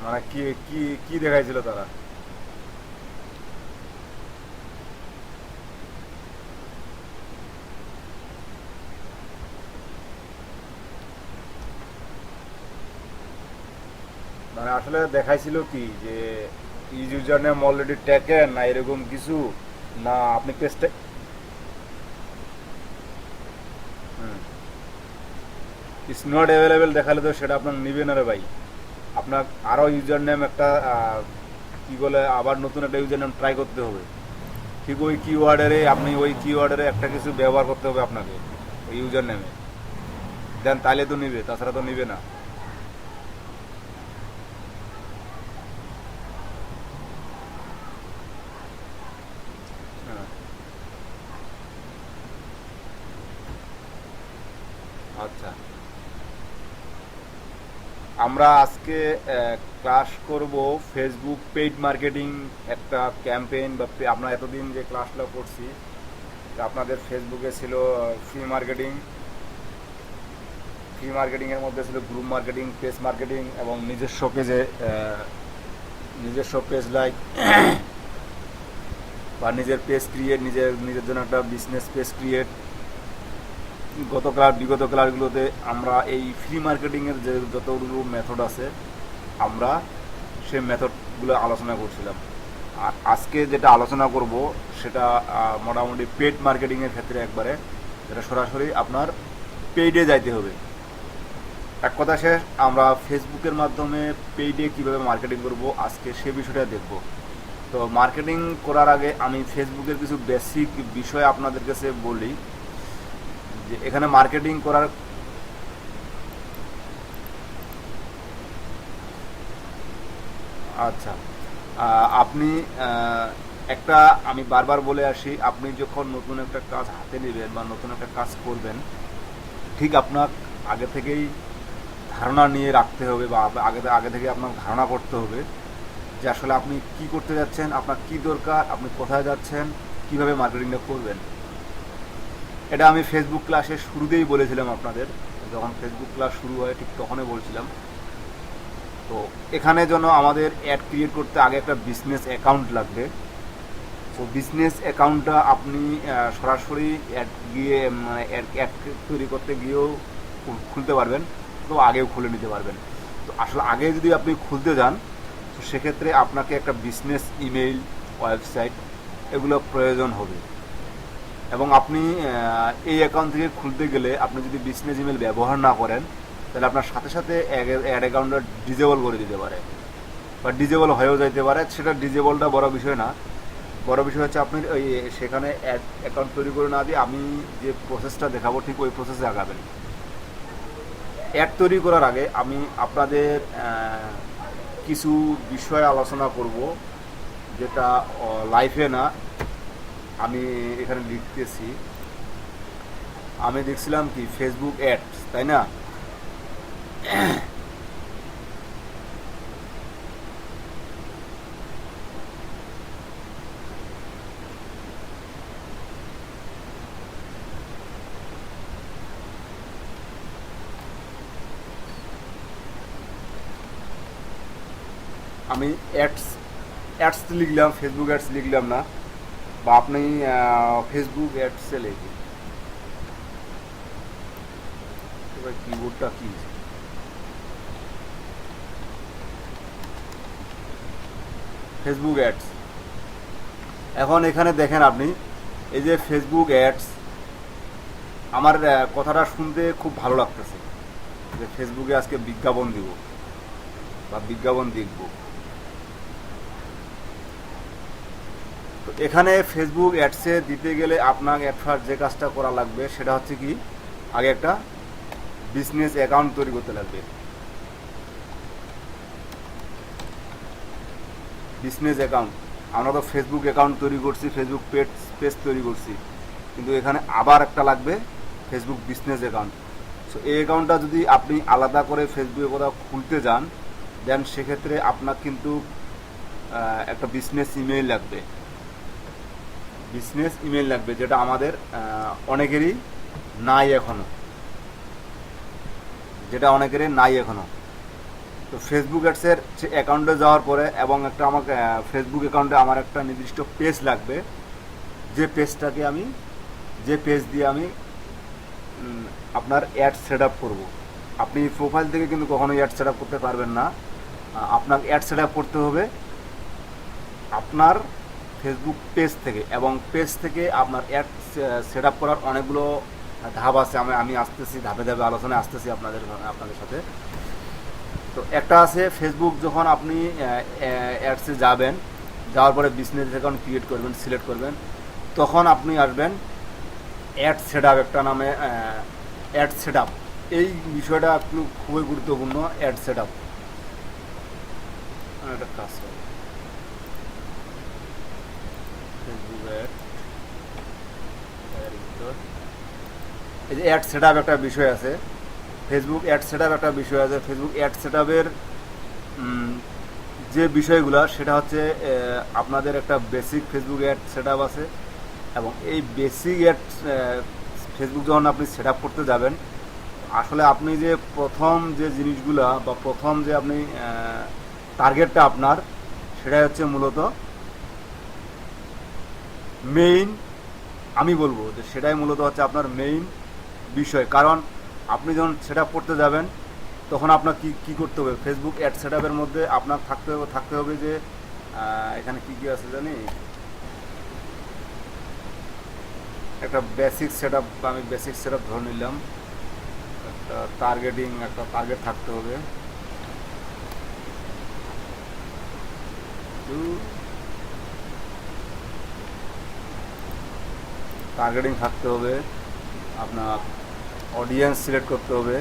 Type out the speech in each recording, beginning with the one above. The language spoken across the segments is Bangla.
মানে কি কি কি দেখাইছিল তারা? মানে আসলে দেখাইছিল কি যে ইউজার নেম অলরেডি টেকেন না এরকম কিছু, না আপনি পেজটা ইটস নট অ্যাভেলেবেল দেখালে তো সেটা আপনার নিবে না রে ভাই। আপনার আরও ইউজার নেম একটা কি বলে আবার নতুন একটা ইউজার নেম ট্রাই করতে হবে। ঠিক ওই কিওয়ার্ডেরে আপনি ওই কিওয়ার্ডেরে একটা কিছু ব্যবহার করতে হবে আপনাকে ওই ইউজার নেমে, দেন তাইলে তো নিবে, তাছাড়া তো নিবে না। হ্যাঁ, আচ্ছা। আমরা আজকে ক্লাস করব ফেসবুক পেইড মার্কেটিং, একটা ক্যাম্পেইন বা আমরা এতদিন যে ক্লাসটা করছি আপনাদের ফেসবুকে ছিল ফ্রি মার্কেটিং, ফ্রি মার্কেটিংয়ের মধ্যে ছিল গ্রুপ মার্কেটিং, পেজ মার্কেটিং এবং নিজস্ব পেজে নিজস্ব পেজ লাইক বা নিজের পেজ ক্রিয়েট, নিজের নিজের জন্য একটা বিজনেস পেজ ক্রিয়েট। বিগত ক্লাসগুলোতে আমরা এই ফ্রি মার্কেটিংয়ের যে যতগুলো মেথড আছে আমরা সেই মেথডগুলো আলোচনা করছিলাম। আর আজকে যেটা আলোচনা করব সেটা মোটামুটি পেড মার্কেটিংয়ের ক্ষেত্রে একবারে, যেটা সরাসরি আপনার পেইডে যাইতে হবে। এক কথা শেষ, আমরা ফেসবুকের মাধ্যমে পেইডে কীভাবে মার্কেটিং করব আজকে সে বিষয়টা দেখব। তো মার্কেটিং করার আগে আমি ফেসবুকের কিছু বেসিক বিষয় আপনাদের কাছে বলি যে এখানে মার্কেটিং করার। আচ্ছা, আপনি একটা, আমি বারবার বলে আসি, আপনি যখন নতুন একটা কাজ হাতে নেবেন বা নতুন একটা কাজ করবেন, ঠিক আপনার আগে থেকেই ধারণা নিয়ে রাখতে হবে বা আগে আগে থেকে আপনার ধারণা করতে হবে যে আসলে আপনি কি করতে যাচ্ছেন, আপনার কি দরকার, আপনি কোথায় যাচ্ছেন, কিভাবে মার্কেটিংটা করবেন। এটা আমি ফেসবুক ক্লাসের শুরুতেই বলেছিলাম আপনাদের, যখন ফেসবুক ক্লাস শুরু হয় ঠিক তখনই বলছিলাম। তো এখানে যেন আমাদের অ্যাড ক্রিয়েট করতে আগে একটা বিজনেস অ্যাকাউন্ট লাগবে। তো বিজনেস অ্যাকাউন্টটা আপনি সরাসরি অ্যাড গিয়ে মানে অ্যাড তৈরি করতে গিয়েও খুলতে পারবেন, তো আগেও খুলে নিতে পারবেন। তো আসলে আগে যদি আপনি খুলতে যান তো সেক্ষেত্রে আপনাকে একটা বিজনেস ইমেইল, ওয়েবসাইট এগুলো প্রয়োজন হবে। এবং আপনি এই অ্যাকাউন্ট থেকে খুলতে গেলে আপনি যদি বিজনেস ইমেল ব্যবহার না করেন তাহলে আপনার সাথে সাথে অ্যাড অ্যাকাউন্টটা ডিজেবল করে দিতে পারে বা ডিজেবল হয়েও যাইতে পারে। সেটা ডিজেবলটা বড় বিষয় না, বড় বিষয় হচ্ছে আপনি ওই সেখানে অ্যাড অ্যাকাউন্ট তৈরি করে না দিয়ে আমি যে প্রসেসটা দেখাবো ঠিক ওই প্রসেসে আগাবেন। অ্যাড তৈরি করার আগে আমি আপনাদের কিছু বিষয় আলোচনা করব, যেটা লাইফে না, আমি এখানে লিখতেছি। আমি দেখছিলাম কি ফেসবুক অ্যাডস, তাই না? আমি অ্যাডস অ্যাডস লিখলাম, ফেসবুক অ্যাডস লিখলাম না, বা আপনি ফেসবুক অ্যাডসে লিখি। এবার কিবোর্ডটা কি, ফেসবুক অ্যাডস। এখন এখানে দেখেন আপনি এই যে ফেসবুক অ্যাডস, আমার কথাটা শুনতে খুব ভালো লাগতেছে যে ফেসবুকে আজকে বিজ্ঞাপন দিব বা বিজ্ঞাপন দেখব। তো এখানে ফেসবুক অ্যাডসে দিতে গেলে আপনাকে অ্যাট ফার্স্ট যে কাজটা করা লাগবে সেটা হচ্ছে কি, আগে একটা বিজনেস অ্যাকাউন্ট তৈরি করতে লাগবে। বিজনেস অ্যাকাউন্ট, আমরা তো ফেসবুক অ্যাকাউন্ট তৈরি করছি, ফেসবুক পেজ পেজ তৈরি করছি, কিন্তু এখানে আবার একটা লাগবে ফেসবুক বিজনেস অ্যাকাউন্ট। সো এই অ্যাকাউন্টটা যদি আপনি আলাদা করে ফেসবুকে কোথাও খুলতে যান দেন সেক্ষেত্রে আপনার কিন্তু একটা বিজনেস ইমেইল লাগবে, বিজনেস ইমেল লাগবে, যেটা আমাদের অনেকেরই নাই এখনো, যেটা অনেকেরই নাই এখনো। তো ফেসবুক অ্যাডসের অ্যাকাউন্টে যাওয়ার পরে এবং একটা আমাকে ফেসবুক অ্যাকাউন্টে আমার একটা নির্দিষ্ট পেজ লাগবে, যে পেজটাকে আমি যে পেজ দিয়ে আমি আপনার অ্যাড সেট আপ করবো। আপনি প্রোফাইল থেকে কিন্তু কখনোই অ্যাড সেট আপ করতে পারবেন না। আপনাকে অ্যাড সেট আপ করতে হবে আপনার ফেসবুক পেজ থেকে, এবং পেজ থেকে আপনার অ্যাড সেট আপ করার অনেকগুলো ধাপ আছে। আমি আসতেছি, ধাপে ধাপে আলোচনায় আসতেছি আপনাদের সাথে। তো একটা আছে ফেসবুক, যখন আপনি অ্যাডসে যাবেন, যাওয়ার পরে বিজনেস অ্যাকাউন্ট ক্রিয়েট করবেন, সিলেক্ট করবেন, তখন আপনি আসবেন অ্যাড সেট আপ, একটা নামে অ্যাড সেট আপ। এই বিষয়টা একটু খুবই গুরুত্বপূর্ণ, অ্যাড সেট আপ। একটা কাজ করি, ফেসবুক অ্যাড, এই যে অ্যাড সেট আপ একটা বিষয় আছে, ফেসবুক অ্যাড সেট আপ একটা বিষয় আছে। ফেসবুক অ্যাড সেট আপের যে বিষয়গুলো, সেটা হচ্ছে আপনাদের একটা basic Facebook ad set up আছে, এবং এই বেসিক অ্যাড ফেসবুক যখন আপনি সেট আপ করতে যাবেন, আসলে আপনি যে প্রথম যে জিনিসগুলা বা প্রথম যে আপনি টার্গেটটা আপনার, সেটাই হচ্ছে মূলত মেইন, আমি বলবো যে সেটাই মূলত হচ্ছে আপনার মেইন বিষয়। কারণ আপনি যখন সেট আপ করতে যাবেন, তখন আপনার কি করতে হবে, ফেসবুক অ্যাড সেট আপের মধ্যে আপনার থাকতে হবে যে এখানে কি আছে জানি, একটা বেসিক সেট আপ, আমি বেসিক সেট আপ ধরে নিলাম, একটা টার্গেট থাকতে হবে, টার্গেটিং থাকতে হবে, আপনার অডিয়েন্স সিলেক্ট করতে হবে,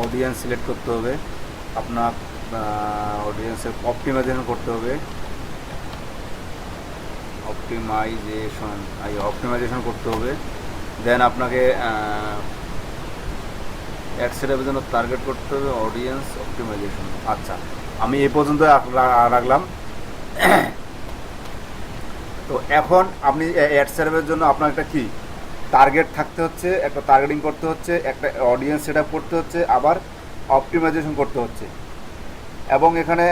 অডিয়েন্স সিলেক্ট করতে হবে, আপনার অডিয়েন্সের অপটিমাইজেশন করতে হবে, অপটিমাইজেশন করতে হবে। দেন আপনাকে অ্যাড সেট আপের জন্য টার্গেট করতে হবে, অডিয়েন্স অপটিমাইজেশন। আচ্ছা, আমি এই পর্যন্ত রাখলাম। তো এখন আপনি অ্যাড সেট আপের জন্য আপনার একটা কি টার্গেট থাকতে হচ্ছে, একটা টার্গেটিং করতে হচ্ছে, একটা অডিয়েন্স সেট আপ করতে হচ্ছে, আবার অপটিমাইজেশন করতে হচ্ছে। এবং এখানে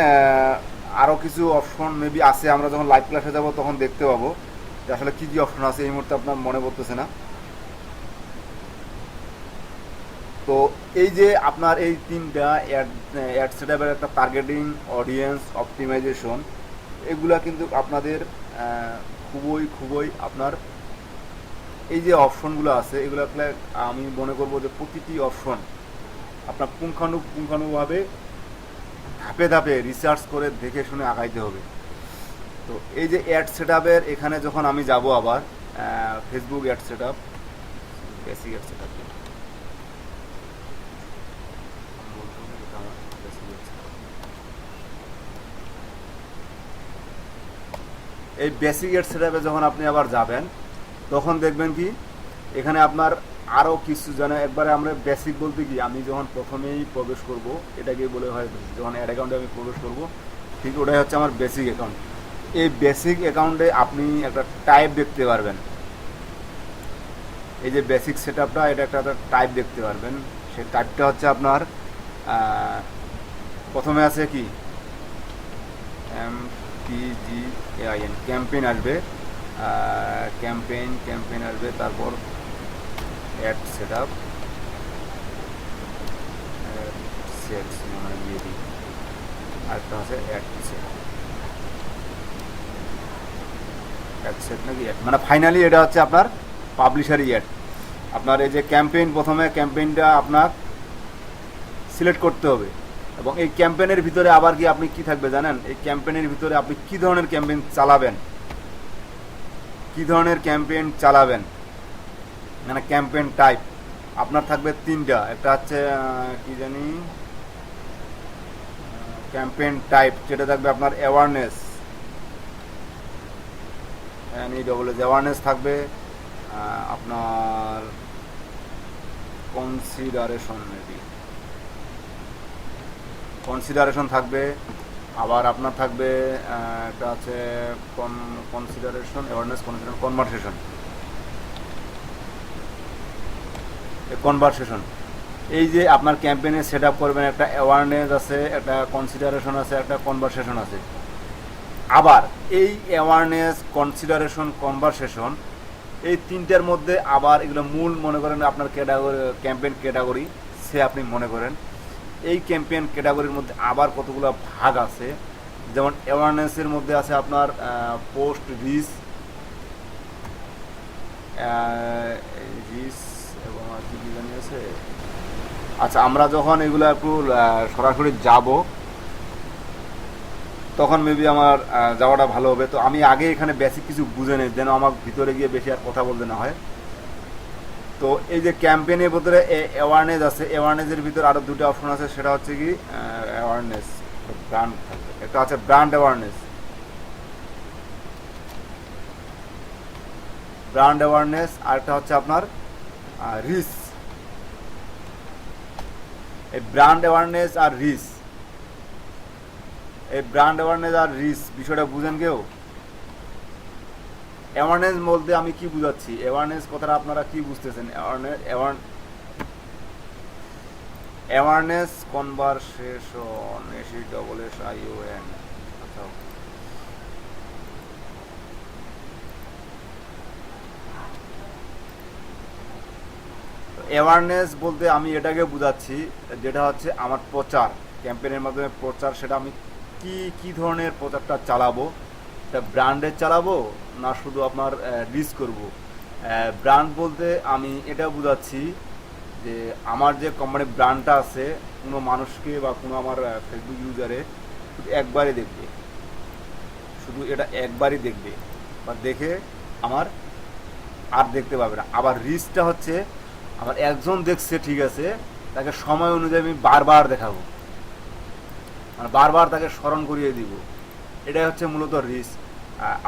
আরও কিছু অপশন মেবি আছে, আমরা যখন লাইভ ক্লাসে যাব তখন দেখতে পাবো যে আসলে কী কী অপশন আছে, এই মুহূর্তে আপনার মনে পড়তেছে না। তো এই যে আপনার এই তিনটা অ্যাড সেট আপের একটা টার্গেটিং, অডিয়েন্স, অপটিমাইজেশন, এগুলা কিন্তু আপনাদের খুবই আপনার এই যে অপশনগুলো আছে, এগুলো আমি মনে করবো যে প্রতিটি অপশন আপনার পুঙ্খানুপুঙ্খানুভাবে ধাপে ধাপে রিসার্চ করে দেখে শুনে আগাইতে হবে। তো এই যে অ্যাড সেট আপের এখানে যখন আমি যাব, আবার Facebook ad set up, basic ad set up, এই বেসিক অ্যাড সেট আপে যখন আপনি আবার যাবেন, তখন দেখবেন কি এখানে আপনার আরও কিছু জানে। একবারে আমরা বেসিক বলতে কি, আমি যখন প্রথমেই প্রবেশ করব, এটাকে বলে হয় যখন অ্যাড অ্যাকাউন্টে আমি প্রবেশ করব, ঠিক ওটাই হচ্ছে আমার বেসিক অ্যাকাউন্ট। এই বেসিক অ্যাকাউন্টে আপনি একটা টাইপ দেখতে পারবেন, এই যে বেসিক সেট আপটা, এটা একটা টাইপ দেখতে পারবেন। সেই টাইপটা হচ্ছে আপনার প্রথমে আছে কি MPGAIN, ক্যাম্পেইন আসবে, ক্যাম্পেইন আসবে, তারপর অ্যাড সেট আপ, মানে দিয়ে দিই, আরেকটা আছে অ্যাড সেট নাকি অ্যাড, মানে ফাইনালি এটা হচ্ছে আপনার পাবলিশারি অ্যাড। আপনার এই যে ক্যাম্পেইন, প্রথমে ক্যাম্পেইনটা আপনার সিলেক্ট করতে হবে, এবং এই ক্যাম্পেইনের ভিতরে আবার কি আপনি কি থাকবে জানেন, এই ক্যাম্পেইনের ভিতরে আপনি কি ধরনের ক্যাম্পেইন চালাবেন, মানে ক্যাম্পেইন টাইপ আপনার থাকবে তিনটা। একটা হচ্ছে কি জানি, ক্যাম্পেইন টাইপ, যেটা থাকবে আপনার অ্যাওয়ারনেস, অ্যাওয়ারনেস থাকবে, আপনার কনসিডারেশন থাকবে, আবার আপনার থাকবে একটা আছে কনসিডারেশন, অ্যাওয়ারনেস, কনভারসেশন। কনভারসেশন। এই যে আপনার ক্যাম্পেইনে সেট আপ করবেন, একটা অ্যাওয়ারনেস আছে, একটা কনসিডারেশন আছে, একটা কনভারসেশন আছে। আবার এই অ্যাওয়ারনেস, কনসিডারেশন, কনভারসেশন, এই তিনটার মধ্যে আবার এগুলো মূল মনে করেন আপনার ক্যাটাগরি, ক্যাম্পেইন ক্যাটাগরি সে আপনি মনে করেন। এই ক্যাম্পেইন ক্যাটাগরির মধ্যে আবার কতগুলো ভাগ আছে। যেমন অ্যাওয়ারনেসের মধ্যে আছে আপনার পোস্ট রিচ, রিচ এবং আর কি জানি আছে। আচ্ছা, আমরা যখন এগুলো একটু সরাসরি যাব তখন মেবি আমার যাওয়াটা ভালো হবে। তো আমি আগে এখানে বেসিক কিছু বুঝে নেই, যেন আমার ভিতরে গিয়ে বেশি আর কথা বলতে না হয়। তো এই যে ক্যাম্পেইনের ভিতরে অ্যাওয়ারনেস আছে, অ্যাওয়ারনেসের ভিতরে আরও দুটো অপশন আছে, সেটা হচ্ছে কি অ্যাওয়ারনেস, ব্র্যান্ড থাকবে, একটা আছে ব্র্যান্ড অ্যাওয়ারনেস। ব্র্যান্ড অ্যাওয়ারনেস আর একটা হচ্ছে আপনার রিচ। এই ব্র্যান্ড অ্যাওয়ারনেস আর রিচ, এই ব্র্যান্ড অ্যাওয়ারনেস আর রিচ বিষয়টা বুঝেন কেউ? অ্যাওয়ারনেস বলতে আমি কি বুঝাচ্ছি, অ্যাওয়ারনেস কথাটা আপনারা কি বুঝতেছেন? Awareness conversation, SESSION। আচ্ছা, অ্যাওয়ারনেস বলতে আমি এটাকে বুঝাচ্ছি যেটা হচ্ছে আমার প্রচার, ক্যাম্পেইনের মাধ্যমে প্রচার, সেটা আমি কি কি ধরনের প্রচারটা চালাবো, এটা ব্র্যান্ডের চালাবো না শুধু আপনার রিচ করব। ব্র্যান্ড বলতে আমি এটা বুঝাচ্ছি যে আমার যে কোম্পানির ব্র্যান্ডটা আছে, কোনো মানুষকে বা কোনো আমার ফেসবুক ইউজারে শুধু একবারই দেখবে, শুধু এটা একবারই দেখবে বা দেখে আমার আর দেখতে পাবে না। আবার রিচটা হচ্ছে আমার একজন দেখছে ঠিক আছে, তাকে সময় অনুযায়ী আমি বারবার দেখাবো, মানে বারবার তাকে স্মরণ করিয়ে দিব। এটাই হচ্ছে মূলত রিচ।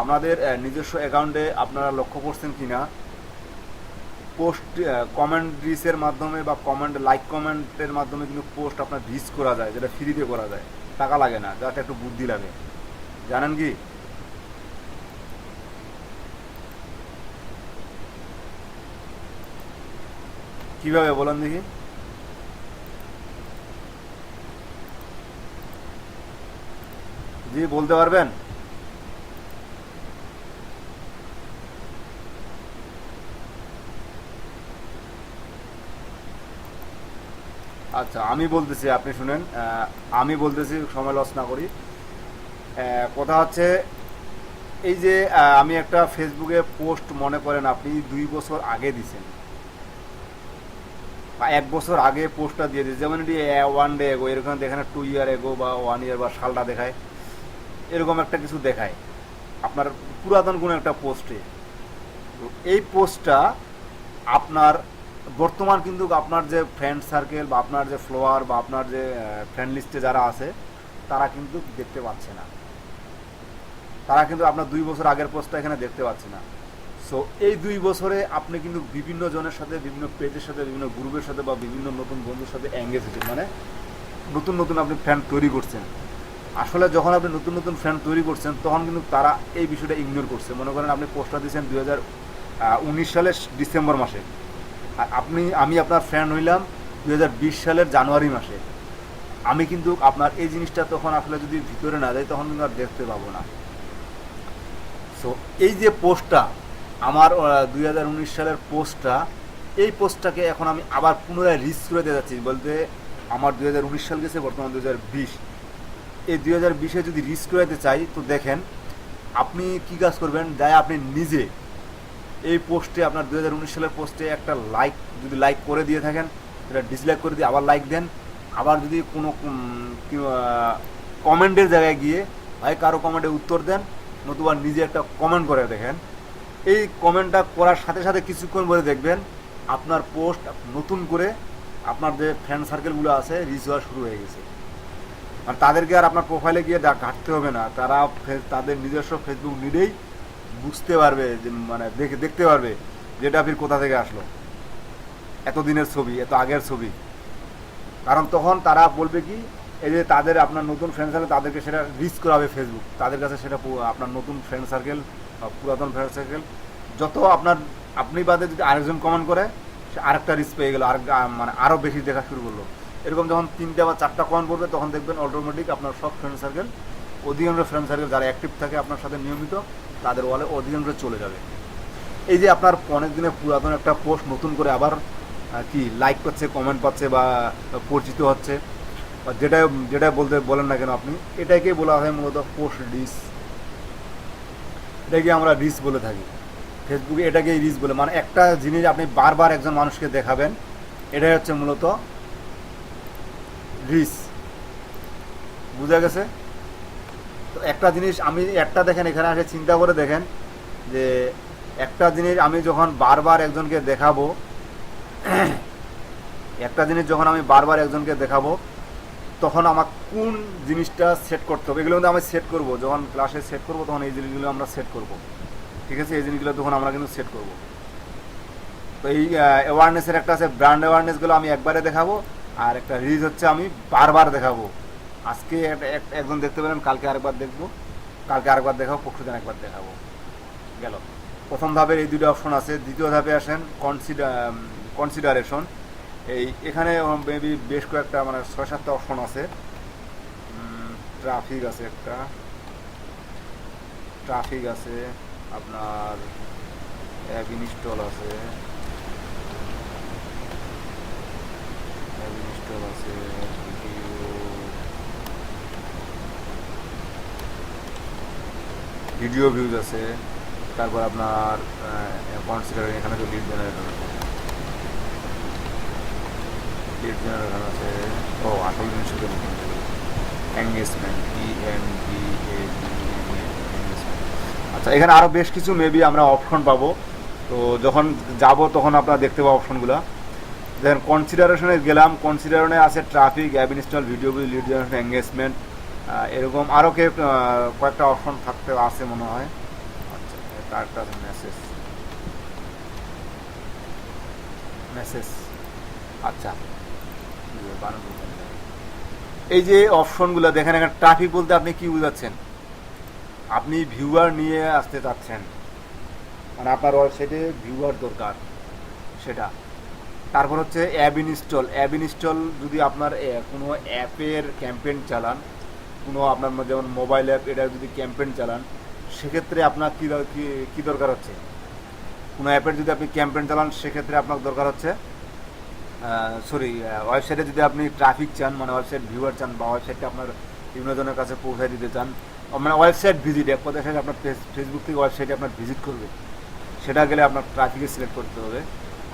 আমাদের নিজস্ব অ্যাকাউন্টে আপনারা লক্ষ্য করছেন কি না, পোস্ট কমেন্ট রিচের মাধ্যমে বা কমেন্ট, লাইক কমেন্টের মাধ্যমে কিন্তু পোস্ট আপনার রিচ করা যায়, যেটা ফ্রিতে করা যায়, টাকা লাগে না, যাতে একটু বুদ্ধি লাগে। জানেন কি? কিভাবে বলেন দেখি? জি, বলতে পারবেন? আচ্ছা, আমি বলতেছি, আপনি শুনেন। আমি বলতেছি, সময় লস না করি। কথা হচ্ছে এই যে আমি একটা ফেসবুকে পোস্ট মনে করেন আপনি 2 বছর আগে দিছেন বা 1 বছর আগে পোস্টটা দিয়ে দিয়েছে, যেমন এটি 1 ডে এগো, এরকম দেখায় 2 ইয়ার এগো বা 1 ইয়ার বা সালটা দেখায়, এরকম একটা কিছু দেখায় আপনার পুরাতন কোনো একটা পোস্টে। তো এই পোস্টটা আপনার বর্তমান কিন্তু আপনার যে ফ্রেন্ড সার্কেল বা আপনার যে ফলোয়ার বা আপনার যে ফ্রেন্ড লিস্টে যারা আছে তারা কিন্তু দেখতে পাচ্ছে না, তারা কিন্তু আপনার 2 বছর আগের পোস্টটা এখানে দেখতে পাচ্ছে না। সো এই 2 বছরে আপনি কিন্তু বিভিন্ন জনের সাথে, বিভিন্ন পেজের সাথে, বিভিন্ন গ্রুপের সাথে বা বিভিন্ন নতুন বন্ধুর সাথে এঙ্গেজ হচ্ছেন, মানে নতুন নতুন আপনি ফ্রেন্ড তৈরি করছেন। আসলে যখন আপনি নতুন নতুন ফ্রেন্ড তৈরি করছেন তখন কিন্তু তারা এই বিষয়টা ইগনোর করছে। মনে করেন আপনি পোস্টটা দিয়েছেন 2019 সালের ডিসেম্বর মাসে, আর আমি আপনার ফ্রেন্ড হইলাম 2020 সালের জানুয়ারি মাসে। আমি কিন্তু আপনার এই জিনিসটা তখন আসলে যদি ভিতরে না যাই তখন কিন্তু আর দেখতে পাবো না। সো এই যে পোস্টটা আমার 2019 সালের পোস্টটা, এই পোস্টটাকে এখন আমি আবার পুনরায় রিচ করে দিয়ে যাচ্ছি, বলতে আমার 2019 সাল গেছে, বর্তমান 2020। এই 2020-এ যদি রিচ করাতে চাই তো দেখেন আপনি কি কাজ করবেন, যাই আপনি নিজে এই পোস্টে, আপনার 2019 সালের পোস্টে একটা লাইক করে দিয়ে থাকেন, সেটা ডিসলাইক করে দিয়ে আবার লাইক দেন। আবার যদি কোনো কমেন্টের জায়গায় গিয়ে ভাই কারো কমেন্টে উত্তর দেন, নতুবা নিজে একটা কমেন্ট করে দেখেন। এই কমেন্টটা করার সাথে সাথে কিছুক্ষণ পরে দেখবেন আপনার পোস্ট নতুন করে আপনার যে ফ্রেন্ড সার্কেলগুলো আছে রিচ হওয়া শুরু হয়ে গেছে। আর তাদেরকে আর আপনার প্রোফাইলে গিয়ে ঘাটতে হবে না, তারা তাদের নিজস্ব ফেসবুক নিডেই বুঝতে পারবে, যে মানে দেখতে পারবে যেটা আপনি কোথা থেকে আসলো, এতদিনের ছবি, এত আগের ছবি। কারণ তখন তারা বলবে কি, এই যে তাদের আপনার নতুন ফ্রেন্ড সার্কেল, তাদেরকে সেটা রিচ করা হবে ফেসবুক, তাদের কাছে সেটা আপনার নতুন ফ্রেন্ড সার্কেল, পুরাতন ফ্রেন্ড সার্কেল যত আপনি বাদে যদি আরেকজন কমেন্ট করে সে আরেকটা রিচ পেয়ে গেলো, আর মানে আরও বেশি দেখা শুরু করলো। এরকম যখন 3টা বা 4টা কয়েন পড়বে তখন দেখবেন অটোমেটিক আপনার সব ফ্রেন্ড সার্কেল, অধিকাংশ ফ্রেন্ড সার্কেল যারা অ্যাক্টিভ থাকে আপনার সাথে নিয়মিত, তাদের ওয়ালে অধিকাংশ চলে যাবে। এই যে আপনার অনেক দিনের পুরাতন একটা পোস্ট নতুন করে আবার কি লাইক পাচ্ছে, কমেন্ট পাচ্ছে বা পরিচিত হচ্ছে, বা যেটা বলতে বলেন না কেন আপনি, এটাকে বলা হয় মূলত পোস্ট রিচ। এটাকে আমরা রিচ বলে থাকি ফেসবুকে, এটাকেই রিচ বলে, মানে একটা জিনিস আপনি বারবার একজন মানুষকে দেখাবেন, এটাই হচ্ছে মূলত রিচ। বুঝা গেছে? তো একটা জিনিস আমি একটা দেখেন, এখানে আসে চিন্তা করে দেখেন যে একটা জিনিস আমি যখন বারবার একজনকে দেখাবো, একটা জিনিস যখন আমি বারবার একজনকে দেখাবো, তখন আমার কোন জিনিসটা সেট করতে হবে, এগুলো কিন্তু আমি সেট করব, যখন ক্লাসে সেট করব তখন এই জিনিসগুলো আমরা সেট করব। ঠিক আছে? এই জিনিসগুলো তখন আমরা কিন্তু সেট করব। তো এই অ্যাওয়ারনেসের একটা আছে, ব্র্যান্ড অ্যাওয়ারনেসগুলো আমি একবারে দেখাবো, আর একটা রিচ হচ্ছে আমি বারবার দেখাবো। আজকে একজন দেখতে পেলেন, কালকে আরেকবার দেখবো, কালকে আরেকবার দেখাবো, পরশু দিন একবার দেখাবো। গেল প্রথম ধাপের এই দুটো অপশন আছে। দ্বিতীয় ধাপে আসেন কনসিডারেশন। এখানে মেবি বেশ কয়েকটা, মানে 6-7টা অপশন আছে। ট্রাফিক আছে, একটা ট্রাফিক আছে, আপনার অ্যাপ ইনস্টল আছে, অ্যাপ ইনস্টল আছে, ভিডিও ভিউজ আছে, তারপর আপনার কনসিডার, এখানে তো লিড জেনারেটর আছে, লিড জেনারেটর আছে। ও আসল জিনিস এঙ্গেজমেন্ট, আচ্ছা, এখানে আরও বেশ কিছু মেবি আমরা অপশন পাবো। তো যখন যাব তখন আপনারা দেখতে পাবো অপশনগুলো। দেখেন কনসিডারেশনে গেলাম, কনসিডারেশনে আছে traffic, app install, video view, lead generation, engagement, এরকম আরও কয়েকটা অপশন থাকতে আছে মনে হয়। আচ্ছা, তারটা আছে মেসেজ, মেসেজ। আচ্ছা, এই যে অপশনগুলো দেখেন, এখানে ট্রাফিক বলতে আপনি কি বুঝাচ্ছেন? আপনি ভিউয়ার নিয়ে আসতে চাচ্ছেন, মানে আপনার ওয়েবসাইটে ভিউয়ার দরকার সেটা। তারপর হচ্ছে অ্যাপ ইনস্টল। অ্যাপ ইনস্টল যদি আপনার কোনো অ্যাপের ক্যাম্পেইন চালান, কোনো আপনার যেমন মোবাইল অ্যাপ, এটা যদি ক্যাম্পেইন চালান, সেক্ষেত্রে আপনার কী দরকার হচ্ছে? কোনো অ্যাপের যদি আপনি ক্যাম্পেইন চালান, সেক্ষেত্রে আপনার দরকার হচ্ছে ওয়েবসাইটে যদি আপনি ট্রাফিক চান, মানে ওয়েবসাইট ভিউয়ার চান, বা ওয়েবসাইটটা আপনার বিভিন্ন জনের কাছে পৌঁছায় দিতে চান, মানে ওয়েবসাইট ভিজিট, এক কথায় সেটা আপনার ফেসবুক থেকে ওয়েবসাইটে আপনার ভিজিট করবে, সেটা গেলে আপনার ট্রাফিকে সিলেক্ট করতে হবে।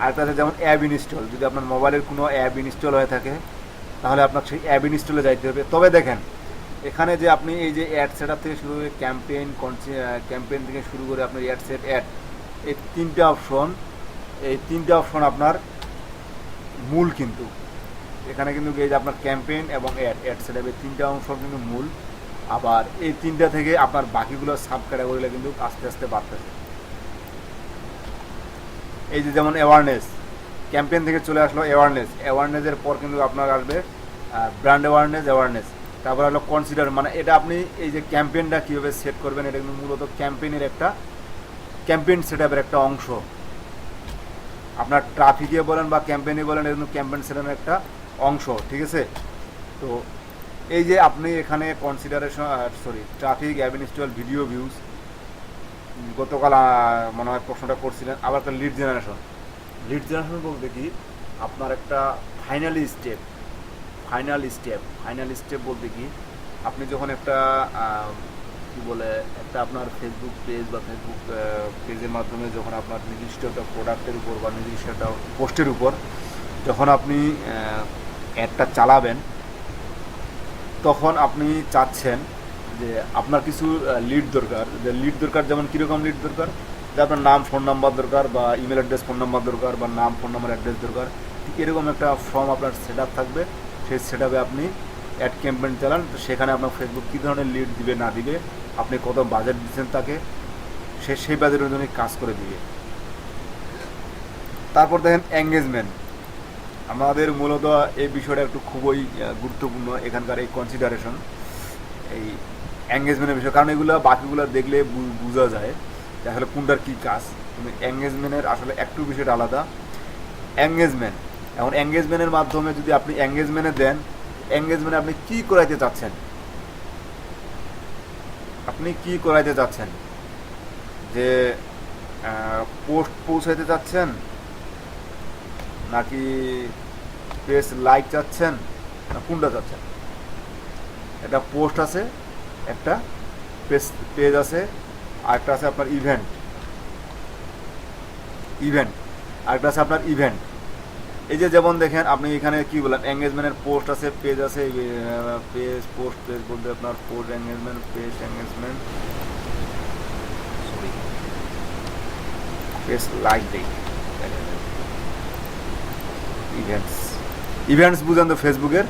আর তাতে যেমন অ্যাপ ইনস্টল, যদি আপনার মোবাইলের কোনো অ্যাপ ইনস্টল হয়ে থাকে, তাহলে আপনার সেই অ্যাপ ইনস্টলে যাইতে হবে। তবে দেখেন এখানে যে আপনি এই যে অ্যাড সেট আপ থেকে শুরু করে ক্যাম্পেইন থেকে শুরু করে আপনার অ্যাড সেট, অ্যাড, এই তিনটা অপশন আপনার মূল। কিন্তু এখানে কিন্তু এই যে আপনার ক্যাম্পেইন এবং অ্যাড সেট আপ, এই তিনটা অংশ কিন্তু মূল। আবার এই তিনটা থেকে আপনার বাকিগুলো সাব ক্যাটাগরিগুলো কিন্তু আস্তে আস্তে বাড়তেছে। এই যে যেমন অ্যাওয়ারনেস, ক্যাম্পেইন থেকে চলে আসলো অ্যাওয়ারনেসের পর কিন্তু আপনার আসবে ব্র্যান্ড অ্যাওয়ারনেস, তারপর হলো কনসিডার। মানে এটা আপনি এই যে ক্যাম্পেইনটা কীভাবে সেট করবেন, এটা কিন্তু মূলত ক্যাম্পেইন সেট আপের একটা অংশ। আপনার ট্রাফিকে বলেন বা ক্যাম্পেইনে বলেন, এটা কিন্তু ক্যাম্পেইন সেট আপের একটা অংশ। ঠিক আছে? তো এই যে আপনি এখানে traffic, app install, video views, গতকাল মনে হয় প্রশ্নটা করছিলেন। আবার একটা লিড জেনারেশন বলতে কি, আপনার একটা ফাইনাল স্টেপ বলতে কি, আপনি যখন একটা কি বলে, একটা আপনার ফেসবুক পেজ বা ফেসবুক পেজের মাধ্যমে যখন আপনার নির্দিষ্ট একটা প্রোডাক্টের উপর বা নির্দিষ্ট একটা পোস্টের উপর যখন আপনি অ্যাডটা চালাবেন, তখন আপনি চাচ্ছেন যে আপনার কিছু লিড দরকার। যেমন কীরকম লিড দরকার? যে আপনার নাম, ফোন নাম্বার দরকার, বা ইমেল অ্যাড্রেস, ফোন নাম্বার দরকার, বা নাম, ফোন নাম্বার, অ্যাড্রেস দরকার। ঠিক এরকম একটা ফর্ম আপনার সেট আপ থাকবে। সেই সেট আপে আপনি অ্যাড ক্যাম্পেইন চালান, সেখানে আপনার ফেসবুক কী ধরনের লিড দিবে না দিবে, আপনি কত বাজেট দিচ্ছেন তাকে, সেই বাজেটের অনুযায়ী কাজ করে দিবে। তারপর দেখেন এঙ্গেজমেন্ট। আমাদের মূলত এই বিষয়টা একটু খুবই গুরুত্বপূর্ণ এখানকার এই কনসিডারেশন, এই এঙ্গেজমেন্টের বিষয়। কারণ এগুলো বাকিগুলো দেখলে বোঝা যায় যে আসলে কোনটার কী কাজ, কিন্তু এঙ্গেজমেন্টের আসলে একটু বিষয়টা আলাদা। এঙ্গেজমেন্ট। এখন এঙ্গেজমেন্টের মাধ্যমে যদি আপনি এঙ্গেজমেন্টে দেন, এঙ্গেজমেন্টে আপনি কি করাইতে চাচ্ছেন, আপনি কি করাইতে চাচ্ছেন, যে পোস্ট পৌঁছাইতে চাচ্ছেন, নাকি পেজ লাইক চাচ্ছেন, না কোনটা চাচ্ছেন? একটা পোস্ট আছে, একটা পেজ আছে, আর একটা আছে আপনার ইভেন্ট, আরেকটা আছে আপনার ইভেন্ট। এই যে যেমন দেখেন আপনি এখানে কি বললেন, এঙ্গেজমেন্টের পোস্ট আছে, পেজ আছে, পেজ পোস্ট, পেজ বলতে আপনার post engagement, page engagement, sorry page like দেই, ইভেন্টস বুঝেন তো ফেসবুকের।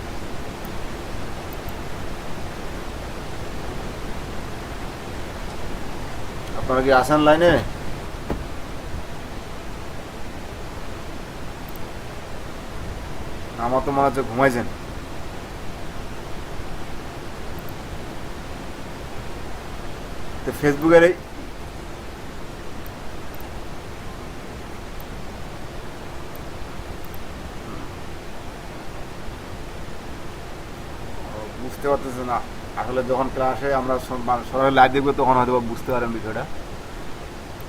আপনারা কি আসেন লাইনে? আমার তো মনে হচ্ছে ঘুমাইছেন। তো ফেসবুকের এই বুঝতে পারতেছে না আসলে, যখন ক্লাসে আমরা সরাসরি লাইভ দেখবো তখন হয়তো বুঝতে পারেন বিষয়টা।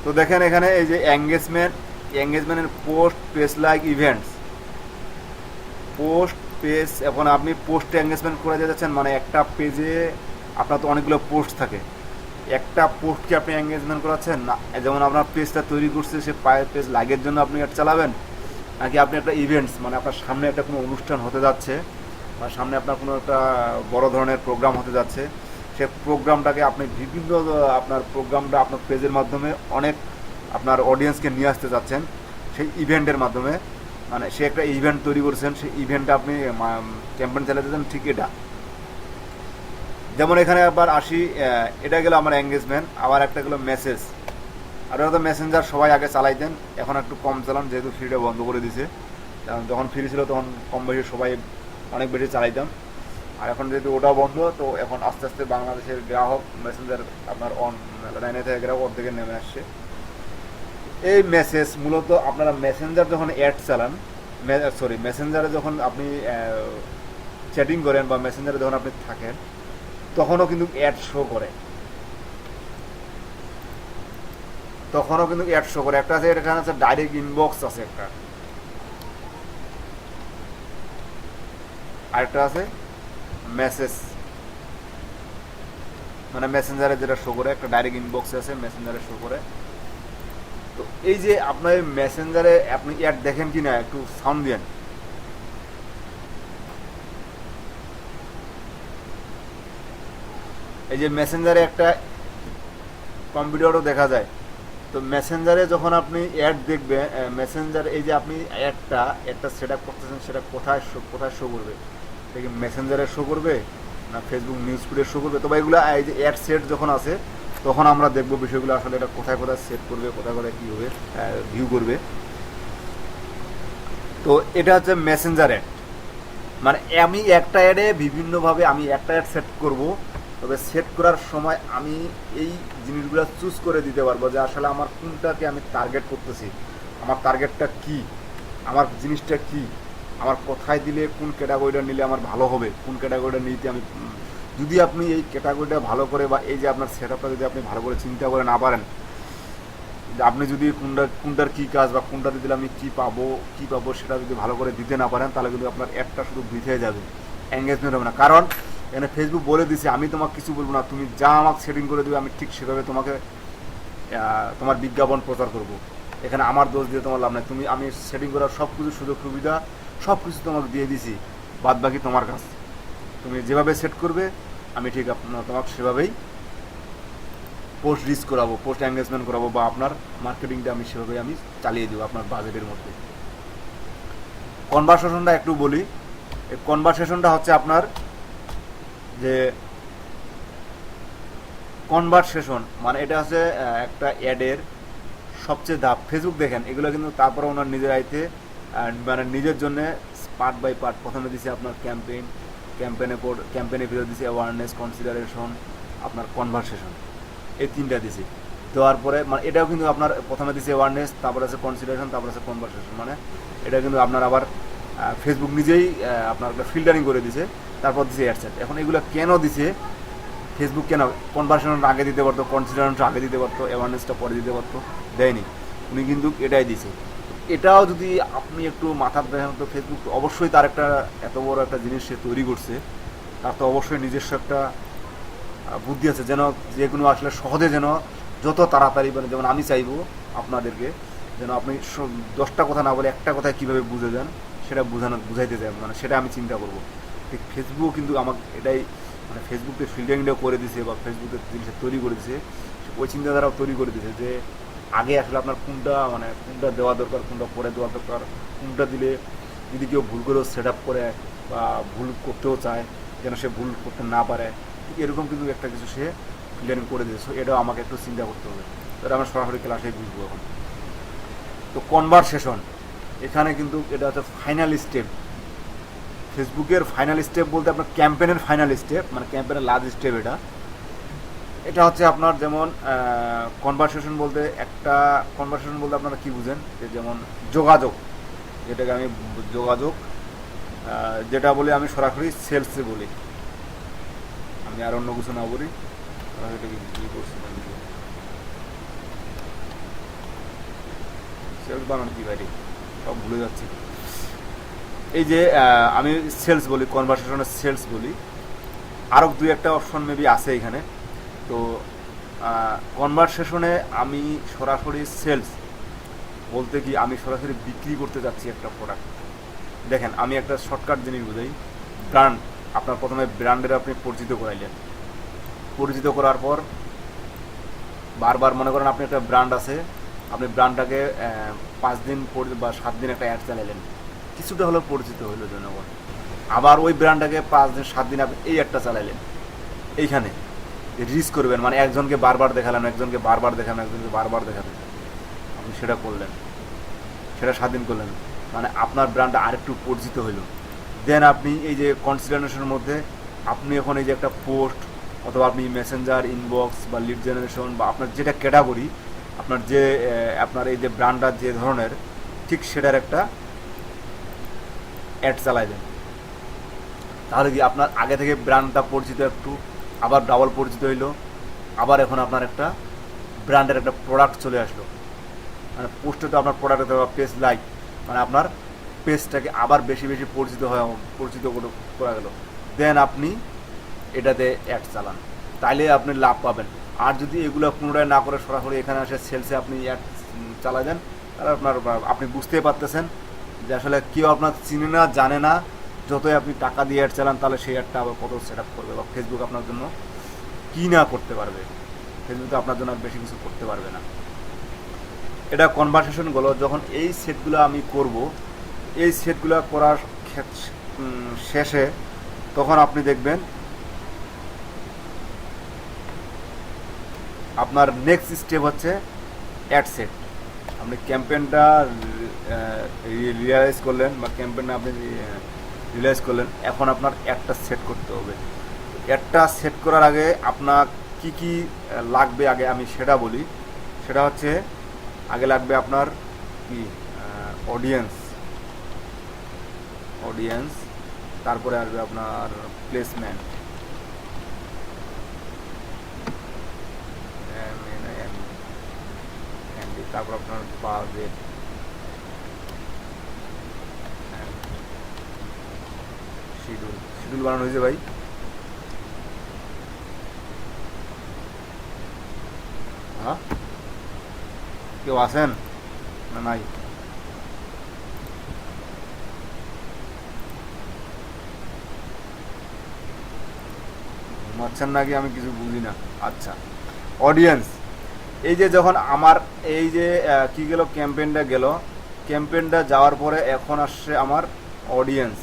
তো দেখেন এখানে এই যে এঙ্গেজমেন্টের post, page like, events, post page. এখন আপনি পোস্টে এঙ্গেজমেন্ট করে যাচ্ছেন, মানে একটা পেজে আপনার তো অনেকগুলো পোস্ট থাকে, একটা পোস্টকে আপনি এঙ্গেজমেন্ট করাচ্ছেন না। যেমন আপনার পেজটা তৈরি করছে, সে পেজ লাইকের জন্য আপনি এটা চালাবেন, নাকি আপনি একটা ইভেন্টস, মানে আপনার সামনে একটা কোনো অনুষ্ঠান হতে যাচ্ছে, বা সামনে আপনার কোনো একটা বড় ধরনের প্রোগ্রাম হতে যাচ্ছে, সে প্রোগ্রামটাকে আপনি বিভিন্ন আপনার প্রোগ্রামটা আপনার পেজের মাধ্যমে অনেক আপনার অডিয়েন্সকে নিয়ে আসতে যাচ্ছেন সেই ইভেন্টের মাধ্যমে। মানে সে একটা ইভেন্ট তৈরি করছেন, সেই ইভেন্টটা আপনি ক্যাম্পেইন চালাতে চান, ঠিক এটা। যেমন এখানে আবার আসি, এটা গেল আমার এঙ্গেজমেন্ট, আবার একটা গেলো মেসেজ। আর ওটা তো মেসেঞ্জার সবাই আগে চালাইতেন, এখন একটু কম চালান যেহেতু ফ্রিটা বন্ধ করে দিছে। কারণ যখন ফ্রি ছিল তখন কম বেশি সবাই অনেক বেশি চালাইতাম, আর এখন যেহেতু ওটাও বন্ধ, তো এখন আস্তে আস্তে বাংলাদেশের গ্রাহক মেসেঞ্জার আপনার লাইনে থেকে গ্রাহক অর্ধেকে নেমে আসছে। এই মেসেজ মূলত আপনারা মেসেঞ্জার যখন অ্যাড চালান, মেসেঞ্জারে যখন আপনি চ্যাটিং করেন বা মেসেঞ্জারে যখন আপনি থাকেন, তখনও কিন্তু অ্যাড শো করে, একটা আছে, এখানে আছে ডাইরেক্ট ইনবক্স আছে একটা, আরেকটা আছে মেসেজ, মানে মেসেঞ্জারে যেটা শো করে, একটা ডাইরেক্ট ইনবক্স আছে, মেসেঞ্জারে শো করে। তো এই যে আপনার মেসেঞ্জারে আপনি অ্যাড দেখেন কি না, একটু সাউন্ড দেন। এই যে মেসেঞ্জারে একটা কম্পিউটারও দেখা যায়। তো মেসেঞ্জারে যখন আপনি অ্যাড দেখবেন, মেসেঞ্জারে এই যে আপনি একটা সেট আপ করতেছেন, সেটা কোথায় শো করবে, দেখি মেসেঞ্জারে শো করবে না ফেসবুক নিউজ ফিডে শো করবে। তবে এগুলো এই যে অ্যাড সেট যখন আছে, তখন আমরা দেখবো বিষয়গুলো আসলে এটা কোথায় কোথায় সেট করবে, কোথায় কোথায় কী হবে ভিউ করবে। তো এটা হচ্ছে মেসেঞ্জার অ্যাড, মানে আমি একটা অ্যাডে বিভিন্নভাবে আমি একটা অ্যাড সেট করব। তবে সেট করার সময় আমি এই জিনিসগুলো চুজ করে দিতে পারবো যে আসলে আমার কোনটাকে আমি টার্গেট করতেছি, আমার টার্গেটটা কি, আমার জিনিসটা কি, আমার কোথায় দিলে কোন ক্যাটাগরিটা নিলে আমার ভালো হবে, কোন ক্যাটাগরিটা নিতে আমি। যদি আপনি এই ক্যাটাগরিটা ভালো করে, বা এই যে আপনার সেট আপটা যদি আপনি ভালো করে চিন্তা করে না পারেন, আপনি যদি কোনটার কী কাজ বা কোনটাতে দিলে আমি কী পাবো সেটা যদি ভালো করে দিতে না পারেন, তাহলে কিন্তু আপনার অ্যাডটা শুধু বৃথা যাবে, এঙ্গেজমেন্ট হবে না। কারণ এখানে ফেসবুক বলে দিছে, আমি তোমাকে কিছু বলবো না, তুমি যা আমাকে সেটিং করে দেবে আমি ঠিক সেভাবে তোমাকে তোমার বিজ্ঞাপন প্রচার করব। এখানে আমার দোষ দিয়ে তোমার লাভ নাই, আমি সেটিং করার সব কিছু সুযোগ সুবিধা সব কিছু তোমাকে দিয়ে দিছি, বাদ বাকি তোমার কাজ। তুমি যেভাবে সেট করবে আমি ঠিক তোমাকে সেভাবেই পোস্ট রিচ করাবো, পোস্ট এঙ্গেজমেন্ট করাবো, বা আপনার মার্কেটিংটা আমি সেভাবে আমি চালিয়ে দেবো আপনার বাজেটের মধ্যে। কনভারসেশনটা একটু বলি। এই কনভারসেশনটা হচ্ছে আপনার যে কনভারসেশন, মানে এটা হচ্ছে একটা অ্যাডের সবচেয়ে ধাপ। ফেসবুক দেখেন এগুলো কিন্তু তারপরে ওনার নিজের আইতে মানে নিজের জন্য পার্ট বাই পার্ট প্রথমে দিছে আপনার ক্যাম্পেইনের ভিতরে দিছে অ্যাওয়ারনেস, কনসিডারেশন, আপনার কনভারসেশন, এই তিনটা দিছি। দেওয়ার পরে মানে এটাও কিন্তু আপনার প্রথমে দিচ্ছে অ্যাওয়ারনেস, তারপরে আছে কনসিডারেশন, তারপরে আছে কনভারসেশন, মানে এটা কিন্তু আপনার আবার ফেসবুক নিজেই আপনার একটা ফিল্টারিং করে দিছে, তারপর দিছে অ্যাডসেট। এখন এগুলো কেন দিছে ফেসবুক, কেন কনভারসেশনটা আগে দিতে পারতো, কনসিডারেশনটা আগে দিতে পারতো, অ্যাওয়ারনেসটা পরে দিতে পারতো, দেয়নি। উনি কিন্তু এটাই দিছে। এটাও যদি আপনি একটু মাথার দেখেন তো ফেসবুক অবশ্যই তার একটা এত বড় একটা জিনিস সে তৈরি করছে, তার তো অবশ্যই নিজস্ব একটা বুদ্ধি আছে, যেন যে কোনো আসলে সহজে যেন যত তাড়াতাড়ি, মানে যেমন আমি চাইবো আপনাদেরকে যেন আপনি 10টা কথা না বলে একটা কথায় কীভাবে বুঝে যান সেটা বুঝাইতে চাই, মানে সেটা আমি চিন্তা করবো। ঠিক ফেসবুক কিন্তু আমাকে এটাই মানে ফেসবুকে ফিল্টারিংটাও করে দিছে বা ফেসবুকের জিনিসটা তৈরি করে দিছে, ওই চিন্তাধারাও তৈরি করে দিছে যে আগে আসলে আপনার কোনটা মানে কোনটা দেওয়া দরকার, কোনটা পরে দেওয়া দরকার, কোনটা দিলে যদি কেউ ভুল করেও সেট আপ করে বা ভুল করতেও চায় যেন সে ভুল করতে না পারে, এরকম কিন্তু একটা কিছু সে ফিল্টারিং করে দিয়েছে। সো এটাও আমাকে একটু চিন্তা করতে হবে, এটা আমরা সরাসরি ক্লাসে বুঝবো এখন। তো কনভারসেশন এখানে কিন্তু এটা হচ্ছে ফাইনাল স্টেপ, ফেসবুকের ফাইনাল স্টেপ বলতে আপনার ক্যাম্পেনের ফাইনাল স্টেপ, মানে ক্যাম্পেনের লার্জ স্টেপ। এটা এটা হচ্ছে আপনার যেমন কনভারসেশন বলতে একটা কনভারসেশন বলতে আপনারা কী বুঝেন, যে যেমন যোগাযোগ, যেটাকে আমি যোগাযোগ যেটা বলি আমি সরাসরি সেলসে বলি, আমি আর অন্য কিছু না বলি। এটাকে কী করছিলাম, সেলস বানানো কী বাইরে সব ভুলে যাচ্ছি। এই যে আমি সেলস বলি, কনভারসেশনের সেলস বলি, আরও দুই একটা অপশন মেবি আছে এখানে। তো কনভারসেশনে আমি সরাসরি সেলস বলতে কি আমি সরাসরি বিক্রি করতে যাচ্ছি একটা প্রোডাক্ট। দেখেন আমি একটা শর্টকাট জিনিস বুঝাই, ব্র্যান্ড, আপনার প্রথমে ব্র্যান্ডের আপনি পরিচিত করাইলেন, পরিচিত করার পর বারবার মনে করেন আপনি একটা ব্র্যান্ড আছে, আপনি ব্র্যান্ডটাকে 5 দিন বা 7 দিন একটা অ্যাড চালাইলেন, কিছুটা হলেও পরিচিত হইল জনগণ। আবার ওই ব্র্যান্ডটাকে 5 দিন 7 দিন আপনি এই একটা চালাইলেন, এইখানে রিচ করবেন, মানে একজনকে বারবার দেখালেন, একজনকে বারবার দেখালেন, একজনকে বারবার দেখালেন, আপনি সেটা করলেন, সেটা 7 দিন করলেন, মানে আপনার ব্র্যান্ডটা আরেকটু পরিচিত হইল। দেন আপনি এই যে কনসিডারেশনের মধ্যে আপনি এখন এই যে একটা পোস্ট অথবা আপনি মেসেঞ্জার, ইনবক্স বা লিড জেনারেশন বা আপনার যেটা ক্যাটাগরি, আপনার যে আপনার এই যে ব্র্যান্ডটার যে ধরনের, ঠিক সেটার একটা অ্যাড চালাই দেন। তাহলে কি আপনার আগে থেকে ব্র্যান্ডটা পরিচিত একটু, আবার ডাবল পরিচিত হইলো, আবার এখন আপনার একটা ব্র্যান্ডের একটা প্রোডাক্ট চলে আসলো, মানে পোস্টে তো আপনার প্রোডাক্ট বা পেজ লাইক, মানে আপনার পেজটাকে আবার বেশি বেশি পরিচিত করা গেল। দেন আপনি এটাতে অ্যাড চালান, তাইলে আপনি লাভ পাবেন। আর যদি এগুলো পুনরায় না করে সরাসরি এখানে আসে সেলসে আপনি অ্যাড চালা দেন, তাহলে আপনি বুঝতেই পারতেছেন যে আসলে কেউ আপনার চিনে না, জানে না, যতই আপনি টাকা দিয়ে অ্যাড চালান তাহলে সেই অ্যাডটা আবার কত সেট আপ করবে বা ফেসবুক আপনার জন্য কী না করতে পারবে, ফেসবুক আপনার জন্য আর বেশি কিছু করতে পারবে না। এটা কনভারসেশনগুলো যখন এই সেটগুলো আমি করব, এই সেটগুলো করার শেষে তখন আপনি দেখবেন আপনার নেক্সট স্টেপ হচ্ছে অ্যাড সেট। আপনি ক্যাম্পেইনটা রিয়েলাইজ করলেন বা ক্যাম্পেইনটা আপনি রিয়েলাইজ করলেন, এখন আপনার অ্যাডটা সেট করতে হবে। অ্যাডটা সেট করার আগে আপনার কি কি লাগবে আগে আমি সেটা বলি। সেটা হচ্ছে আগে লাগবে আপনার কি অডিয়েন্স, তারপরে আসবে আপনার প্লেসমেন্ট, তারপর আপনার বাজেট, শিডিউল বানানো হয়েছে ভাই? হ্যাঁ, কেউ আছেন না নাই? ঘুমাচ্ছেন নাকি আমি কিছু বুঝি না। আচ্ছা, অডিয়েন্স, এই যে যখন আমার এই যে কি গেল, ক্যাম্পেইনটা গেল, ক্যাম্পেইনটা যাওয়ার পরে এখন আসছে আমার অডিয়েন্স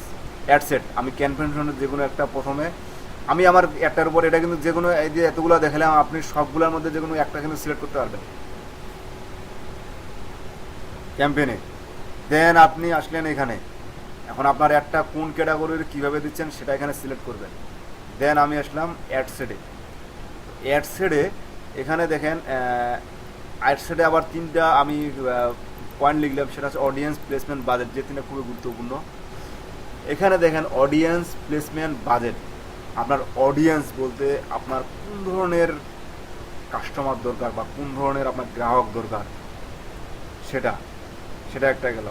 অ্যাডসেট। আমি ক্যাম্পেইনের যে কোনো একটা প্রথমে আমি আমার একটার উপর, এটা কিন্তু যে কোনো এই যে এতগুলো দেখালাম, আপনি সবগুলোর মধ্যে যে কোনো একটা কিন্তু সিলেক্ট করতে পারবেন ক্যাম্পেইনে। দেন আপনি আসলেন এখানে, এখন আপনার একটা কোন ক্যাটাগরির কীভাবে দিচ্ছেন সেটা এখানে সিলেক্ট করবেন। দেন আমি আসলাম অ্যাডসেটে। অ্যাডসেটে এখানে দেখেন আয়ের সাথে আবার তিনটা আমি পয়েন্ট লিখলাম, সেটা হচ্ছে অডিয়েন্স, প্লেসমেন্ট, বাজেট, যে তিনটা খুবই গুরুত্বপূর্ণ। এখানে দেখেন অডিয়েন্স, প্লেসমেন্ট, বাজেট। আপনার অডিয়েন্স বলতে আপনার কোন ধরনের কাস্টমার দরকার বা কোন ধরনের আপনার গ্রাহক দরকার, সেটা সেটা একটা গেল।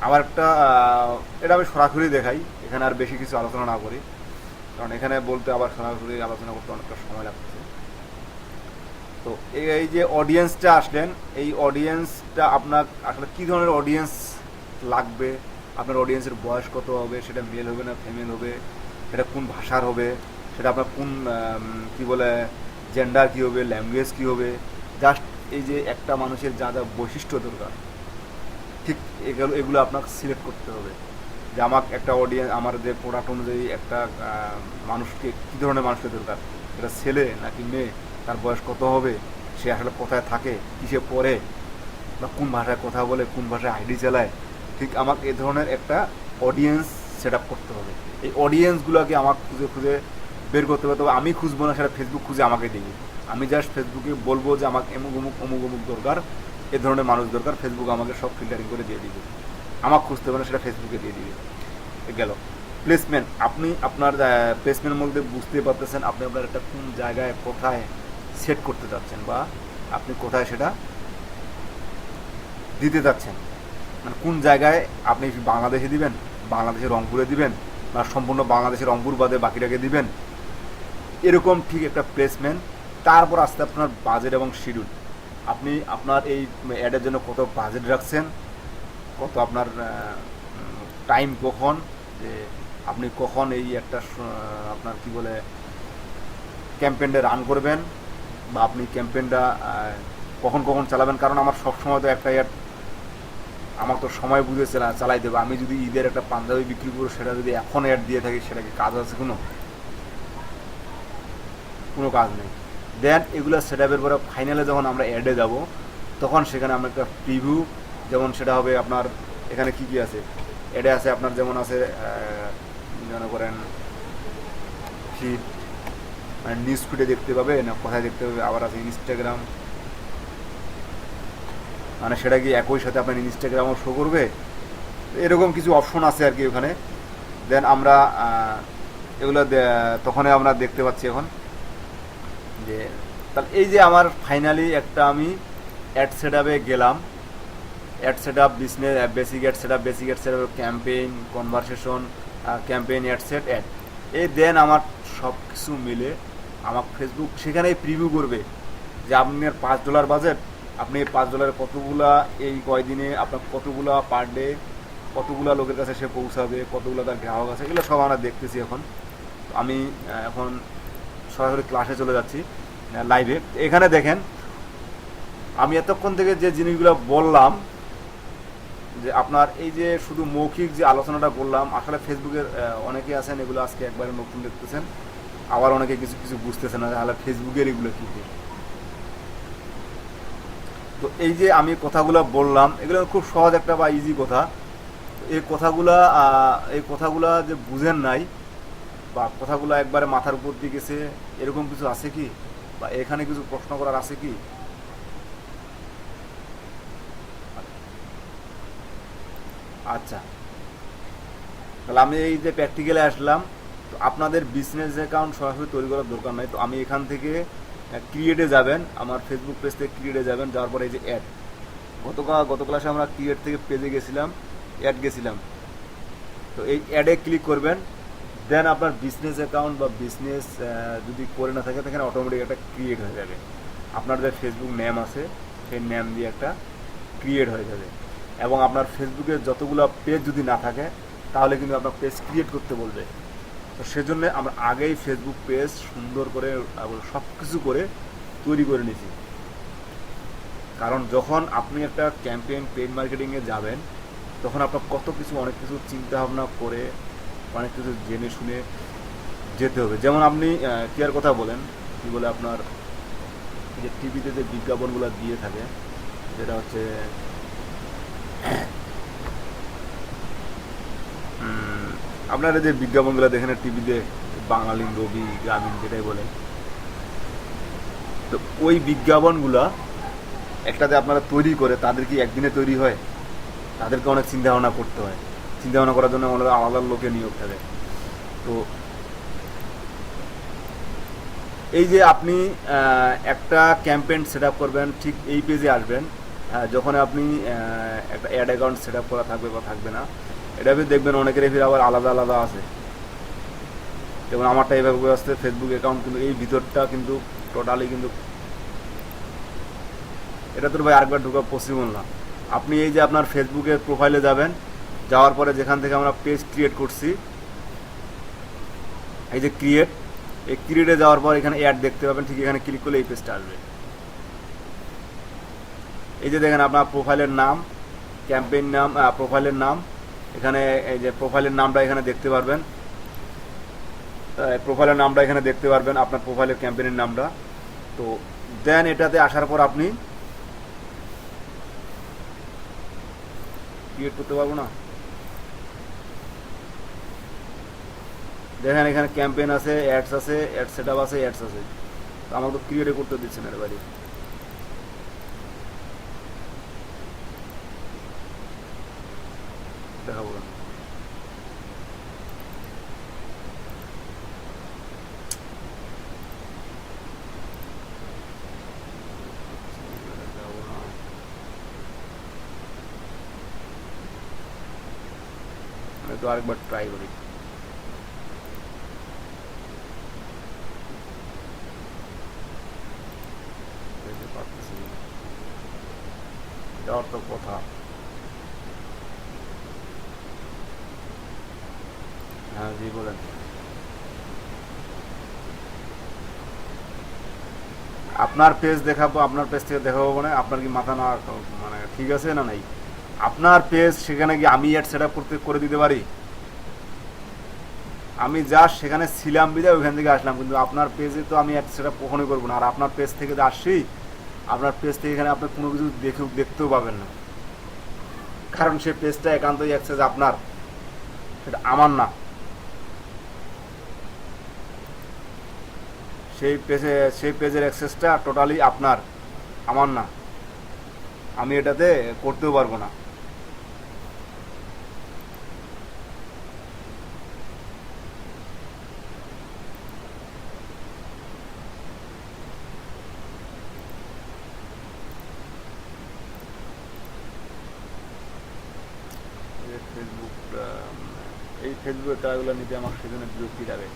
আবার একটা এটা আমি সরাসরি দেখাই, এখানে আর বেশি কিছু আলোচনা না করি, কারণ এখানে বলতে আবার সরাসরি আলোচনা করতে অনেকটা সময় লাগতেছে। তো এই যে অডিয়েন্সটা আসলেন, এই অডিয়েন্সটা আপনার আসলে কী ধরনের অডিয়েন্স লাগবে, আপনার অডিয়েন্সের বয়স কত হবে, সেটা মেল হবে না ফিমেল হবে, সেটা কোন ভাষার হবে, সেটা আপনার কোন কী বলে জেন্ডার কী হবে, ল্যাঙ্গুয়েজ কী হবে, জাস্ট এই যে একটা মানুষের যা যা বৈশিষ্ট্য দরকার, ঠিক এগুলো আপনাকে সিলেক্ট করতে হবে। যে আমাকে একটা অডিয়েন্স, আমার যে প্রোডাক্ট অনুযায়ী একটা মানুষকে কী ধরনের মানুষকে দরকার, এটা ছেলে নাকি মেয়ে, তার বয়স কত হবে, সে আসলে কোথায় থাকে, কিসে পড়ে, বা কোন ভাষায় কথা বলে, কোন ভাষায় আইডি চালায়, ঠিক আমাকে এ ধরনের একটা অডিয়েন্স সেট আপ করতে হবে। এই অডিয়েন্সগুলোকে আমাকে খুঁজে খুঁজে বের করতে হবে। তবে আমি খুঁজবো না, সেটা ফেসবুক খুঁজে আমাকে দিবে। আমি জাস্ট ফেসবুকে বলবো যে আমাকে অমুক অমুক অমুক অমুক দরকার, এ ধরনের মানুষ দরকার, ফেসবুক আমাকে সব ফিল্টারিং করে দিয়ে দিবে। আমাকে খুঁজতে হবে না, সেটা ফেসবুকে দিয়ে দিবে। গেল প্লেসমেন্ট। আপনি আপনার প্লেসমেন্টের মধ্যে বুঝতে পারতেছেন আপনি আপনার একটা কোন জায়গায় কোথায় সেট করতে চাচ্ছেন, বা আপনি কোথায় সেটা দিতে চাচ্ছেন। মানে কোন জায়গায় আপনি বাংলাদেশে দিবেন, বাংলাদেশের রংপুরে দিবেন, বা সম্পূর্ণ বাংলাদেশের রংপুর বাদে বাকিটাকে দিবেন, এরকম ঠিক একটা প্লেসমেন্ট। তারপর আসতে আপনার বাজেট এবং শিডিউল। আপনি আপনার এই অ্যাডের জন্য কত বাজেট রাখছেন, কত আপনার টাইম কখন, যে আপনি কখন এই একটা আপনার কি বলে ক্যাম্পেইনটা রান করবেন, বা আপনি ক্যাম্পেইনটা কখন কখন চালাবেন। কারণ আমার সব সময় তো একটা অ্যাড আমার তো সময় বুঝে চালাই দেবো। আমি যদি ঈদের একটা পাঞ্জাবি বিক্রি করবো, সেটা যদি এখন অ্যাড দিয়ে থাকি, সেটা কি কাজ আছে? কোনো কোনো কাজ নেই। দেন এগুলো সেট আপের পরে ফাইনালে যখন আমরা অ্যাডে যাব, তখন সেখানে আমরা একটা প্রিভিউ, যেমন সেটা হবে আপনার এখানে কী কী আছে অ্যাডে আছে, আপনার যেমন আছে মনে করেন ফিড, মানে নিউজ ফিডে দেখতে পাবে না কোথায় দেখতে পাবে। আবার আছে ইনস্টাগ্রাম, মানে সেটা কি একই সাথে আপনার ইনস্টাগ্রামও শো করবে, এরকম কিছু অপশন আছে আর কি ওখানে। দেন আমরা এগুলো তখনই আমরা দেখতে পাচ্ছি এখন যে তাহলে এই যে আমার ফাইনালি একটা আমি অ্যাড সেট আপে গেলাম। Ad set up, business basic ad set up, basic ad set up, campaign, conversation, campaign, ad set, ad. এই দেন আমার সব কিছু মিলে আমার ফেসবুক সেখানেই প্রিভিউ করবে যে আপনার $5 বাজেট, আপনি $5 কতগুলা এই কয়দিনে আপনার কতগুলা পার ডে, কতগুলা লোকের কাছে সে পৌঁছাবে, কতগুলো তার গ্রাহক আছে, এগুলো সব আমরা দেখতেছি এখন। আমি এখন সরাসরি ক্লাসে চলে যাচ্ছি লাইভে। এখানে দেখেন আমি এতক্ষণ থেকে যে জিনিসগুলো বললাম, যে আপনার এই যে শুধু মৌখিক যে আলোচনাটা করলাম, আসলে ফেসবুকের অনেকে আছেন এগুলো আজকে একবারে নতুন দেখতেছেন, আবার অনেকে কিছু কিছু বুঝতেছেন না তাহলে ফেসবুকের এগুলো কী কী। তো এই যে আমি কথাগুলো বললাম, এগুলো খুব সহজ একটা বা ইজি কথা। এই কথাগুলা যে বুঝেন নাই, বা কথাগুলো একবারে মাথার উপর দিয়ে গেছে, এরকম কিছু আছে কি, বা এখানে কিছু প্রশ্ন করার আছে কি? আচ্ছা, তাহলে আমি এই যে প্র্যাকটিক্যালে আসলাম। তো আপনাদের বিজনেস অ্যাকাউন্ট সরাসরি তৈরি করার দরকার নাই। তো আমি এখান থেকে ক্রিয়েটে যাবেন, আমার ফেসবুক পেজ থেকে ক্রিয়েটে যাবেন, যাওয়ার পরে এই যে অ্যাড, গত ক্লাসে আমরা ক্রিয়েট থেকে পেজে গেছিলাম, অ্যাড গেছিলাম। তো এই অ্যাডে ক্লিক করবেন। দেন আপনার বিজনেস অ্যাকাউন্ট বা বিজনেস যদি করে না থাকে, সেখানে অটোমেটিক একটা ক্রিয়েট হয়ে যাবে। আপনার যে ফেসবুক নেম আছে, সেই নেম দিয়ে একটা ক্রিয়েট হয়ে যাবে। এবং আপনার ফেসবুকে যতগুলো পেজ যদি না থাকে, তাহলে কিন্তু আপনার পেজ ক্রিয়েট করতে বলবে। তো সেজন্য আমরা আগেই ফেসবুক পেজ সুন্দর করে সব কিছু করে তৈরি করে নিয়েছি। কারণ যখন আপনি একটা ক্যাম্পেইন পেইড মার্কেটিংয়ে যাবেন, তখন আপনার কত কিছু, অনেক কিছু চিন্তা ভাবনা করে, অনেক কিছু জেনে শুনে যেতে হবে। যেমন আপনি কেয়ার কথা বলেন, কী বলে আপনার যে টিভিতে যে বিজ্ঞাপনগুলো দিয়ে থাকে, যেটা হচ্ছে আপনারা যে বিজ্ঞাপনগুলো দেখেন টিভিতে, বাঙালি, রবি, গ্রামীণ, যেটাই বলে, তো ওই বিজ্ঞাপনগুলা একটা যে আপনারা তৈরি করে তাদের কি একদিনে তৈরি হয়? তাদেরকে অনেক চিন্তা ভাবনা করতে হয়, চিন্তা ভাবনা করার জন্য আমাদের আলাদা লোকের নিয়োগ থাকে। তো এই যে আপনি একটা ক্যাম্পেইন সেট আপ করবেন, ঠিক এই পেজে আসবেন। যখন আপনি একটা অ্যাড অ্যাকাউন্ট সেট আপ করা থাকবে বা থাকবে না, এটা দেখবেন অনেকের ফির আবার আলাদা আলাদা আছে। যেমন আমারটা এইভাবে আসছে ফেসবুক অ্যাকাউন্ট, কিন্তু এই ভিতরটা কিন্তু টোটালি কিন্তু এটা তো ভাই আরেকবার ঢোকা পসিবল না। আপনি এই যে আপনার ফেসবুকের প্রোফাইলে যাবেন, যাওয়ার পরে যেখান থেকে আমরা পেজ ক্রিয়েট করছি, এই যে ক্রিয়েট, এই ক্রিয়েটে যাওয়ার পর এখানে অ্যাড দেখতে পাবেন, ঠিক এখানে ক্লিক করলে এই পেজটা আসবে। এই যে দেখেন আপনার প্রোফাইলের নাম, ক্যাম্পেইন নাম, প্রোফাইলের নাম, এখানে এই যে প্রোফাইলের নামটা এখানে দেখতে পারবেন, প্রোফাইলের নামটা এখানে দেখতে পারবেন, আপনার প্রোফাইলের ক্যাম্পেইনের নামটা। তো দেন এটাতে আসার পর আপনি ক্রিয়েট করতে পারবো না, দেখেন এখানে ক্যাম্পেইন আছে, অ্যাডস আছে, অ্যাড সেটআপ আছে, অ্যাডস আছে। তো আমাকে তো ক্রিয়েট করতে দিচ্ছে না, এর বাইরে দেখাবো না। আমি তো আরেকবার ট্রাই করি। পারতেছি না, যাওয়ার তো কথা। হ্যাঁ জি বলেন। আপনার পেজ দেখাবো, আপনার পেজ থেকে দেখাবো মানে আপনার কি মাথা না মানে ঠিক আছে না নাই? আপনার পেজ সেখানে কি আমি অ্যাড সেট আপ করে দিতে পারি? আমি জাস্ট সেখানে ছিলাম বিদায় ওইখান থেকে আসলাম, কিন্তু আপনার পেজে তো আমি অ্যাড সেট আপ কখনোই করবো না। আর আপনার পেজ থেকে যে আসছি, আপনার পেজ থেকে এখানে আপনি কোনো কিছু দেখতেও পাবেন না, কারণ সেই পেজটা একান্তই অ্যাক্সেস আপনার, সেটা আমার না। সেই পেজের অ্যাক্সেসটা টোটালি আপনার, আমার না। আমি এটাতে করতেও পারবো না। ফেসবুক, এই ফেসবুকের টাকাগুলো নিতে আমার সেজন্য বিরক্তি লাগে।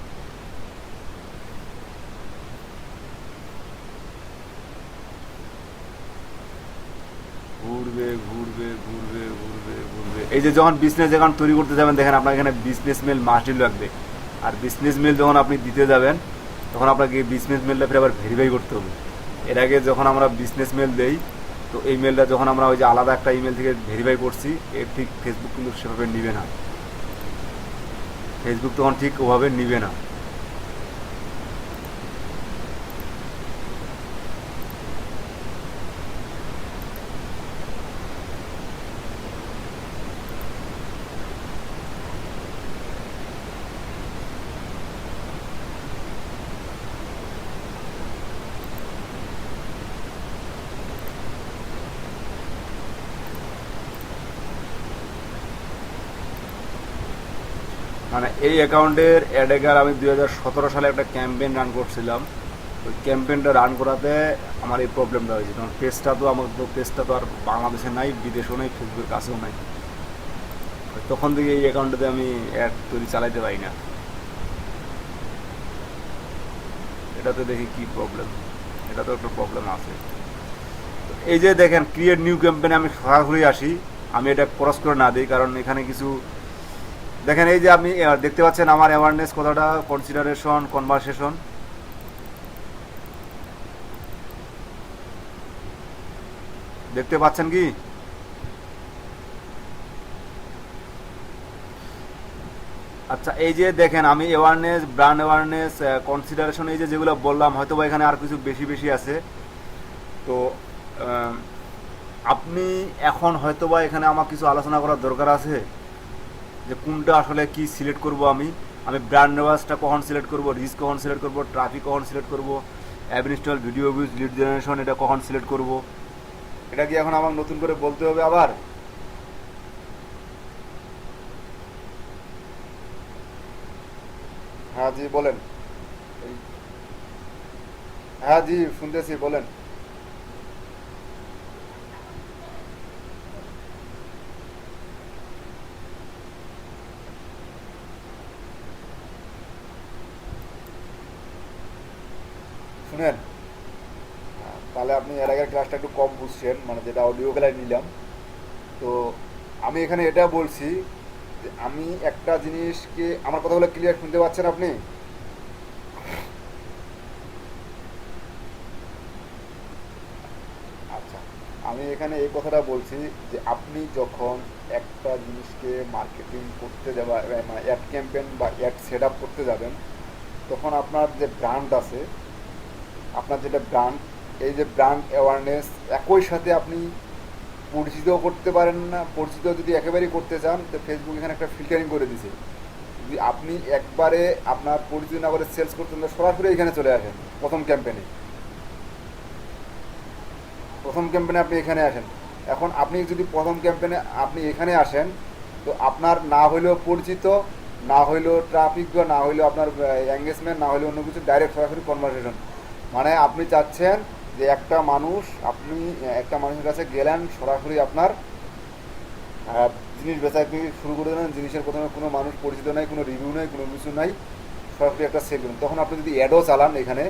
ঘুরবে ঘুরবে ঘুরবে ঘুরবে ঘুরবে। এই যে যখন বিজনেস অ্যাকাউন্ট তৈরি করতে যাবেন, দেখেন আপনার এখানে বিজনেস মেল মাস্টই লাগবে। আর বিজনেস মেল যখন আপনি দিতে যাবেন, তখন আপনাকে বিজনেস মেলটা ফের আবার ভেরিফাই করতে হবে। এর আগে যখন আমরা বিজনেস মেল দেই, তো এই মেলটা যখন আমরা ওই যে আলাদা একটা ইমেল থেকে ভেরিফাই করছি, এর ঠিক ফেসবুক কিন্তু সেভাবে নিবে না। ফেসবুক তখন ঠিক ওভাবে নিবে না। মানে এই অ্যাকাউন্টের অ্যাডেগার আমি 2017 সালে একটা ক্যাম্পেইন রান করছিলাম। ওই ক্যাম্পেইনটা রান করাতে আমার এই প্রবলেমটা হয়েছে, কারণ পেজটা তো আর বাংলাদেশে নাই, বিদেশেও নাই, ফেসবুকের কাছেও নাই। তখন থেকে এই অ্যাকাউন্টটাতে আমি অ্যাড তৈরি চালাইতে পারি না। এটাতে দেখি কি প্রবলেম, এটা তো একটা প্রবলেম আছে। এই যে দেখেন ক্রিয়েট নিউ ক্যাম্পেইনে আমি সরাসরি আসি, আমি এটা ক্রস করে না দিই, কারণ এখানে কিছু দেখেন। এই যে আপনি দেখতে পাচ্ছেন আমার অ্যাওয়ারনেস কথাটা, কনসিডারেশন, কনভারসেশন, দেখতে পাচ্ছেন কি? আচ্ছা এই যে দেখেন আমি অ্যাওয়ারনেস, ব্র্যান্ড অ্যাওয়ারনেস, কনসিডারেশন, এই যে যেগুলো বললাম, হয়তো বা এখানে আর কিছু বেশি বেশি আছে। তো আহ, আপনি এখন হয়তো বা এখানে আমার কিছু আলোচনা করার দরকার আছে, যে কোনটা আসলে কি সিলেক্ট করব। আমি আমি ব্র্যান্ড অ্যাওয়ার্সটা কখন সিলেক্ট করব, রিস্ক কখন সিলেক্ট করব, ট্রাফিক কখন সিলেক্ট করব, অ্যাডমিনিস্ট্রাল ভিডিও ভিউজ, লিড জেনারেশন এটা কখন সিলেক্ট করব। এটা কি এখন আমাকে নতুন করে বলতে হবে আবার? হ্যাঁ জি বলেন। এই- হ্যাঁ জি শুনতেছি, বলেন। শুনেন, তাহলে আপনি এর আগের ক্লাসটা একটু কম বুঝছেন, মানে যেটা অডিও গেলায় নিলাম। তো আমি এখানে এটা বলছি যে আমি একটা জিনিসকে, আমার কথাগুলো ক্লিয়ার শুনতে পাচ্ছেন আপনি? আচ্ছা, আমি এখানে এই কথাটা বলছি যে আপনি যখন একটা জিনিসকে মার্কেটিং করতে যাবা, মানে অ্যাড ক্যাম্পেইন বা অ্যাড সেট আপ করতে যাবেন, তখন আপনার যে ব্র্যান্ড আছে, আপনার যেটা ব্র্যান্ড, এই যে ব্র্যান্ড অ্যাওয়ারনেস, একই সাথে আপনি পরিচিত করতে পারেন না। পরিচিত যদি একেবারেই করতে চান তো ফেসবুক এখানে একটা ফিল্টারিং করে দিছে। যদি আপনি একবারে আপনার পরিচিত না করে সেলস করতে চান, সরাসরি এখানে চলে আসেন। প্রথম ক্যাম্পেইনে, প্রথম ক্যাম্পেইনে আপনি এখানে আসেন। এখন আপনি যদি প্রথম ক্যাম্পেইনে আপনি এখানে আসেন, তো আপনার না হইলেও পরিচিত, না হইলেও ট্রাফিক, বা না হইলেও আপনার এঙ্গেজমেন্ট, না হইলেও অন্য কিছু, ডাইরেক্ট সরাসরি কনভারসেশন। মানে আপনি চাচ্ছেন যে একটা মানুষ, আপনি একটা মানুষের কাছে গেলেন, সরাসরি আপনার জিনিস বেচা বিক্রি শুরু করে দেন। জিনিসের প্রথমে কোনো মানুষ পরিচিত নাই, কোনো রিভিউ নাই, কোনো কিছু নাই, সরাসরি একটা সেল করুন। তখন আপনি যদি অ্যাডও চালান এখানে,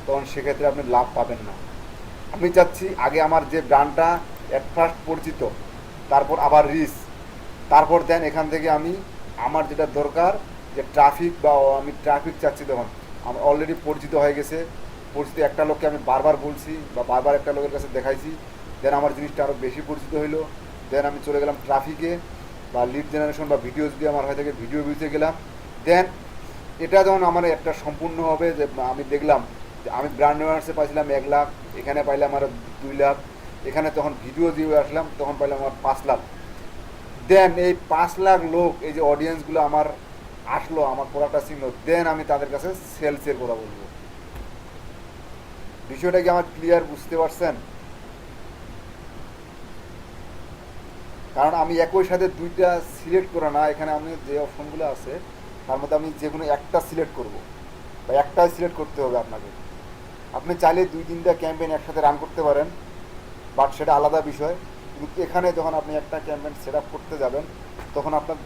তখন সেক্ষেত্রে আপনি লাভ পাবেন না। আমি চাচ্ছি আগে আমার যে ব্র্যান্ডটা অ্যাট ফার্স্ট পরিচিত, তারপর আবার রিচ, তারপর দেন এখান থেকে আমি আমার যেটা দরকার, যে ট্রাফিক, বা আমি ট্রাফিক চাচ্ছি। তখন আমার অলরেডি পরিচিত হয়ে গেছে, পরিচিত একটা লোককে আমি বারবার বলছি বা বারবার একটা লোকের কাছে দেখাইছি, দেন আমার জিনিসটা আরও বেশি পরিচিত হইলো। দেন আমি চলে গেলাম ট্রাফিকে, বা লিড জেনারেশন বা ভিডিও যদি আমার হয়ে থাকে ভিডিও ভিউতে গেলাম। দেন এটা যখন আমার একটা সম্পূর্ণ হবে, যে আমি দেখলাম যে আমি ব্র্যান্ড অ্যাওয়ারনেসে পাইছিলাম 1 লাখ, এখানে পাইলাম আর 2 লাখ, এখানে তখন ভিডিও দিয়ে আসলাম তখন পাইলাম আমার 5 লাখ। দেন এই 5 লাখ লোক, এই যে অডিয়েন্সগুলো আমার আসলো, আমার প্রোডাক্টটা চিনলো, দেন আমি তাদের কাছে সেলসের কথা বলবো। বিষয়টা কি আমার ক্লিয়ার, বুঝতে পারছেন? কারণ আমি একই সাথে দুইটা সিলেক্ট করে না, এখানে আমি যে অপশনগুলো আছে তার মধ্যে আমি যে কোনো একটা সিলেক্ট করব, বা একটাই সিলেক্ট করতে হবে আপনাকে। আপনি চাইলে 2-3টা ক্যাম্পেইন একসাথে রান করতে পারেন, বাট সেটা আলাদা বিষয়। কিন্তু এখানে যখন আপনি একটা ক্যাম্পেইন সেট আপ করতে যাবেন, তখন আপনার,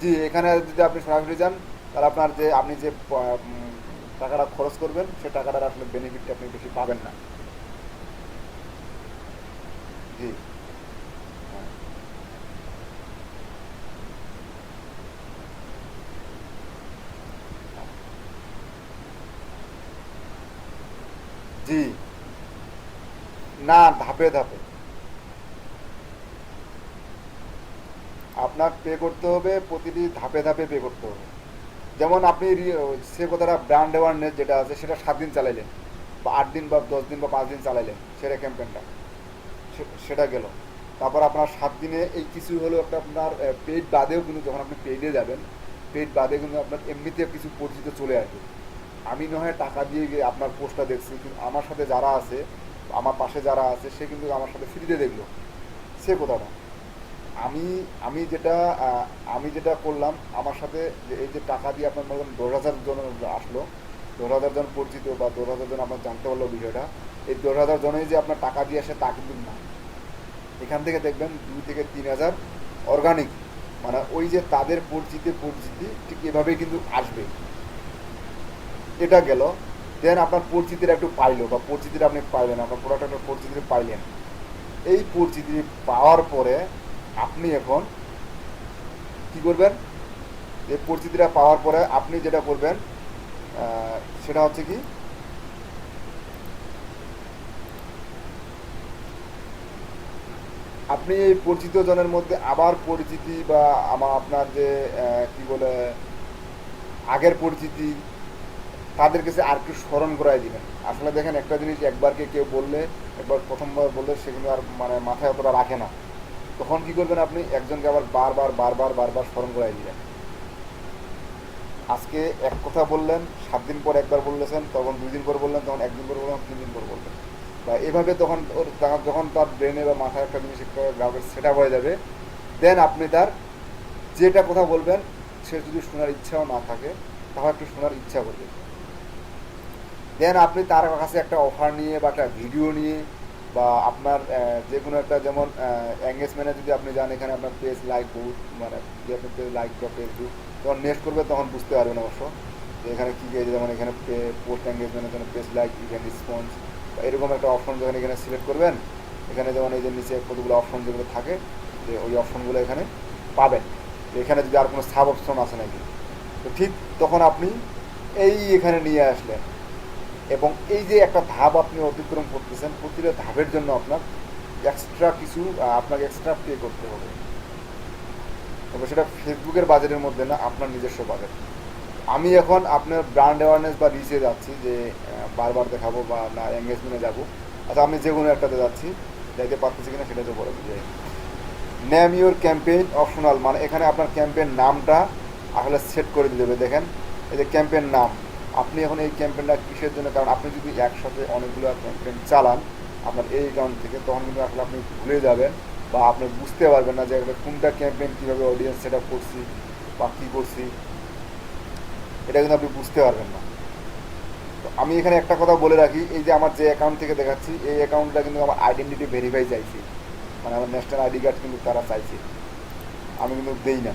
জি এখানে যদি আপনি সরাসরি যান, তাহলে আপনার যে আপনি যে টাকাটা খরচ করবেন, সে টাকাটার আসলে বেনিফিটটা আপনি বেশি পাবেন না। জি, হ্যাঁ, জি, না, ধাপে ধাপে আপনার পে করতে হবে, প্রতিটি ধাপে ধাপে পে করতে হবে। যেমন আপনি সে কথাটা ব্র্যান্ড অ্যাওয়ারনেস যেটা আছে সেটা 7 দিন চালাইলেন, বা 8 দিন বা 10 দিন বা 5 দিন চালাইলেন সেটা ক্যাম্পেইনটা, সেটা গেল। তারপর আপনার 7 দিনে এই কিছু হলো একটা আপনার পেইড বাদেও, কিন্তু যখন আপনি পেইডে যাবেন, পেইড বাদে কিন্তু আপনার এমনিতে কিছু পরিচিত চলে আসবে। আমি না হয় টাকা দিয়ে গিয়ে আপনার পোস্টটা দেখছি, কিন্তু আমার সাথে যারা আছে, আমার পাশে যারা আছে, সে কিন্তু আমার সাথে ফ্রিতে দেখলো। সে কথাটা, আমি আমি যেটা আমি যেটা করলাম আমার সাথে, যে এই যে টাকা দিয়ে আপনার মতন 10,000 জন আসলো, 10,000 জন পরিচিত, বা 10,000 জন আপনার জানতে পারলো বিষয়টা, এই 10,000 জনেই যে আপনার টাকা দিয়ে আসে তা কিন্তু না। এখান থেকে দেখবেন 2 থেকে 3 হাজার অর্গানিক, মানে ওই যে তাদের পরিচিতি ঠিক এভাবেই কিন্তু আসবে। এটা গেল। দেন আপনার পরিচিতির একটু পাইলো, বা পরিচিতিটা আপনি পাইলেন, আপনার প্রোডাক্ট একটা পরিচিতি পাইলেন। এই পরিচিতি পাওয়ার পরে আপনি এখন কি করবেন? এই পরিচিতিটা পাওয়ার পরে আপনি যেটা করবেন, সেটা হচ্ছে কি, আপনি এই পরিচিত জনের মধ্যে আবার পরিচিতি, বা আপনার যে কি বলে, আগের পরিচিতি, তাদের কাছে আর একটু স্মরণ করাই দিবেন। আসলে দেখেন, একটা জিনিস একবারকে কেউ বললে, একবার প্রথমবার বললে সে কিন্তু আর মানে মাথায় অতটা রাখে না। তখন কি করবেন, আপনি একজনকে আবার বারবার বারবার বারবার স্মরণ করাই দিবেন। আজকে এক কথা বললেন, 7 দিন পর একবার বললেছেন, তখন 2 দিন পর বললেন, তখন 1 দিন পর বললেন, 3 দিন পর বললেন। বা এভাবে তখন যখন তার ব্রেনে বা মাথায় একটা জিনিস একটা গ্রাফের সেট আপ হয়ে যাবে, দেন আপনি তার যেটা কথা বলবেন, সে যদি শোনার ইচ্ছাও না থাকে তাহলে একটু শোনার ইচ্ছা করবে, দেন আপনি তার কাছে একটা অফার নিয়ে বা একটা ভিডিও নিয়ে বা আপনার যে কোনো একটা, যেমন এঙ্গেজমেন্টে যদি আপনি যান, এখানে আপনার পেজ লাইক বহুত, মানে যদি আপনি পেজ লাইক বা পেজ ভিউ যখন নেক্সট করবে তখন বুঝতে পারবেন অবশ্য যে এখানে কী কী, যেমন এখানে পোস্ট এঙ্গেজমেন্টের জন্য পেজ লাইক, ইভেন্ট রেসপন্স বা এরকম একটা অপশন যখন এখানে সিলেক্ট করবেন, এখানে যেমন এই যে নিচে কতগুলো অপশন যেগুলো থাকে, যে ওই অপশনগুলো এখানে পাবেন। এখানে যদি আর কোনো সাব অপশন আছে নাকি, তো ঠিক তখন আপনি এই এখানে নিয়ে আসলেন, এবং এই যে একটা ধাপ আপনি অতিক্রম করতেছেন, প্রতিটা ধাপের জন্য আপনার এক্সট্রা কিছু আপনাকে এক্সট্রা পে করতে হবে, তবে সেটা ফেসবুকের বাজেটের মধ্যে না, আপনার নিজস্ব বাজেট। আমি এখন আপনার ব্র্যান্ড অ্যাওয়ারনেস বা রিচে যাচ্ছি, যে বারবার দেখাবো বা না এঙ্গেজমেন্টে যাবো, আচ্ছা আমি যে কোনো একটাতে যাচ্ছি, যাইতে পারতেছি কিনা সেটা তো বলে বুঝাই। নেম ইউর ক্যাম্পেইন অপশনাল, মানে এখানে আপনার ক্যাম্পেইন নামটা আসলে সেট করে দিতে হবে। দেখেন এই যে ক্যাম্পেইন নাম, আপনি এখন এই ক্যাম্পেইনটা কিসের জন্য, কারণ আপনি যদি একসাথে অনেকগুলো ক্যাম্পেইন চালান আপনার এই অ্যাকাউন্ট থেকে, তখন কিন্তু আসলে আপনি ভুলে যাবেন বা আপনি বুঝতে পারবেন না যে কোনটা ক্যাম্পেইন কীভাবে অডিয়েন্স সেট আপ করছি বা কী করছি, এটা কিন্তু আপনি বুঝতে পারবেন না। তো আমি এখানে একটা কথা বলে রাখি, এই যে আমার যে অ্যাকাউন্ট থেকে দেখাচ্ছি, এই অ্যাকাউন্টটা কিন্তু আমার আইডেন্টিটি ভেরিফাই চাইছি, মানে আমার ন্যাশনাল আইডি কার্ড কিন্তু তারা চাইছে, আমি কিন্তু দেই না।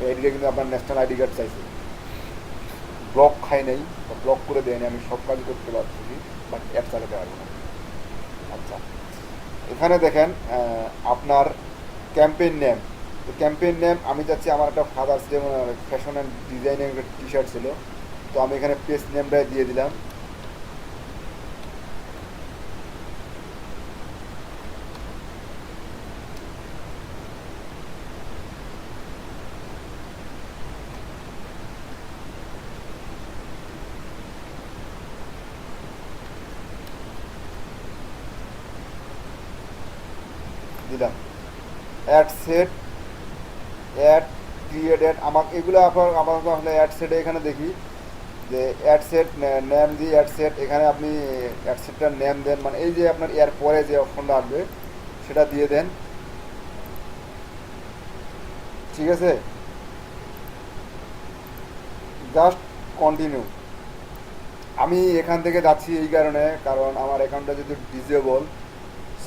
এই আইডিটা কিন্তু আপনার ন্যাশনাল আইডি কার্ড চাইছে, ব্লক খাই নাই বা ব্লক করে দেয়নি, আমি সব কাজ করতে পারছি, বাট অ্যাপ চালাতে পারবো না। আচ্ছা, এখানে দেখেন আপনার ক্যাম্পেইন নেম, তো ক্যাম্পেইন নেম আমি চাচ্ছি আমার একটা ফাদার্স ডে ফ্যাশন অ্যান্ড ডিজাইনের একটা টি শার্ট ছিল, তো আমি এখানে পেজ নেমটাই দিয়ে দিলাম। দিলাম ad set, ad create ad, আমাকে এগুলো আপনার আপাতত আসলে অ্যাড সেটে এখানে দেখি যে অ্যাড সেট নেম দিয়ে অ্যাড সেট, এখানে আপনি অ্যাড সেটটার নেম দেন, মানে এই যে আপনার এর পরে যে অপশনটা আসবে সেটা দিয়ে দেন, ঠিক আছে, জাস্ট কন্টিনিউ। আমি এখান থেকে যাচ্ছি এই কারণে, কারণ আমার অ্যাকাউন্টটা যদি ডিজেবল,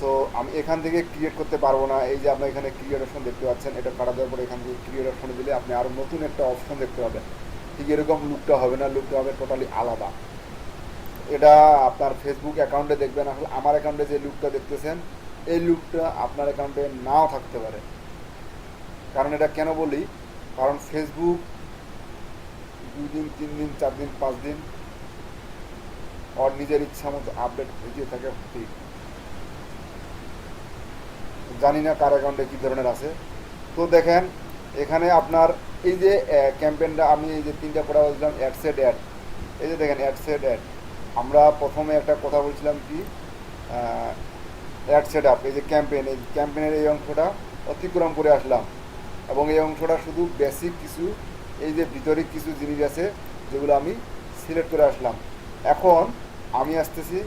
সো আমি এখান থেকে ক্রিয়েট করতে পারবো না। এই যে আপনার এখানে ক্রিয়েট অপশন দেখতে পাচ্ছেন, এটা কাটা দেওয়ার পরে এখান থেকে ক্রিয়েট অপশনে দিলে আপনি আরও নতুন একটা অপশন দেখতে পাবেন, ঠিক এরকম লুকটা হবে না, লুকটা হবে টোটালি আলাদা। এটা আপনার ফেসবুক অ্যাকাউন্টে দেখবেন, আসলে আমার অ্যাকাউন্টে যে লুকটা দেখতেছেন এই লুকটা আপনার অ্যাকাউন্টে নাও থাকতে পারে। কারণ এটা কেন বলি, কারণ ফেসবুক 2 দিন 3 দিন 4 দিন 5 দিন ওর নিজের ইচ্ছা মতো আপডেট হইতে থাকে, ঠিক জানি না কার অ্যাকাউন্টে কী ধরনের আছে। তো দেখেন এখানে আপনার এই যে ক্যাম্পেইনটা আমি এই যে 3টা করা বলছিলাম অ্যাড সেট অ্যাড, এই যে দেখেন অ্যাড সেট অ্যাড, আমরা প্রথমে একটা কথা বলছিলাম কি অ্যাড সেট আপ, এই যে ক্যাম্পেইন, এই ক্যাম্পেইনের এই অংশটা অতিক্রম করে আসলাম, এবং এই অংশটা শুধু বেসিক কিছু, এই যে ভিতরিক কিছু জিনিস আছে যেগুলো আমি সিলেক্ট করে আসলাম। এখন আমি আসতেছি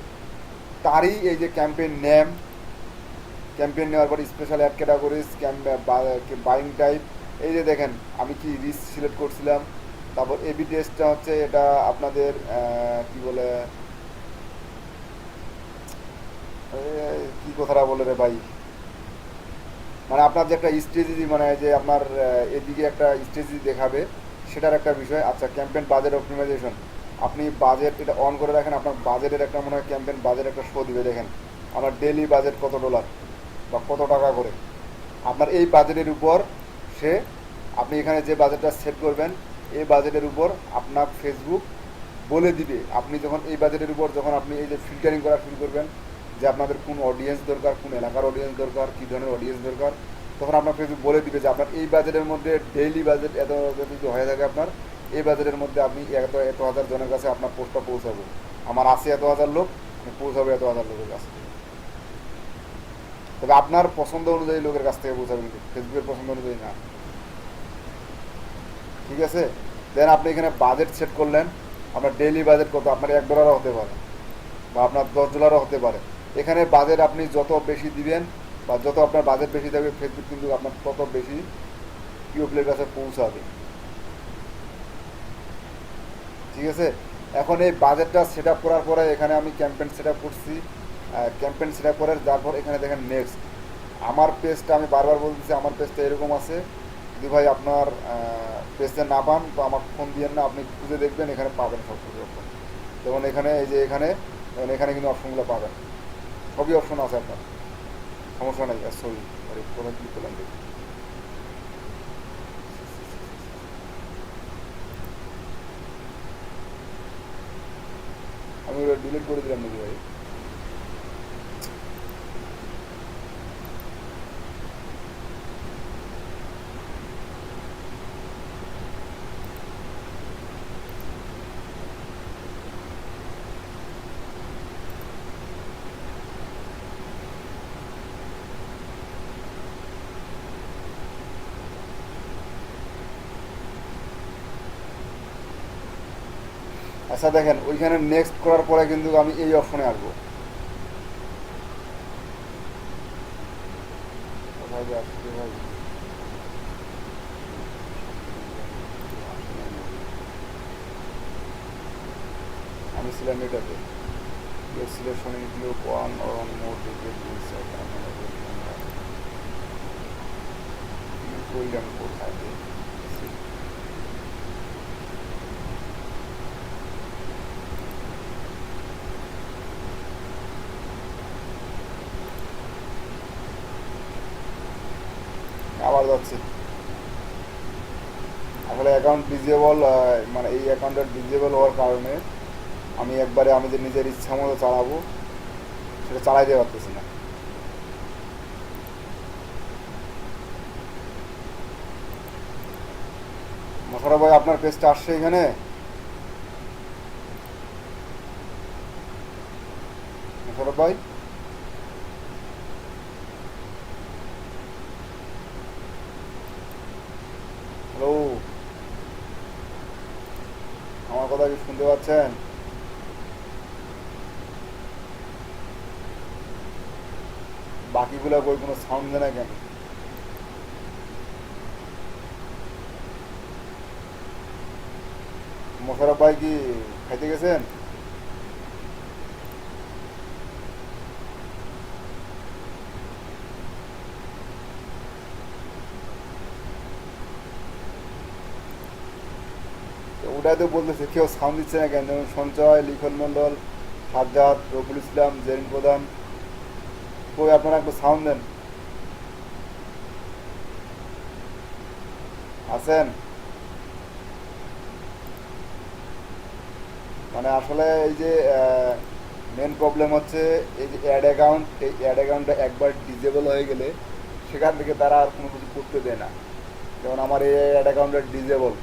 তারই এই যে ক্যাম্পেইন নেম, ক্যাম্পেইন নেওয়ার পর special add categories, buying type, এই যে দেখেন আমি কি রিচ সিলেক্ট করছিলাম, তারপর এবি টেস্টটা হচ্ছে এটা আপনাদের কি বলে, কি কথাটা বলে রে ভাই, মানে আপনার যে একটা স্ট্র্যাটেজি, মানে যে আপনার এদিকে একটা স্ট্র্যাটেজি দেখাবে সেটার একটা বিষয়। আচ্ছা, ক্যাম্পেইন বাজেট অপটিমাইজেশন, আপনি বাজেট এটা অন করে রাখেন, আপনার বাজেটের একটা মনে হয় ক্যাম্পেইন বাজেট একটা শো দিবে, দেখেন আমার ডেইলি বাজেট কত ডলার বা কত টাকা করে, আপনার এই বাজেটের উপর সে, আপনি এখানে যে বাজেটটা সেট করবেন এই বাজেটের উপর আপনার ফেসবুক বলে দিবে, আপনি যখন এই বাজেটের উপর যখন আপনি এই যে ফিল্টারিং করা শুরু করবেন যে আপনাদের কোন অডিয়েন্স দরকার, কোন এলাকার অডিয়েন্স দরকার, কী ধরনের অডিয়েন্স দরকার, তখন আপনার ফেসবুক বলে দিবে যে আপনার এই বাজেটের মধ্যে ডেইলি বাজেট এত যদি হয়ে থাকে, আপনার এই বাজেটের মধ্যে আপনি এত এত হাজার জনের কাছে আপনার পোস্টটা পৌঁছাবো, আমার আছে এত হাজার লোক, পৌঁছাবে এত হাজার লোকের কাছে। তবে আপনার পছন্দ অনুযায়ী লোকের কাছ থেকে পৌঁছাবেন, কিন্তু ফেসবুকের পছন্দ অনুযায়ী না, ঠিক আছে। দেন আপনি এখানে বাজেট সেট করলেন, আপনার ডেইলি বাজেট কত, আপনার $1 হতে পারে, বা আপনার $10 হতে পারে। এখানে বাজেট আপনি যত বেশি দিবেন বা যত আপনার বাজেট বেশি থাকবে, ফেসবুক কিন্তু আপনার তত বেশি পিপলের কাছে পৌঁছাবে। ঠিক আছে, এখন এই বাজেটটা সেট আপ করার পরে এখানে আমি ক্যাম্পেইন সেট আপ করছি। ক্যাম্পেইন সেট আপ করার তারপর এখানে দেখেন নেক্সট। আমার পেজটা আমি বারবার বলতেছি, আমার পেজটা এরকম আছে। যদি ভাই আপনার পেজটা না পান তো আমার ফোন দিয়েন না, আপনি খুঁজে দেখবেন, এখানে পাবেন সব কিছু অপশন। যেমন এখানে এই যে এখানে, যেমন এখানে কিন্তু অপশনগুলো পাবেন, সবই অপশন আছে আপনার, সমস্যা নেই। সরি, আরে কোথায় ক্লিক করলাম দেখি। আমি ওটা ডিলিট করে দিলাম নাকি ভাই? আচ্ছা দেখেন, ওইখানে নেক্সট করার পরে কিন্তু আমি এই অপশনে আসবো। কোথায় যে আসছে ভাই? আমি ছিলাম এটাতে, selection include one or more detail করলাম কোথায়? আবার যাচ্ছে। আসলে অ্যাকাউন্ট ডিজেবল, মানে এই অ্যাকাউন্টটা ডিজেবল হওয়ার কারণে আমি একবারে আমি যে নিজের ইচ্ছা মতো চালাবো সেটা চালাইতে পারতেছি না। মোশারফ ভাই, আপনার পেজটা আসছে এখানে? মোশারফ ভাই, হ্যালো, আমার কথা কি শুনতে পাচ্ছেন? বাকিগুলো বই কোনো সাউন্ড দেয় না কেন? মোশারফ ভাই কি খাইতে গেছেন? তো ওটাই তো বলতেছে, কেউ সাউন্ড দিচ্ছে না কেন? যেমন সঞ্চয়, লিখন মণ্ডল, সাজ্জাদ, রফুল ইসলাম, জেরিন প্রধান, কই আপনারা একটু সাউন্ড দেন। আছেন? মানে আসলে এই যে মেন প্রবলেম হচ্ছে এই যে অ্যাড অ্যাকাউন্ট, এই অ্যাড অ্যাকাউন্টটা একবার ডিজেবল হয়ে গেলে সেখান থেকে তারা আর কোনো কিছু করতে দেয় না। যেমন আমার এই অ্যাড অ্যাকাউন্টটা ডিজেবল।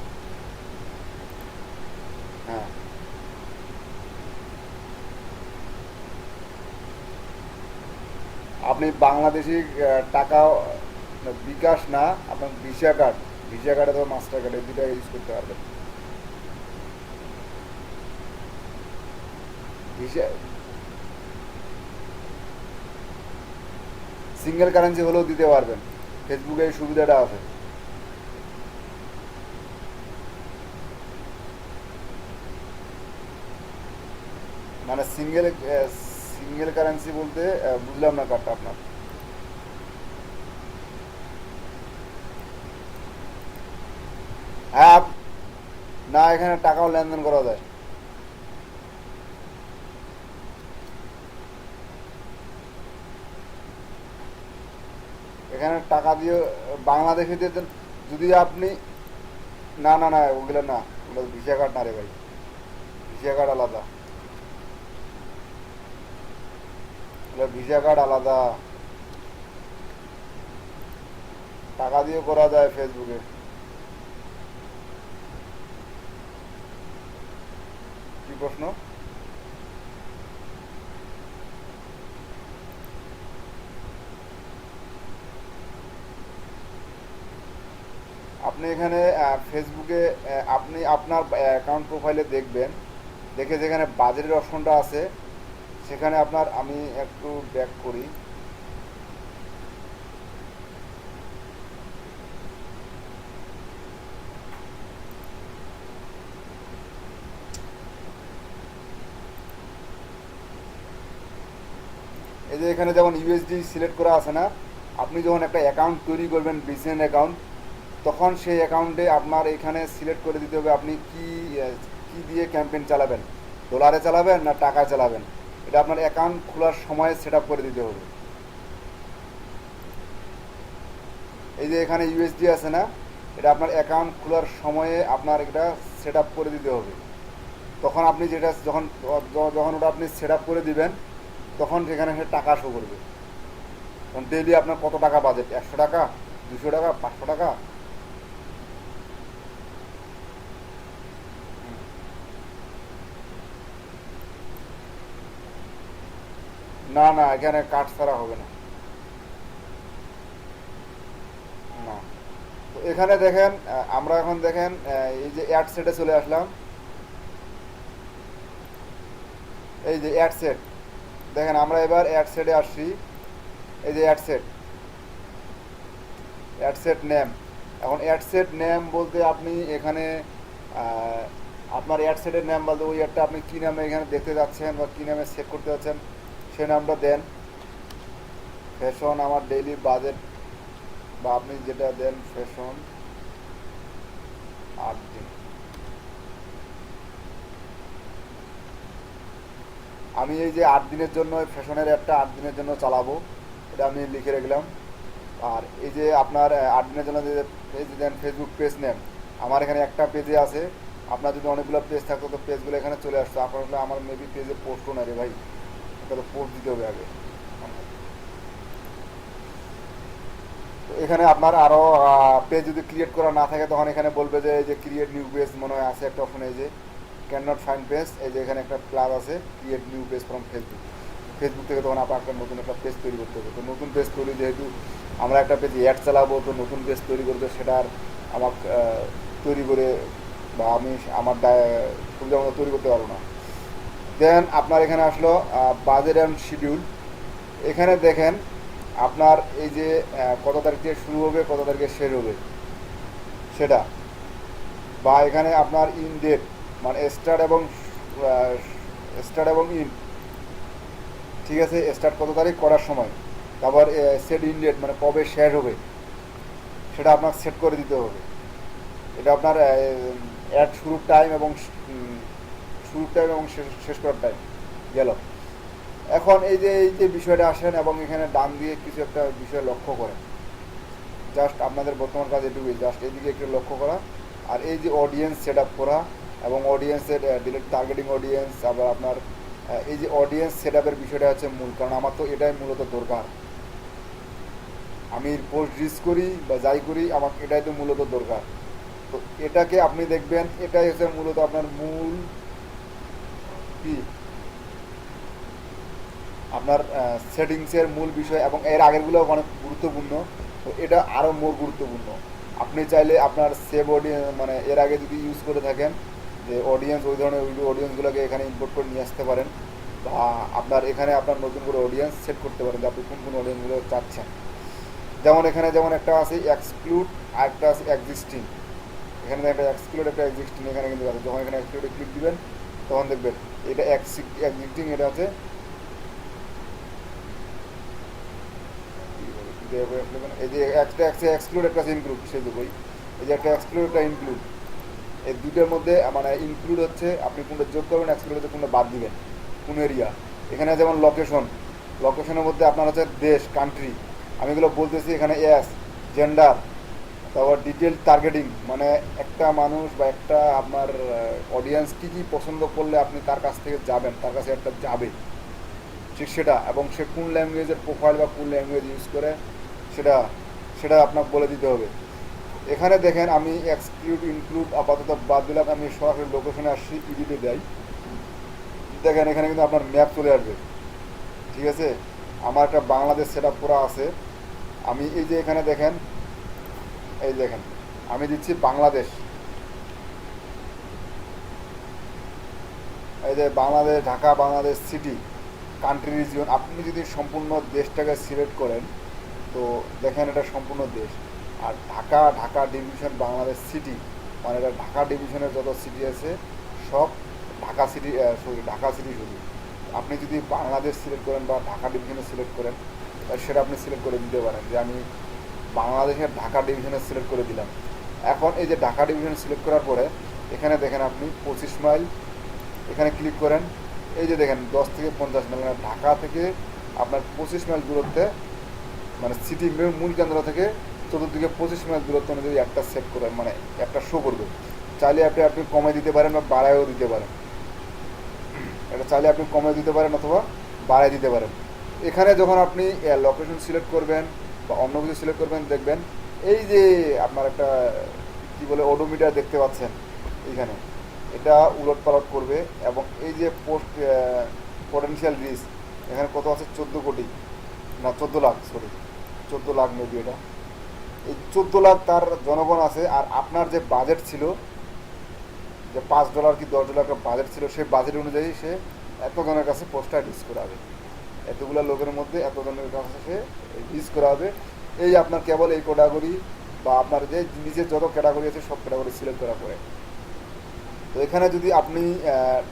হ্যাঁ, আপনি বাংলাদেশি টাকা, বিকাশ না, আপনার ভিসা কার্ড, ভিসা কার্ড অথবা মাস্টার কার্ড, এই দুটা ইউজ করতে পারবেন। ভিসা, সিঙ্গেল কারেন্সি হলেও দিতে পারবেন, ফেসবুকে এই সুবিধাটা আছে। মানে সিঙ্গেল কারেন্সি বলতে বুঝলাম না কার্ডটা আপনার। হ্যাঁ, না, এখানে টাকাও লেনদেন করা যায়। এখানে টাকা দিয়ে বাংলাদেশে দিতেন যদি আপনি, না না না, ওগুলো না, ওগুলো ভিসা কার্ড না রে ভাই, ভিসা কার্ড আলাদা, ওগুলো ভিসা কার্ড আলাদা। টাকা দিয়ে করা যায় ফেসবুকে। কি প্রশ্ন? আপনি এখানে ফেসবুকে আপনি আপনার অ্যাকাউন্ট প্রোফাইলে দেখবেন, দেখে যেখানে বাজেটের অপশনটা আছে সেখানে আপনার আমি একটু ব্যাক করি। এই যে এখানে যেমন ইউএসডি সিলেক্ট করা আছে না, আপনি যখন একটা অ্যাকাউন্ট তৈরি করবেন বিজনেস অ্যাকাউন্ট, তখন সেই অ্যাকাউন্টে আপনার এখানে সিলেক্ট করে দিতে হবে আপনি কি দিয়ে ক্যাম্পেইন চালাবেন, ডলারে চালাবেন না টাকায় চালাবেন। এটা আপনার অ্যাকাউন্ট খোলার সময় সেট আপ করে দিতে হবে। এই যে এখানে ইউএসডি আছে না, এটা আপনার অ্যাকাউন্ট খোলার সময়ে আপনার এটা সেট আপ করে দিতে হবে। তখন আপনি যেটা যখন যখন ওটা আপনি সেট আপ করে দিবেন, তখন সেখানে সে টাকা শো করবে। তখন ডেইলি আপনার কত টাকা বাজেট, 100 টাকা, 200 টাকা, 500 টাকা। না না, এখানে কার্ড ছাড়া হবে না। না। তো এখানে দেখেন আমরা এখন দেখেন এই যে অ্যাড সেটে চলে আসলাম। এই যে অ্যাড সেট, দেখেন আমরা এবার অ্যাড সেটে আসছি। এই যে অ্যাড সেট নেম। এখন অ্যাড সেট নেম বলতে আপনি এখানে আহ, আপনার অ্যাড সেটের নাম বলতে ওই অ্যাডটা আপনি কী নামে এখানে দেখতে যাচ্ছেন বা কী নামে সেট করতে যাচ্ছেন সেই নামটা দেন। ফ্যাশন আমার ডেইলি বাজেট, বা আপনি যেটা দেন ফ্যাশন 8 দিন। আমি এই যে 8 দিনের জন্য ফ্যাশনের অ্যাডটা 8 দিনের জন্য চালাবো, এটা আমি লিখে রাখলাম। আর এই যে আপনার 8 দিনের জন্য যে পেজ দেন ফেসবুক পেজ নেন, আমার এখানে একটা পেজে আছে। আপনার যদি অনেকগুলো পেজ থাকতো তো পেজগুলো এখানে চলে আসতো। আপনার হলে আমার মেবি পেজে পোস্টও না রে ভাই, এটা তো পোস্ট দিতে হবে আগে। তো এখানে আপনার আরও পেজ যদি ক্রিয়েট করা না থাকে তখন এখানে বলবে যে এই যে ক্রিয়েট নিউ পেজ মনে হয় আছে একটা অপশন, এই যে ক্যান নট ফাইন্ড পেজ, এই যে এখানে একটা প্লাস আছে create new page from Facebook. Facebook থেকে তখন আপনার একটা নতুন একটা পেজ তৈরি করতে হবে। তো নতুন পেজ তৈরি, যেহেতু আমরা একটা পেজে অ্যাড চালাবো, তো নতুন পেজ তৈরি করতে সেটা আর আমার তৈরি করে বা আমি আমার সুবিধা মতো তৈরি করতে পারবো না। দেন আপনার এখানে আসলো বাজেট অ্যান্ড শিডিউল। এখানে দেখেন আপনার এই যে কত তারিখে শুরু হবে কত তারিখে শেষ হবে সেটা, বা এখানে আপনার ইন ডেট মানে স্টার্ট এবং ইন, ঠিক আছে, স্টার্ট কত তারিখ করার সময়, তারপর সেট ইন ডেট মানে কবে শেষ হবে সেটা আপনার সেট করে দিতে হবে। এটা আপনার অ্যাড শুরুর টাইম এবং শেষ করার টাইম গেল। এখন এই যে বিষয়টা আসেন এবং এখানে ডান দিয়ে কিছু একটা বিষয় লক্ষ্য করেন। জাস্ট আপনাদের বর্তমান কাজ এটুকুই, জাস্ট এইদিকে একটু লক্ষ্য করা। আর এই যে অডিয়েন্স সেট আপ করা এবং অডিয়েন্সের ডিলেট টার্গেটিং অডিয়েন্স, আবার আপনার এই যে অডিয়েন্স সেট আপের বিষয়টা হচ্ছে মূল, কারণ আমার তো এটাই মূলত দরকার। আমি পোস্ট রিচ করি বা যাই করি, আমাকে এটাই তো মূলত দরকার। তো এটাকে আপনি দেখবেন, এটাই হচ্ছে মূলত আপনার মূল কি আপনার সেটিংসের মূল বিষয়, এবং এর আগেরগুলো অনেক গুরুত্বপূর্ণ। তো এটা আরও মোর গুরুত্বপূর্ণ। আপনি চাইলে আপনার সেভ অডিয়েন্স মানে এর আগে যদি ইউজ করে থাকেন যে অডিয়েন্স, ওই ধরনের অডিয়েন্সগুলোকে এখানে ইম্পোর্ট করে নিয়ে আসতে পারেন, বা আপনার এখানে আপনার নতুন করে অডিয়েন্স সেট করতে পারেন যে আপনি কোন কোন অডিয়েন্সগুলো চাচ্ছেন। যেমন এখানে যেমন একটা আছে এক্সক্লুড আর একটা আছে এক্সিস্টিং। এখানে একটা এক্সক্লুড একটা এক্সিস্টিং এখানে কিন্তু আছে। যখন এখানে এক্সক্লুডে ক্লিক দিবেন তখন দেখবেন এটা এক্সিস্টিং, এটা আছে এই যে একটা এক্সক্লুড একটা ইনক্লুড, সেই দুটোই। এই যে একটা এক্সক্লুড একটা ইনক্লুড, এই দুটোর মধ্যে মানে ইনক্লুড হচ্ছে আপনি কোনটা যোগ করবেন, এক্সক্লুড হচ্ছে কোনটা বাদ দিবেন, কোন এরিয়া। এখানে যেমন লোকেশনের মধ্যে আপনার হচ্ছে দেশ, কান্ট্রি, আমি এগুলো বলতেছি এখানে জেন্ডার, তারপর ডিটেল টার্গেটিং মানে একটা মানুষ বা একটা আপনার অডিয়েন্স কী কী পছন্দ করলে আপনি তার কাছ থেকে যাবেন, তার কাছে একটা যাবে ঠিক সেটা, এবং সে কোন ল্যাঙ্গুয়েজের প্রোফাইল বা কোন ল্যাঙ্গুয়েজ ইউজ করে সেটা সেটা আপনাকে বলে দিতে হবে। এখানে দেখেন আমি এক্সক্লুড ইনক্লুড আপাতত বাদ দিলাম, আমি সরাসরি লোকেশনে আসছি, ইডিটে যাই। দেখেন এখানে কিন্তু আপনার ম্যাপ চলে আসবে, ঠিক আছে। আমার একটা বাংলাদেশ সেট আপ করা আছে। আমি এই যে এখানে দেখেন, এই দেখেন আমি দিচ্ছি বাংলাদেশ, এই যে Bangladesh, Dhaka Bangladesh city, country region, আপনি যদি সম্পূর্ণ দেশটাকে সিলেক্ট করেন তো দেখেন এটা সম্পূর্ণ দেশ। আর ঢাকা, ঢাকা ডিভিশন বাংলাদেশ সিটি, মানে এটা ঢাকা ডিভিশনের যত সিটি আছে সব Dhaka city, sorry Dhaka city শুধু। আপনি যদি বাংলাদেশ সিলেক্ট করেন বা ঢাকা ডিভিশনে সিলেক্ট করেন সেটা আপনি সিলেক্ট করে দিতে পারেন যে আমি বাংলাদেশের ঢাকা ডিভিশনে সিলেক্ট করে দিলাম। এখন এই যে ঢাকা ডিভিশনে সিলেক্ট করার পরে এখানে দেখেন আপনি 25 মাইল, এখানে ক্লিক করেন। এই যে দেখেন 10 থেকে 50 মাইল, মানে ঢাকা থেকে আপনার 25 মাইল দূরত্বে, মানে সিটি মূল কেন্দ্র থেকে চতুর্দিকে 25 মাইল দূরত্ব অনুযায়ী একটা সেট করেন, মানে একটা শো করবে। চাইলে আপনি আপনি কমে দিতে পারেন বা বাড়ায়ও দিতে পারেন, এটা চাইলে আপনি কমে দিতে পারেন অথবা বাড়ায় দিতে পারেন। এখানে যখন আপনি লোকেশন সিলেক্ট করবেন বা অন্য কিছু সিলেক্ট করবেন দেখবেন এই যে আপনার একটা কী বলে ওডোমিটার দেখতে পাচ্ছেন এইখানে, এটা উলট পালট করবে। এবং এই যে পোস্ট পটেনশিয়াল রিস্ক এখানে কত আছে, 14 কোটি, না 14 লাখ, সরি 14 লাখ মেবি, এটা এই 14 লাখ তার জনগণ আছে। আর আপনার যে বাজেট ছিল, যে $5 কি $10 একটা বাজেট ছিল, সেই বাজেট অনুযায়ী সে এতজনের কাছে পোস্টটা রিচ করাবে, এতগুলো লোকের মধ্যে এতজনের কাছে সে রিচ করাবে। এই আপনার কেবল এই ক্যাটাগরি বা আপনার যে নিজের যত ক্যাটাগরি আছে সব ক্যাটাগরি সিলেক্ট করার পরে। তো এখানে যদি আপনি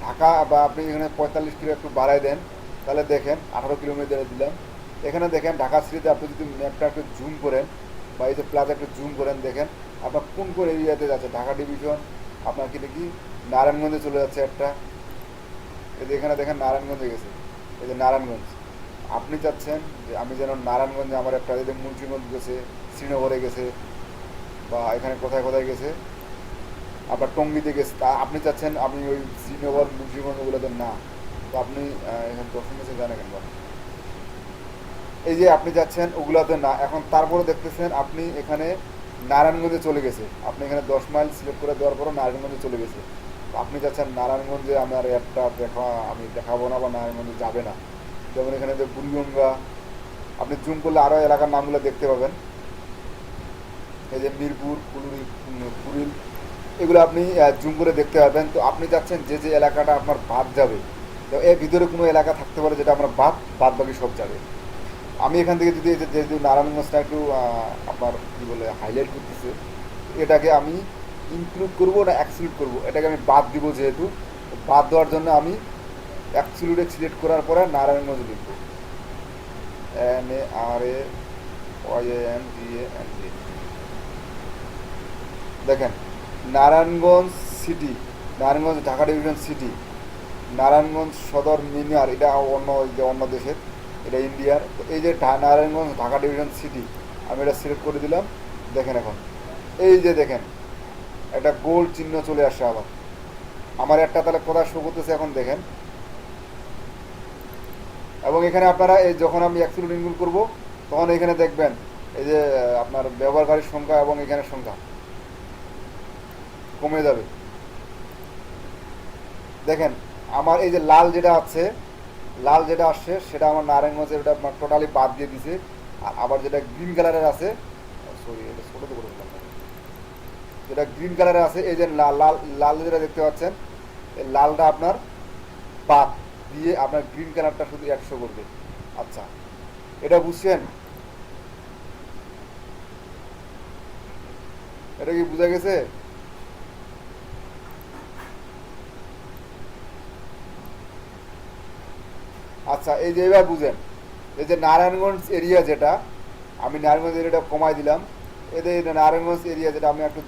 ঢাকা বা আপনি এখানে 45 কিলো একটু বাড়ায় দেন তাহলে দেখেন 18 কিলোমিটার দিলাম। এখানে দেখেন ঢাকা সিটিতে আপনি যদি ম্যাপটা একটু জুম করেন বা এই যে প্লাজা একটু জুম করেন দেখেন আপনার কোন কোন এরিয়াতে যাচ্ছে। ঢাকা ডিভিশন আপনার কি দেখি নারায়ণগঞ্জে চলে যাচ্ছে একটা, এই যে এখানে দেখেন নারায়ণগঞ্জে গেছে, এই যে নারায়ণগঞ্জ। আপনি চাচ্ছেন যে আমি যেন নারায়ণগঞ্জে আমার একটা, এই যে মুন্সিগঞ্জ গেছে, শ্রীনগরে গেছে, বা এখানে কোথায় কোথায় গেছে, আবার টঙ্গিতে গেছে, তা আপনি চাচ্ছেন আমি ওই শ্রীনগর মুন্সিগঞ্জ ওগুলোতে না, তো আপনি এখানে দর্শন গেছে জানে কেন, এই যে আপনি যাচ্ছেন ওগুলোতে না। এখন তারপরে দেখতেছেন আপনি এখানে নারায়ণগঞ্জে চলে গেছে, আপনি এখানে 10 মাইল সিলেক্ট করে দেওয়ার পরও নারায়ণগঞ্জে চলে গেছে। তো আপনি চাচ্ছেন নারায়ণগঞ্জে আমার একটা আমি দেখাবো না বা নারায়ণগঞ্জে যাবে না। যেমন এখানে যে বুড়িগঙ্গা, আপনি জুম করলে আরও এলাকার নামগুলো দেখতে পাবেন, এই যে মিরপুর, কুড়িল, এগুলো আপনি জুম করে দেখতে পাবেন। তো আপনি চাচ্ছেন যে যে এলাকাটা আপনার বাদ যাবে, তো এর ভিতরে কোনো এলাকা থাকতে পারে যেটা আমরা বাদ বাকি সব যাবে। আমি এখান থেকে যদি যেহেতু নারায়ণগঞ্জটা একটু আপনার কী বলে হাইলাইট করতেছে, এটাকে আমি ইনক্লুড করবো না এক্সক্লুড করবো, এটাকে আমি বাদ দিব। যেহেতু বাদ দেওয়ার জন্য আমি এক্সক্লুডে সিলেক্ট করার পরে নারায়ণগঞ্জ লিখবো, NARAYNGANJ। দেখেন Narayanganj city, Narayanganj Dhaka division city, Narayanganj সদর মিনার, এটা অন্য দেশের, এটা ইন্ডিয়ার। তো এই যে নারায়ণগঞ্জ ঢাকা ডিভিশন সিটি আমি এটা সিলেক্ট করে দিলাম। দেখেন এখন এই যে দেখেন একটা গোল চিহ্ন চলে আসছে আবার আমার একটা, তাহলে কোথায় শো করতেছে এখন দেখেন। এবং এখানে আপনারা এই যখন আমি এক্সক্লুড ইনক্লুড করবো তখন এখানে দেখবেন এই যে আপনার ব্যবহারকারীর সংখ্যা এবং এখানে সংখ্যা কমে যাবে। দেখেন আমার এই যে লাল যেটা আছে, লাল যেটা আসছে সেটা আমার নারায়ণগঞ্জের, ওটা আপনার টোটালি বাদ দিয়ে দিছে। আর আবার যেটা গ্রিন কালারের আছে, সরি এটা ছোটো তো করে দিলাম, যেটা গ্রিন কালারের আছে এই যে লাল লাল লাল যেটা দেখতে পাচ্ছেন, এই লালটা আপনার বাদ দিয়ে আপনার গ্রিন কালারটা শুধু 100 করবে। আচ্ছা এটা বুঝছেন, এটা কি বোঝা গেছে? আচ্ছা এই যে এবার বুঝেন, এই যে নারায়ণগঞ্জ এরিয়া যেটা আমি নারায়ণগঞ্জ এরিয়াটা কমাই দিলাম, এদের নারায়ণগঞ্জ এরিয়া যেটা আমি একটু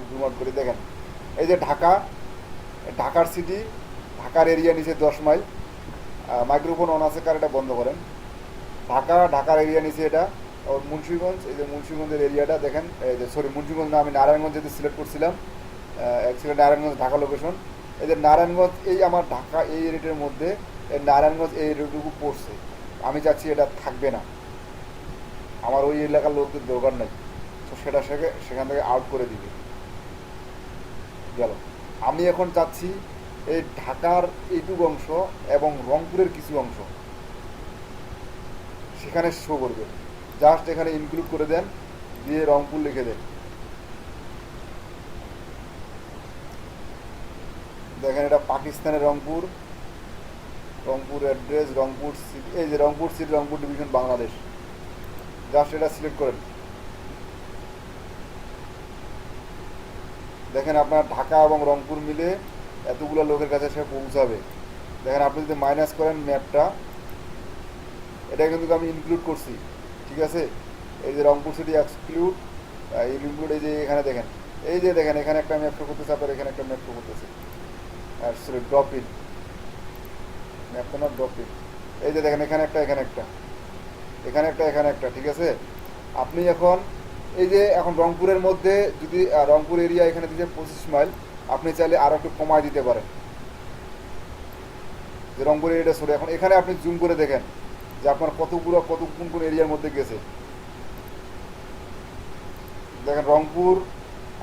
জুম আউট করি, দেখেন এই যে ঢাকা, ঢাকার সিটি, ঢাকার এরিয়া নিচে 10 মাইল, মাইক্রোফোন অন আছে কার, এটা বন্ধ করেন। ঢাকার এরিয়া নিচে এটা। আর মুন্সিগঞ্জ, এই যে মুন্সিগঞ্জের এরিয়াটা দেখেন, এই যে সরি মুন্সিগঞ্জ না, আমি নারায়ণগঞ্জ যেতে সিলেক্ট করছিলাম, অ্যাকচুয়ালি নারায়ণগঞ্জ ঢাকা লোকেশন। এই যে নারায়ণগঞ্জ, এই আমার ঢাকা এই এরিয়াটার মধ্যে এই নারায়ণগঞ্জ এই এরিয়াটুকু পড়ছে, আমি চাচ্ছি এটা থাকবে না, আমার ওই এলাকার লোকদের দরকার নাই, তো সেটা সেখান থেকে আউট করে দিবে গেল। আমি এখন চাচ্ছি এই ঢাকার এইটুকু অংশ এবং রংপুরের কিছু অংশ সেখানে শো করবে, জাস্ট এখানে ইনক্লুড করে দেন, দিয়ে রংপুর লিখে দেন। দেখেন এটা পাকিস্তানের রংপুর, রংপুর অ্যাড্রেস, রংপুর সিটি, এই যে Rangpur city, Rangpur division, Bangladesh. Just এটা সিলেক্ট করেন। দেখেন আপনার ঢাকা এবং রংপুর মিলে এতগুলো লোকের কাছে সে পৌঁছাবে। দেখেন আপনি যদি মাইনাস করেন ম্যাপটা, এটা কিন্তু আমি ইনক্লুড করছি, ঠিক আছে। এই যে রংপুর সিটি এক্সক্লুড, ইনক্লুড, এই যে এখানে দেখেন, এই যে দেখেন এখানে একটা ম্যাপ শো করতেছে, আপনার এখানে একটা ম্যাপ শো করতেছে, আর সরি ড্রপ ইন, ম্যাপটা না ড্রপ ইন। এই যে দেখেন এখানে একটা, এখানে একটা, এখানে একটা, এখানে একটা, ঠিক আছে। আপনি এখন এই যে এখন রংপুরের মধ্যে যদি রংপুর এরিয়া এখানে দিতে 25 মাইল, আপনি চাইলে আরও একটু কমায় দিতে পারেন, যে রংপুর এরিয়াটা সরে। এখন এখানে আপনি জুম করে দেখেন যে আপনার কতগুলো কত কোন কোন এরিয়ার মধ্যে গেছে। দেখেন রংপুর,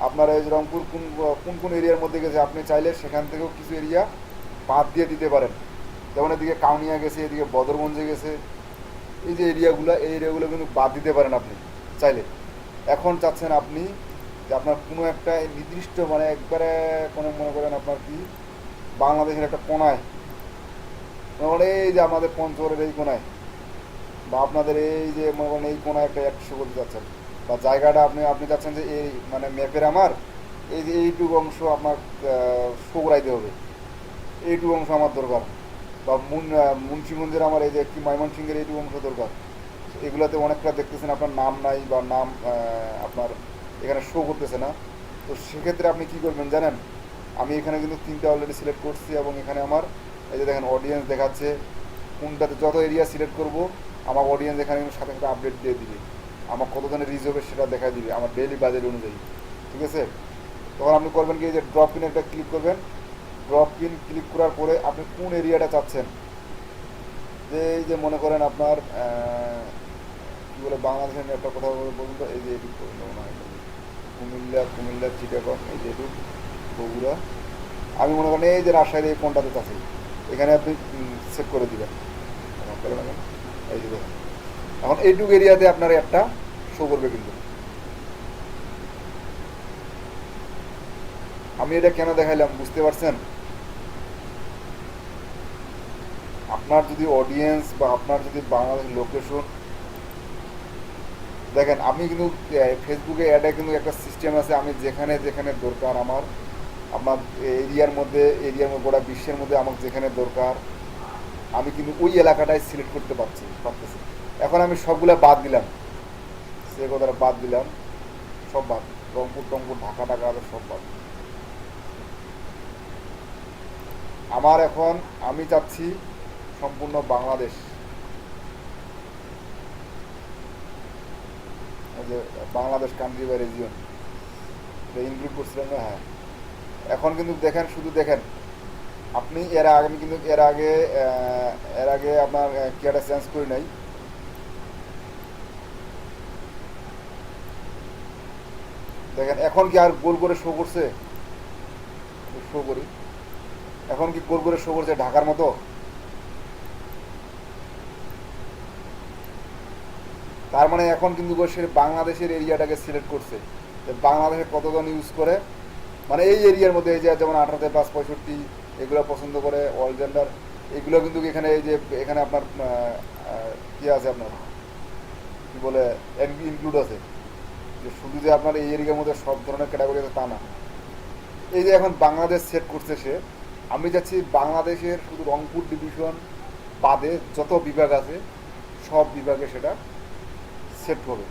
আপনার এই যে রংপুর কোন কোন কোন এরিয়ার মধ্যে গেছে, আপনি চাইলে সেখান থেকেও কিছু এরিয়া বাদ দিয়ে দিতে পারেন। যেমন এদিকে কাউনিয়া গেছে, এদিকে বদরগঞ্জে গেছে, এই যে এরিয়াগুলো, এই এরিয়াগুলো কিন্তু বাদ দিতে পারেন আপনি চাইলে। এখন চাচ্ছেন আপনি যে আপনার কোনো একটা নির্দিষ্ট মানে একবারে কোনো মনে করেন আপনার কি বাংলাদেশের একটা কোনায়, মানে এই যে আমাদের পঞ্চগড়ের এই কোনায়, বা আপনাদের এই যে মনে করেন এই কোনায় একটা 100 করতে চাচ্ছেন, বা জায়গাটা আপনি আপনি চাচ্ছেন যে এই মানে ম্যাপের আমার এই যে এইটুকু অংশ আপনার শো করাইতে হবে, এইটুকু অংশ আমার দরকার, বা মুন্সিগঞ্জের আমার এই যে একটি ময়মনসিংহের এইটুকু অংশ দরকার। এগুলোতে অনেকটা দেখতেছেন আপনার নাম নাই, বা নাম আপনার এখানে শো করতেছে না। তো সেক্ষেত্রে আপনি কী করবেন জানেন, আমি এখানে কিন্তু 3টা অলরেডি সিলেক্ট করছি, এবং এখানে আমার এই যে দেখেন অডিয়েন্স দেখাচ্ছে, কোনটাতে যত এরিয়া সিলেক্ট করব আমার অডিয়েন্স এখানে কিন্তু সাথে সাথে আপডেট দিয়ে দিবে, আমার কতজনের রিচ হবে সেটা দেখা দিবে আমার ডেইলি বাজেট অনুযায়ী, ঠিক আছে। তখন আপনি করবেন কি, এই যে ড্রপ ইন একটা ক্লিক করবেন। ড্রপ ইন ক্লিক করার পরে আপনি কোন এরিয়াটা চাচ্ছেন, যে এই যে মনে করেন আপনার কী বলে বাংলাদেশের একটা কথা বলুন তো, এই যে এটুকু মনে হয় কুমিল্লা চিটাগং, এই যে এটুকু বগুড়া, আমি মনে করেন এই যে রাজশাহীর এই কোনটাতে আছে, এখানে আপনি সেট করে দিবেন। এই যে দেখেন এখন এইটুকু এরিয়াতে আপনার একটা শো করবে। কিন্তু আমি এটা কেন দেখাইলাম বুঝতে পারছেন? আপনার যদি অডিয়েন্স বা আপনার যদি বাংলাদেশ লোকেশন দেখেন, আমি কিন্তু ফেসবুকে অ্যাডে কিন্তু একটা সিস্টেম আছে, আমি যেখানে যেখানে দরকার আমার আপনার এরিয়ার মধ্যে গোটা বিশ্বের মধ্যে আমার যেখানে দরকার আমি কিন্তু ওই এলাকাটাই সিলেক্ট করতে পারতেছি। এখন আমি সবগুলো বাদ দিলাম, সে কথাটা বাদ দিলাম, সব বাদ, রংপুর টংপুর ঢাকা টাকা সব বাদ। আমার এখন আমি চাচ্ছি সম্পূর্ণ বাংলাদেশ, যে বাংলাদেশ কান্ট্রি বা রিজিয়ন ইনক্লুড করছিলাম না, হ্যাঁ। এখন কিন্তু দেখেন, শুধু দেখেন আপনি আমি কিন্তু এর আগে আপনার কিয়াটা চেঞ্জ করি নাই। দেখেন এখন কি আর গোল করে শো করছে, শো করি, এখন কি গোল করে শো করছে ঢাকার মতো? তার মানে এখন কিন্তু সে বাংলাদেশের এরিয়াটাকে সিলেক্ট করছে, যে বাংলাদেশে কতজন ইউজ করে, মানে এই এরিয়ার মধ্যে এই যে যেমন 18+65 এগুলো পছন্দ করে, অল জেন্ডার, এগুলো কিন্তু এখানে এই যে এখানে আপনার কী আছে, আপনার কী বলে ইনক্লুড আছে, যে শুধু যে আপনার এই এরিয়ার মধ্যে সব ধরনের ক্যাটাগরি আছে তা না। এই যে এখন বাংলাদেশ সেট করছে সে, আমি চাচ্ছি বাংলাদেশের শুধু রংপুর ডিভিশন বাদে যত বিভাগ আছে সব বিভাগে সেটা সেট হবে।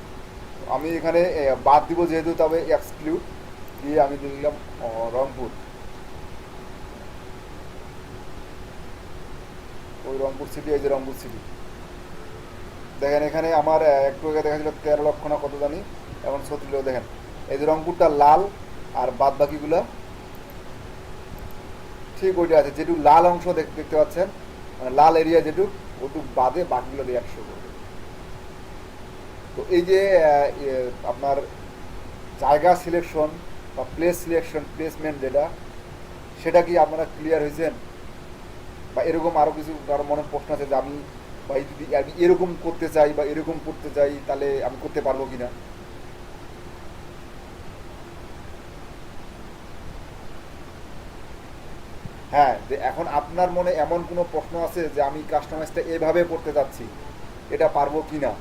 আমি এখানে বাদ দিব যেহেতু, তবে এক্সক্লুড দিয়ে আমি দিলাম রংপুর, ওই রংপুর সিটি, এই যে রংপুর সিটি। দেখেন এখানে আমার একটু আগে দেখা ছিল 13 লক্ষ না কত জানি, এখন 36। দেখেন এই যে রংপুরটা লাল, আর বাদ বাকিগুলো ঠিক ওইটা আছে, যেটুকু লাল অংশ দেখতে পাচ্ছেন, মানে লাল এরিয়া যেটুক, ওটুক বাদে বাকিগুলো দিয়ে 100 করবে। তো এই যে আপনার জায়গা সিলেকশন বা প্লেস সিলেকশন, প্লেসমেন্ট যেটা, সেটা কি আপনারা ক্লিয়ার হয়েছেন? বা এরকম আরও কিছু কারো মনে প্রশ্ন আছে যে আমি বা যদি আমি এরকম করতে চাই বা এরকম করতে চাই, তাহলে আমি করতে পারবো কি না? হ্যাঁ, যে এখন আপনার মনে এমন কোনো প্রশ্ন আছে যে আমি কাস্টমাইজটা এভাবে করতে যাচ্ছি, এটা পারবো কি না?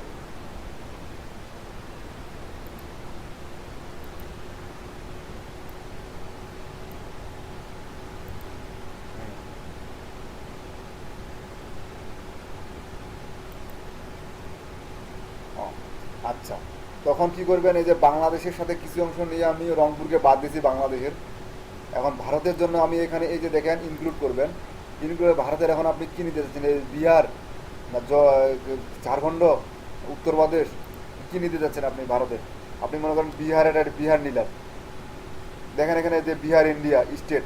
ও, আচ্ছা, তখন কি করবেন, এই যে বাংলাদেশের সাথে কিছু অংশ নিয়ে আমি রংপুরকে বাদ দিয়েছি বাংলাদেশের, এখন ভারতের জন্য আমি এখানে এই যে দেখেন ইনক্লুড করবেন, ইনক্লুড ভারতের এখন আপনি কি নিতে চাচ্ছেন, এই বিহার না ঝাড়খণ্ড, উত্তরপ্রদেশ, কি নিতে যাচ্ছেন আপনি ভারতে? আপনি মনে করেন বিহারের একটা বিহার নিলেন, দেখেন এখানে যে বিহার ইন্ডিয়া স্টেট,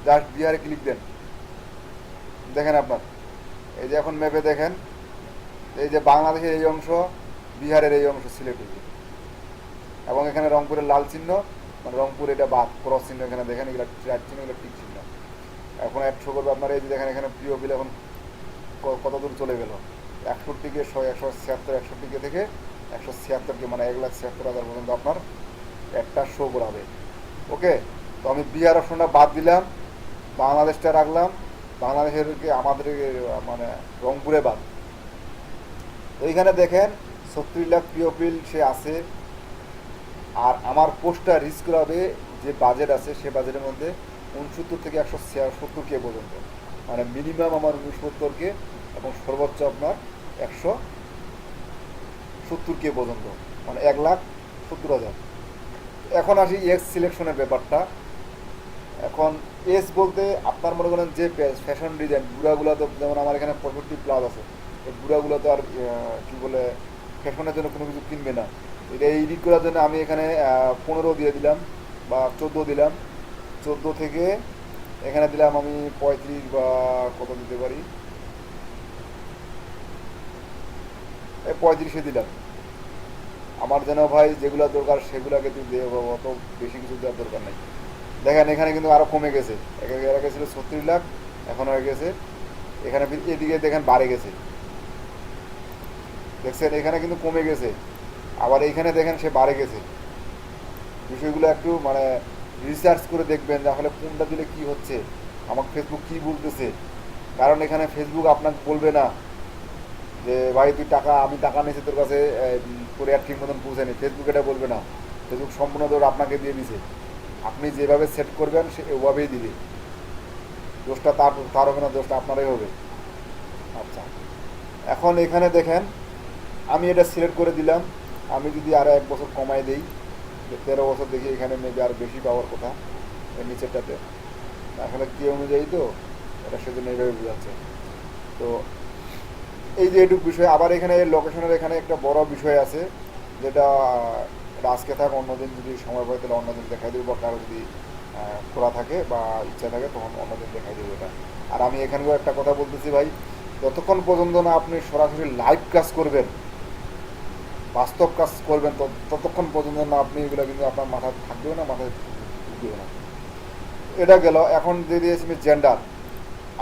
জাস্ট বিহারে ক্লিক দেন, দেখেন আপনার এই যে এখন ম্যাপে দেখেন এই যে বাংলাদেশের এই অংশ, বিহারের এই অংশ সিলেক্ট হয়েছে, এবং এখানে রংপুরের লাল চিহ্ন, মানে রংপুর এটা বাদ, ক্রস চিহ্ন এখানে দেখেন, এগুলো ট্র্যাক চিহ্ন, এগুলো টিক চিহ্ন। এখন অ্যাড শো করবে আপনার, এই যে দেখেন এখানে প্রিয় বিল এখন কত দূর চলে গেল, 61 176 61 থেকে 176 মানে 1,76,000 পর্যন্ত আপনার একটা শো করাবে। ওকে, তো আমি বিহার অপশনটা বাদ দিলাম, বাংলাদেশটা রাখলাম, বাংলাদেশের আমাদের মানে রংপুরে বাদ। তো এইখানে দেখেন 36 লাখ প্রিয় বিল সে আছে, আর আমার পোস্টটা রিচ করাবে যে বাজেট আছে সে বাজেটের মধ্যে 69 থেকে 170 কে পর্যন্ত, মানে মিনিমাম আমার 69 কে এবং সর্বোচ্চ আপনার 170 কে পর্যন্ত, মানে 1,70,000। এখন আসি এক্স সিলেকশনের ব্যাপারটা। এখন এস বলতে আপনার মনে করেন যে ফ্যাশন ডিজাইন বুড়াগুলো, তো যেমন আমার এখানে 65+ আছে, এই বুড়াগুলো তো আর কি বলে ফ্যাশনের জন্য কোনো কিছু কিনবে না, এটা এডিট করার জন্য আমি এখানে 15 দিয়ে দিলাম বা 14 দিলাম, 14 থেকে এখানে দিলাম আমি 35 বা কত দিতে পারি, এই 35-এ দিলাম। আমার যেন ভাই যেগুলো দরকার সেগুলোকে তুই দিয়ে, অত বেশি কিছু দেওয়ার দরকার নেই। দেখেন এখানে কিন্তু আরও কমে গেছে, এর আগে ছিল 36 লাখ, এখন হয়ে গেছে এখানে এদিকে দেখেন বাড়ে গেছে, দেখছেন এখানে কিন্তু কমে গেছে, আবার এইখানে দেখেন সে বাড়ে গেছে। বিষয়গুলো একটু মানে রিসার্চ করে দেখবেন যে আসলে কোনটা দিলে কি হচ্ছে, আমাকে ফেসবুক কি বলতেছে, কারণ এখানে ফেসবুক আপনাকে বলবে না যে ভাই তুই টাকা, আমি টাকা নিয়েছি তোর কাছে, তোর অ্যাড ঠিক মতন পৌঁছায়নি, ফেসবুক এটা বলবে না, ফেসবুক সম্পূর্ণ ধর আপনাকে দিয়ে দিছে, আপনি যেভাবে সেট করবেন সে ওভাবেই দিবে, দোষটা তার হবে না, দোষটা আপনারই হবে। আচ্ছা, এখন এখানে দেখেন আমি এটা সিলেক্ট করে দিলাম, আমি যদি আরও 1 বছর কমাই দিই, 13 বছর দেখি, এখানে মেবি আর বেশি পাওয়ার কথা এর নিচেরটাতে, আসলে কী অনুযায়ী তো এটা সেজন্য এইভাবে বোঝাচ্ছে। তো এই যে এটুক বিষয়, আবার এখানে লোকেশনের এখানে একটা বড় বিষয় আছে, যেটা এটা আজকে থাক, অন্যদিন যদি সময় পাই তাহলে অন্যদিন দেখাই দেবো, বা কারো যদি খোলা থাকে বা ইচ্ছা থাকে তখন অন্যদিন দেখাই দেবো এটা। আর আমি এখানকার একটা কথা বলতেছি ভাই, যতক্ষণ পর্যন্ত না আপনি সরাসরি লাইভ কাজ করবেন, বাস্তব কাজ করবেন, ততক্ষণ পর্যন্ত না আপনি এগুলো কিন্তু আপনার মাথায় থাকবেও না, মাথায় ঢুকবেও না। এটা গেল। এখন দিয়ে দিয়েছি আমি জেন্ডার,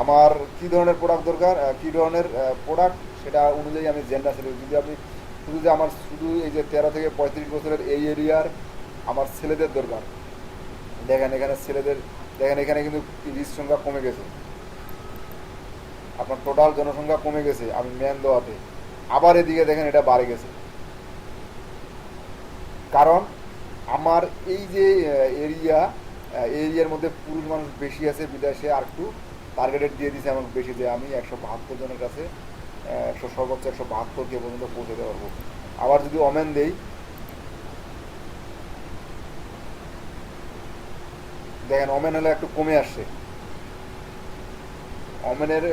আমার কী ধরনের প্রোডাক্ট দরকার, কী ধরনের প্রোডাক্ট সেটা অনুযায়ী আমি জেন্ডার সেট। যদি আপনি শুধু যে আমার শুধু এই যে 13 থেকে 35 বছরের এই এরিয়ার আমার ছেলেদের দরকার, দেখেন এখানে ছেলেদের, দেখেন এখানে কিন্তু রিচ সংখ্যা কমে গেছে, আপনার টোটাল জনসংখ্যা কমে গেছে আমি ম্যান দেওয়াতে, আবার এদিকে দেখেন এটা বাড়ে গেছে, কারণ আমার এই যে এরিয়া, এরিয়ার মধ্যে পুরুষ মানুষ বেশি আছে, বিদেশে আর একটু টার্গেটেড দিয়ে দিয়েছে আমাকে বেশি, যে আমি 172 জনের কাছে সর্বোচ্চ 172 কে পর্যন্ত পৌঁছে দিতে পারবো। আবার যদি ওমেন দেই, দেখেন ওমেন হলে একটু কমে আসছে, ওমেনের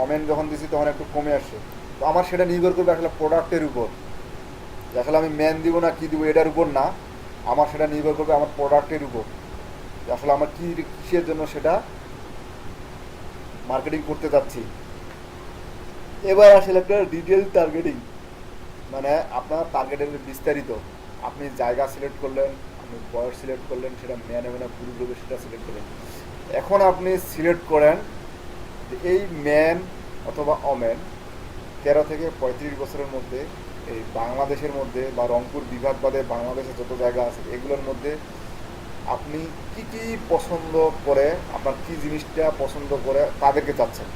ওমেন যখন দিছি তখন একটু কমে আসছে। তো আমার সেটা নির্ভর করবে আসলে প্রোডাক্টের উপর, যে আসলে আমি ম্যান দিব না কি দিব এটার উপর না, আমার সেটা নির্ভর করবে আমার প্রোডাক্টের উপর, যে আসলে আমার কী কিসের জন্য সেটা মার্কেটিং করতে চাচ্ছি। এবার আসলে একটা ডিটেল টার্গেটিং, মানে আপনার টার্গেটের বিস্তারিত, আপনি জায়গা সিলেক্ট করলেন, আপনি বয়স সিলেক্ট করলেন, সেটা ম্যান হবে না পুরুষ হবে সেটা সিলেক্ট করলেন। এখন আপনি সিলেক্ট করেন যে এই ম্যান অথবা অমেন 13 থেকে 35 বছরের মধ্যে এই বাংলাদেশের মধ্যে বা রংপুর বিভাগ বাদে বাংলাদেশের যত জায়গা আছে এগুলোর মধ্যে আপনি কি কি পছন্দ করে, আপনার কি জিনিসটা পছন্দ করে তাদেরকে চাচ্ছেন।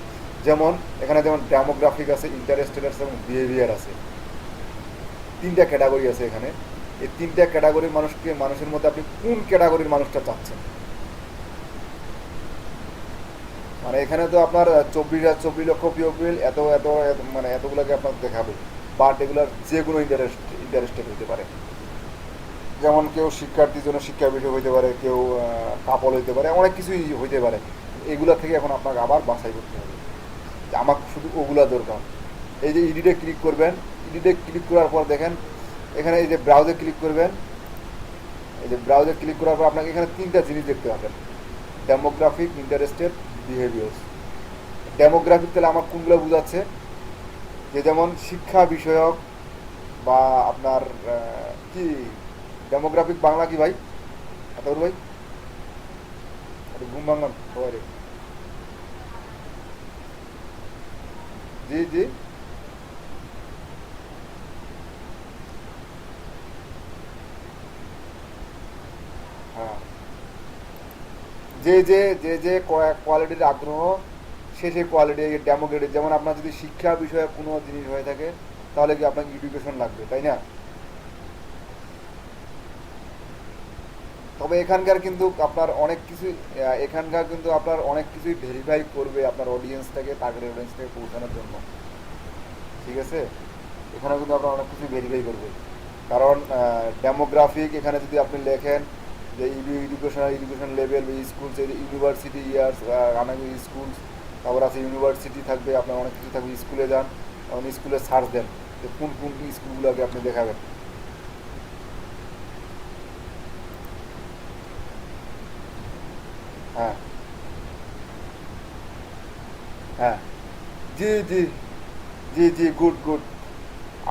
যেমন এখানে যেমন ডেমোগ্রাফিক আছে, ইন্টারেস্টেড আছে এবং বিহেভিয়ার আছে, তিনটা ক্যাটাগরি আছে এখানে। এই তিনটা ক্যাটাগরির মানুষের মধ্যে আপনি কোন ক্যাটাগরির মানুষটা চাচ্ছেন। মানে এখানে তো আপনার 24 লক্ষ পিওপিল মানে এতগুলোকে আপনার দেখাবে, বাট এগুলোর যে কোনো ইন্টারেস্টেড হইতে পারে। যেমন কেউ শিক্ষার্থীর জন্য শিক্ষা বিষয় হইতে পারে, কেউ কাপড় হইতে পারে, অনেক কিছুই হইতে পারে। এগুলা থেকে এখন আপনাকে আবার বাছাই করতে হবে যে আমার শুধু ওগুলা দরকার। এই যে ইডিটে ক্লিক করবেন, ইডিটে ক্লিক করার পর দেখেন এখানে এই যে ব্রাউজে ক্লিক করবেন, এই যে ব্রাউজে ক্লিক করার পর আপনাকে এখানে তিনটা জিনিস দেখতে পাবেন: ডেমোগ্রাফিক, ইন্টারেস্টেড, বিহেভিয়ার্স। ডেমোগ্রাফিক তাহলে আমার কোনগুলো বোঝাচ্ছে, যে যেমন শিক্ষা বিষয়ক বা আপনার কি ডেমোগ্রাফিক বাংলা কি ভাই, আতাউর ভাই? ঘুম ভাঙলাম সবাই রে। জি জি, হ্যাঁ, যে কোয়ালিটির আগ্রহ, সে সেই কোয়ালিটি ডেমোগ্রেটিক। যেমন আপনার যদি শিক্ষা বিষয়ে কোনো জিনিস হয়ে থাকে তাহলে কি আপনাকে এডুকেশন লাগবে, তাই না? তবে এখানকার কিন্তু আপনার অনেক কিছুই ভেরিফাই করবে আপনার অডিয়েন্সটাকে, টার্গেট অডিয়েন্সটাকে পৌঁছানোর জন্য। ঠিক আছে, এখানে কিন্তু আপনার অনেক কিছুই ভেরিফাই করবে। কারণ ডেমোগ্রাফিক এখানে যদি আপনি লেখেন যে education level, schools, university years, running schools, তারপর আছে ইউনিভার্সিটি থাকবে, আপনার অনেক কিছু থাকবে। স্কুলে যান, তখন স্কুলে সার্চ দেন যে কোন কোন স্কুলগুলোকে আপনি দেখাবেন। হ্যাঁ হ্যাঁ, জি জি জি জি, গুড গুড।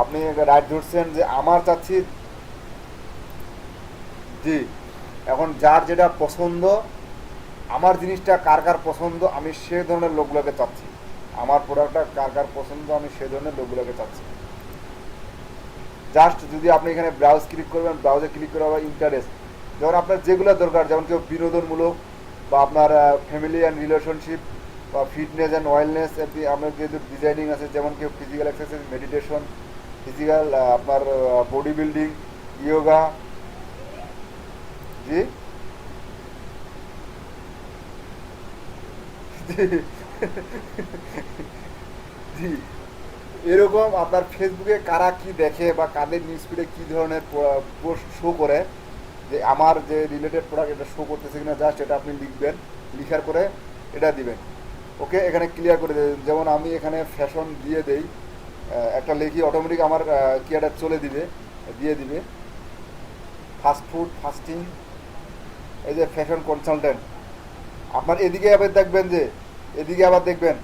আপনি রাইট ধরছেন যে আমার চাচ্ছি। জি, এখন যার যেটা পছন্দ, আমার জিনিসটা কার কার পছন্দ, আমি সে ধরনের লোকগুলোকে চাচ্ছি। আমার প্রোডাক্টটা কার কার পছন্দ, আমি সে ধরনের লোকগুলোকে চাচ্ছি। জাস্ট যদি আপনি এখানে ব্রাউজ ক্লিক করবেন, ব্রাউজে ক্লিক করে আবার ইন্টারেস্ট, যেমন আপনার যেগুলো দরকার, যেমন কেউ বিনোদনমূলক বা আপনার ফ্যামিলি অ্যান্ড রিলেশনশিপ বা ফিটনেস অ্যান্ড ওয়েলনেস, আপনার যেহেতু ডিজাইনিং আছে, যেমন কেউ ফিজিক্যাল এক্সারসাইজ, মেডিটেশন, ফিজিক্যাল আপনার বডি বিল্ডিং, ইয়োগা। জি জি জি, এরকম আপনার ফেসবুকে কারা কি দেখে বা কাদের নিউজ ফিডে কী ধরনের পোস্ট শো করে, যে আমার যে রিলেটেড প্রোডাক্ট এটা শো করতেছে কিনা, জাস্ট এটা আপনি লিখবেন, লিখার পরে এটা দিবেন। ওকে, এখানে ক্লিয়ার করে দেবেন। যেমন আমি এখানে ফ্যাশন দিয়ে দেই, একটা লেখি, অটোমেটিক আমার কি এটা চলে দিবে, দিয়ে দিবে ফাস্ট ফুড, ফাস্টিং, এই যে ফ্যাশন কনসালটেন্ট। আপনার এদিকে আবার দেখবেন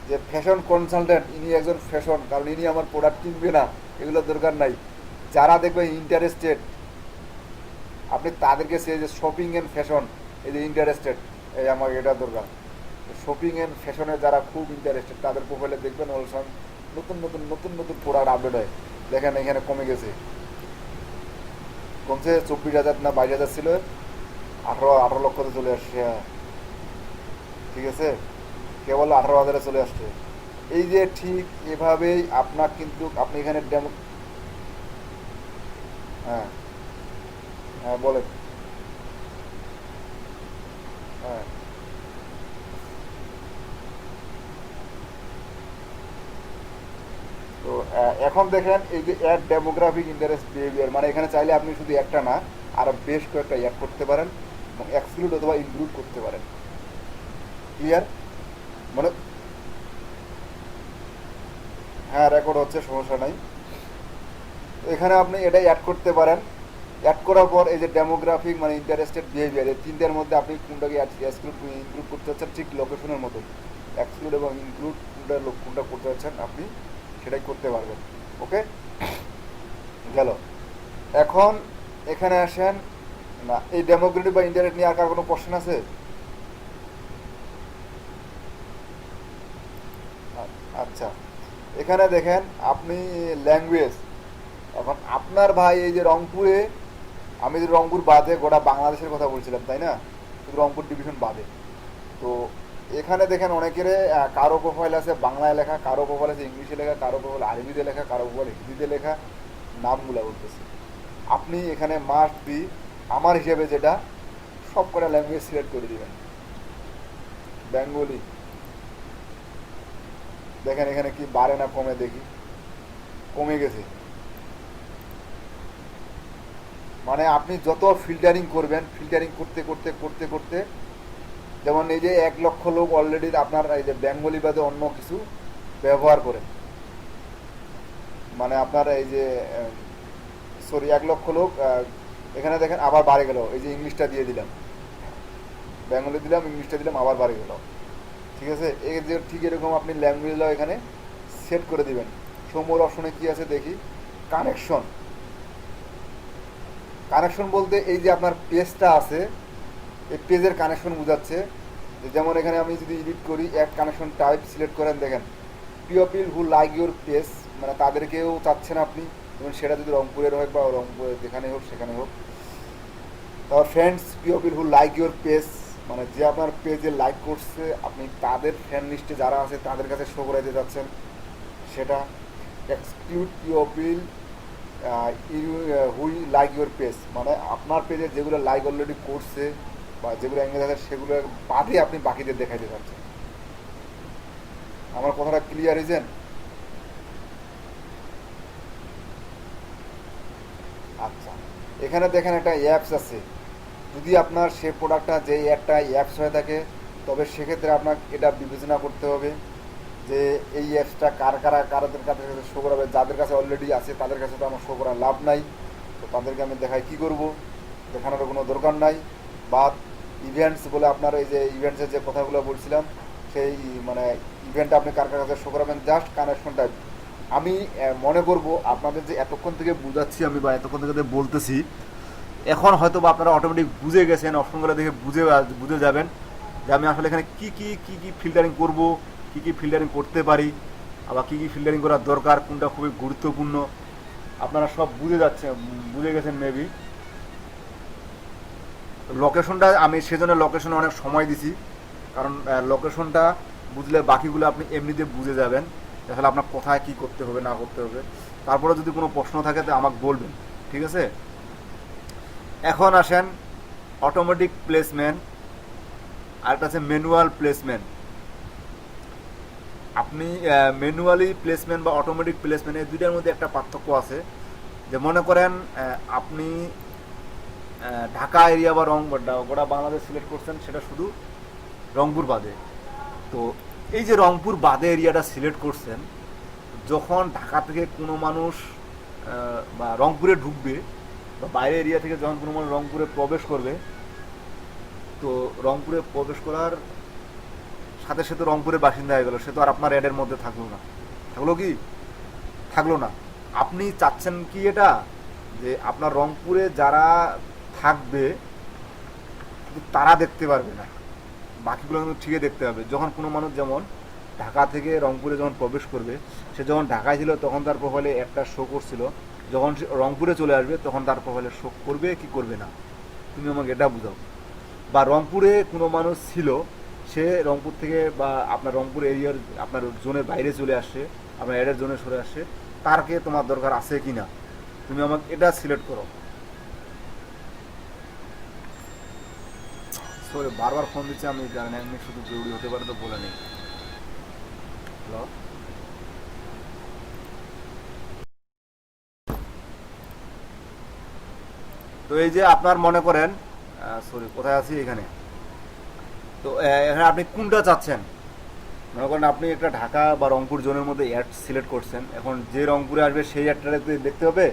যে ফ্যাশন কনসালটেন্ট, ইনি একজন ফ্যাশন, কারণ ইনি আমার প্রোডাক্ট কিনবে না, এগুলো দরকার নাই। যারা দেখবেন ইন্টারেস্টেড, আপনি তাদেরকে সে যে শপিং অ্যান্ড ফ্যাশন, এই যে ইন্টারেস্টেড, এই আমার এটা দরকার। শপিং অ্যান্ড ফ্যাশনে যারা খুব ইন্টারেস্টেড তাদের প্রোফাইলে দেখবেন অলসন নতুন নতুন নতুন নতুন প্রোডাক্ট আপডেট হয়। দেখেন এখানে কমে গেছে, কমছে 24,000 না 22,000 ছিল, 18 লক্ষতে চলে আসছে। হ্যাঁ, ঠিক আছে, কেবল 18,000-এ চলে আসছে। এই যে ঠিক এভাবেই আপনার কিন্তু আপনি এখানে ডেমো। হ্যাঁ হ্যাঁ, বলেন। হ্যাঁ, তো এখন দেখেন এই যে অ্যাড ডেমোগ্রাফিক ইন্টারেস্ট বিহেভিয়ার, মানে এখানে চাইলে আপনি শুধু একটা না, আরো বেশ কয়েকটা অ্যাড করতে পারেন এবং এক্সক্লুড অথবা ইনক্লুড করতে পারেন। ক্লিয়ার? মানে হ্যাঁ, রেকর্ড হচ্ছে, সমস্যা নাই। এখানে আপনি এটাই অ্যাড করতে পারেন। অ্যাড করার পর এই যে ডেমোগ্রাফিক মানে ইন্টারেস্টেড বিহেভিয়ার, এই তিনটার মধ্যে আপনি কোনটাকে এক্সক্লুড ইনক্লুড করতে চাচ্ছেন, ঠিক লোকেশনের মতো এক্সক্লুড এবং ইনক্লুড কোনটা করতে চাচ্ছেন আপনি সেটাই করতে পারবেন। ওকে, গেল। এখন এখানে আসেন, না এই ডেমোগ্রেটিক বা ইন্টারেস্ট নিয়ে আর কার কোনো কোশ্চেন আছে? আচ্ছা, এখানে দেখেন আপনি ল্যাঙ্গুয়েজ, এখন আপনার ভাই এই যে রংপুরে আমি যদি রংপুর বাদে গোটা বাংলাদেশের কথা বলছিলাম, তাই না? শুধু রংপুর ডিভিশন বাদে। তো এখানে দেখেন অনেকের কারো প্রোফাইল আছে বাংলায় লেখা, কারো প্রোফাইল আছে ইংলিশে লেখা, কারো প্রোফাইল আরবিতে লেখা, কারো প্রোফাইল হিন্দিতে লেখা। নামগুলো বলতেছি। আপনি এখানে মাস্ট বি, আমার হিসেবে যেটা, সব কটা ল্যাঙ্গুয়েজ সিলেক্ট করে দিবেন। বেঙ্গলি, দেখেন এখানে কি বাড়ে না কমে দেখি, কমে গেছে। মানে আপনি যত ফিল্টারিং করবেন, ফিল্টারিং করতে করতে করতে করতে, যেমন এই যে 1 লক্ষ লোক অলরেডি আপনার এই যে বেঙ্গলি বাদে অন্য কিছু ব্যবহার করে, মানে আপনার এই যে সরি 1 লক্ষ লোক, এখানে দেখেন আবার বাড়ে গেল। এই যে ইংলিশটা দিয়ে দিলাম, বেঙ্গলি দিলাম, ইংলিশটা দিলাম, আবার বাড়ে গেল। ঠিক আছে, এই যে ঠিক এরকম আপনি ল্যাঙ্গুয়েজটাও এখানে সেট করে দিবেন। সমর অপশনে কি আছে দেখি, কানেকশন। কানেকশন বলতে এই যে আপনার পেজটা আছে, এই পেজের কানেকশন বোঝাচ্ছে। যেমন এখানে আমি যদি এডিট করি, অ্যাড কানেকশন টাইপ সিলেক্ট করেন, দেখেন people who like your page, মানে তাদেরকেও চাচ্ছেন আপনি, যেমন সেটা যদি রংপুরের হোক বা রংপুরের যেখানে হোক সেখানে হোক। তারপর friends people who like your page, মানে যে আপনার পেজে লাইক করছে আপনি তাদের ফ্রেন্ড লিস্টে যারা আছে তাদের কাছে শো করাইতে যাচ্ছেন সেটা। Exclude people who like your page, মানে আপনার পেজে যেগুলো লাইক অলরেডি করছে বা যেগুলো এঙ্গেজ আছে সেগুলো বাদে আপনি বাকিদের দেখাইতে চাচ্ছেন। আমার কথাটা ক্লিয়ার হয়েছেন? আচ্ছা, এখানে দেখেন একটা অ্যাপস আছে। যদি আপনার সে প্রোডাক্টটা যে একটা অ্যাপস হয়ে থাকে, তবে সেক্ষেত্রে আপনার এটা বিবেচনা করতে হবে যে এই অ্যাপসটা কারাদের কাছে শো করাবে। যাদের কাছে অলরেডি আছে তাদের কাছে তো আমার শো করার লাভ নাই, তো তাদেরকে আমি দেখাই কি করব, দেখানোর কোনো দরকার নাই। বা ইভেন্টস বলে আপনার এই যে ইভেন্টসের যে কথাগুলো বলছিলাম, সেই মানে ইভেন্টটা আপনি কার কাছে শো করাবেন, জাস্ট কানেকশন টাইপ। আমি মনে করব আপনাদের যে এতক্ষণ থেকে বুঝাচ্ছি আমি বা এতক্ষণ থেকে বলতেছি, এখন হয়তো বা আপনারা অটোমেটিক বুঝে গেছেন, অপশনগুলো দেখে বুঝে যাবেন যে আমি আসলে এখানে কী কী কী কী ফিল্টারিং করব, কী কী ফিল্টারিং করতে পারি, আবার কী কী ফিল্টারিং করার দরকার, কোনটা খুবই গুরুত্বপূর্ণ। আপনারা সব বুঝে গেছেন মেবি। লোকেশনটা আমি সেজন্য লোকেশনে অনেক সময় দিছি, কারণ লোকেশনটা বুঝলে বাকিগুলো আপনি এমনিতে বুঝে যাবেন আসলে আপনার কোথায় কী করতে হবে না করতে হবে। তারপরে যদি কোনো প্রশ্ন থাকে তো আমাকে বলবেন, ঠিক আছে? এখন আসেন অটোমেটিক প্লেসমেন্ট, আর একটা আছে ম্যানুয়াল প্লেসমেন্ট। আপনি ম্যানুয়ালি প্লেসমেন্ট বা অটোমেটিক প্লেসমেন্ট, এই দুইটার মধ্যে একটা পার্থক্য আছে। যে মনে করেন আপনি ঢাকা এরিয়া বা গোটা বাংলাদেশ সিলেক্ট করছেন, সেটা শুধু রংপুর বাদে। তো এই যে রংপুর বাদে এরিয়াটা সিলেক্ট করছেন, যখন ঢাকা থেকে কোনো মানুষ বা রংপুরে ঢুকবে বা বাইরের এরিয়া থেকে যখন কোনো মানুষ রংপুরে প্রবেশ করবে, তো রংপুরে প্রবেশ করার সাথে সাথে রংপুরের বাসিন্দা হয়ে গেল, সে তো আর আপনার অ্যাডের মধ্যে থাকলো না। থাকলো কি? থাকলো না। আপনি চাচ্ছেন কি এটা, যে আপনার রংপুরে যারা থাকবে কিন্তু তারা দেখতে পারবে না, বাকিগুলো কিন্তু ঠিকই দেখতে হবে। যখন কোনো মানুষ যেমন ঢাকা থেকে রংপুরে যখন প্রবেশ করবে, সে যখন ঢাকায় ছিল তখন তার প্রোফাইলে একটা শো করছিল, যখন সে রংপুরে চলে আসবে তখন তার প্রোফাইলে শো করবে কি করবে না, তুমি আমাকে এটা বুঝাও। বা রংপুরে কোনো মানুষ ছিল, সে রংপুর থেকে বা আপনার রংপুর এরিয়ার আপনার জোনের বাইরে চলে আসছে, আপনার অ্যাডের জোনে সরে আসছে, তারকে তোমার দরকার আছে কি না, তুমি আমাকে এটা সিলেক্ট করো। সরি, বারবার ফোন দিচ্ছে, আমি জানি না, এমনি শুধু জরুরি হতে পারে তো বলে নেই। হ্যালো, তো এই যে আপনার মনে করেন, সরি কোথায় আছি এখানে, তো এখানে আপনি কোনটা চাচ্ছেন। মনে করেন আপনি একটা ঢাকা বা রংপুর জোনের মধ্যে অ্যাড সিলেক্ট করছেন, এখন যে রংপুরে আসবে সেই অ্যাডটা দেখতে হবে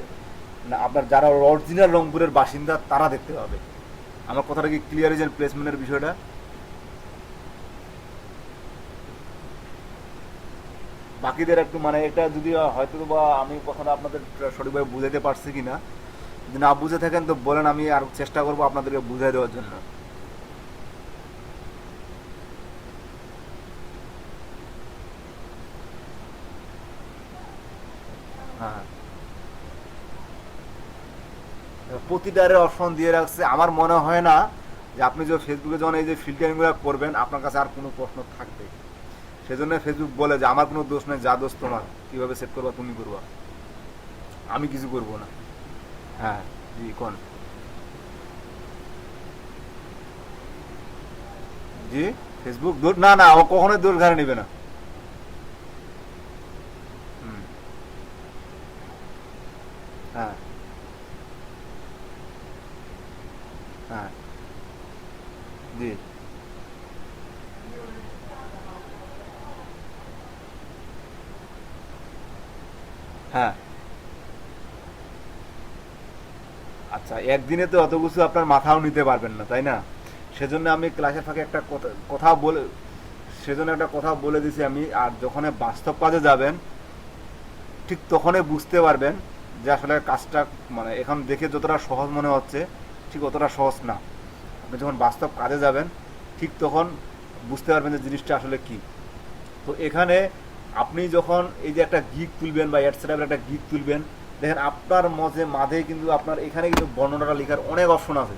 না আপনার যারা অরিজিনাল রংপুরের বাসিন্দা তারা দেখতে হবে। আমার কথাটা কি ক্লিয়ার হয়েছে প্লেসমেন্টের বিষয়টা? বাকিদের একটু মানে এটা যদি হয়তো বা আমি কথাটা আপনাদের সঠিকভাবে বুঝাইতে পারছি কি না, যদি না বুঝে থাকেন তো বলেন, আমি আর চেষ্টা করবো আপনাদেরকে বুঝাই দেওয়ার জন্য। হ্যাঁ, প্রতিটারে অপশন দিয়ে রাখছে। আমার মনে হয় না যে আপনি যে ফেসবুকে যখন এই যে ফিল্টারিংগুলো করবেন আপনার কাছে আর কোনো প্রশ্ন থাকবে। সেজন্য ফেসবুক বলে যে আমার কোনো দোষ নেই, যা দোষ তোমার, কীভাবে সেট করবা তুমি করবা, আমি কিছু করবো না। হ্যাঁ জি কোন জি ফেসবুক দোষ না, না ও কখনোই দোষ ঘাড়ে নেবে না। হুম, হ্যাঁ হ্যাঁ জি হ্যাঁ। আচ্ছা একদিনে তো অত কিছু আপনার মাথাও নিতে পারবেন না তাই না? সেজন্য আমি ক্লাসের ফাঁকে একটা কথা বলে, সেজন্য একটা কথা বলে দিছি আমি। আর যখন বাস্তব কাজে যাবেন ঠিক তখনই বুঝতে পারবেন যে আসলে কাজটা মানে এখন দেখে যতটা সহজ মনে হচ্ছে ঠিক অতটা সহজ না। আপনি যখন বাস্তব কাজে যাবেন ঠিক তখন বুঝতে পারবেন যে জিনিসটা আসলে কি। তো এখানে আপনি যখন এই যে একটা গিগ তুলবেন বা অ্যাড সেটআপের একটা গিগ তুলবেন, দেখেন আপনার মাঝে কিন্তু আপনার এখানে কিন্তু বর্ণনাটা লেখার অনেক অপশন আছে,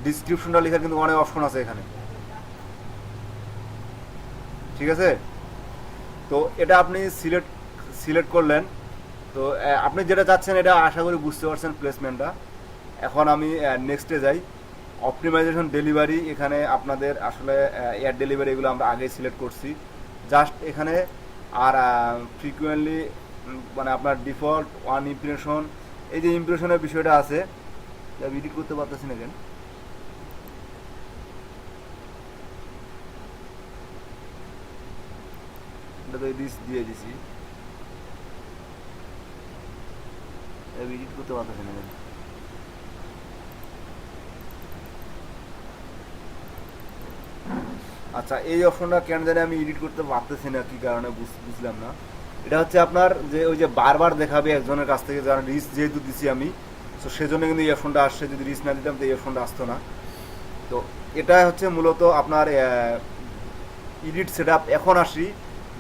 ডিসক্রিপশনটা লেখার কিন্তু অনেক অপশন আছে এখানে, ঠিক আছে? তো এটা আপনি সিলেক্ট সিলেক্ট করলেন। তো আপনি যেটা চাচ্ছেন এটা আশা করি বুঝতে পারছেন প্লেসমেন্টটা। এখন আমি নেক্সটে যাই। অপটিমাইজেশন ডেলিভারি, এখানে আপনাদের আসলে এয়ার ডেলিভারি এগুলো আমরা আগেই সিলেক্ট করছি। জাস্ট এখানে আর ফ্রিকুয়েন্টলি মানে আপনার ডিফল্ট ওয়ান ইমপ্রেশন, এই যে ইমপ্রেশনের বিষয়টা আছে এডিট করতে পারতেছি না কেন, এটা তো এডিট দিয়ে দিছি, এডিট করতে পারতেছি না কেন। আচ্ছা এই অপশনটা কেন জানি আমি এডিট করতে পারতেছি না, কি কারণে বুঝলাম না। এটা হচ্ছে আপনার যে ওই যে বারবার দেখাবে একজনের কাছ থেকে, যারা রিচ যেহেতু দিছি আমি, তো সেজন্য কিন্তু এই অপশনটা আসছে। যদি রিচ না দিতাম তো এই অপশনটা আসতো না। তো এটা হচ্ছে মূলত আপনার এডিট সেট আপ। এখন আসি,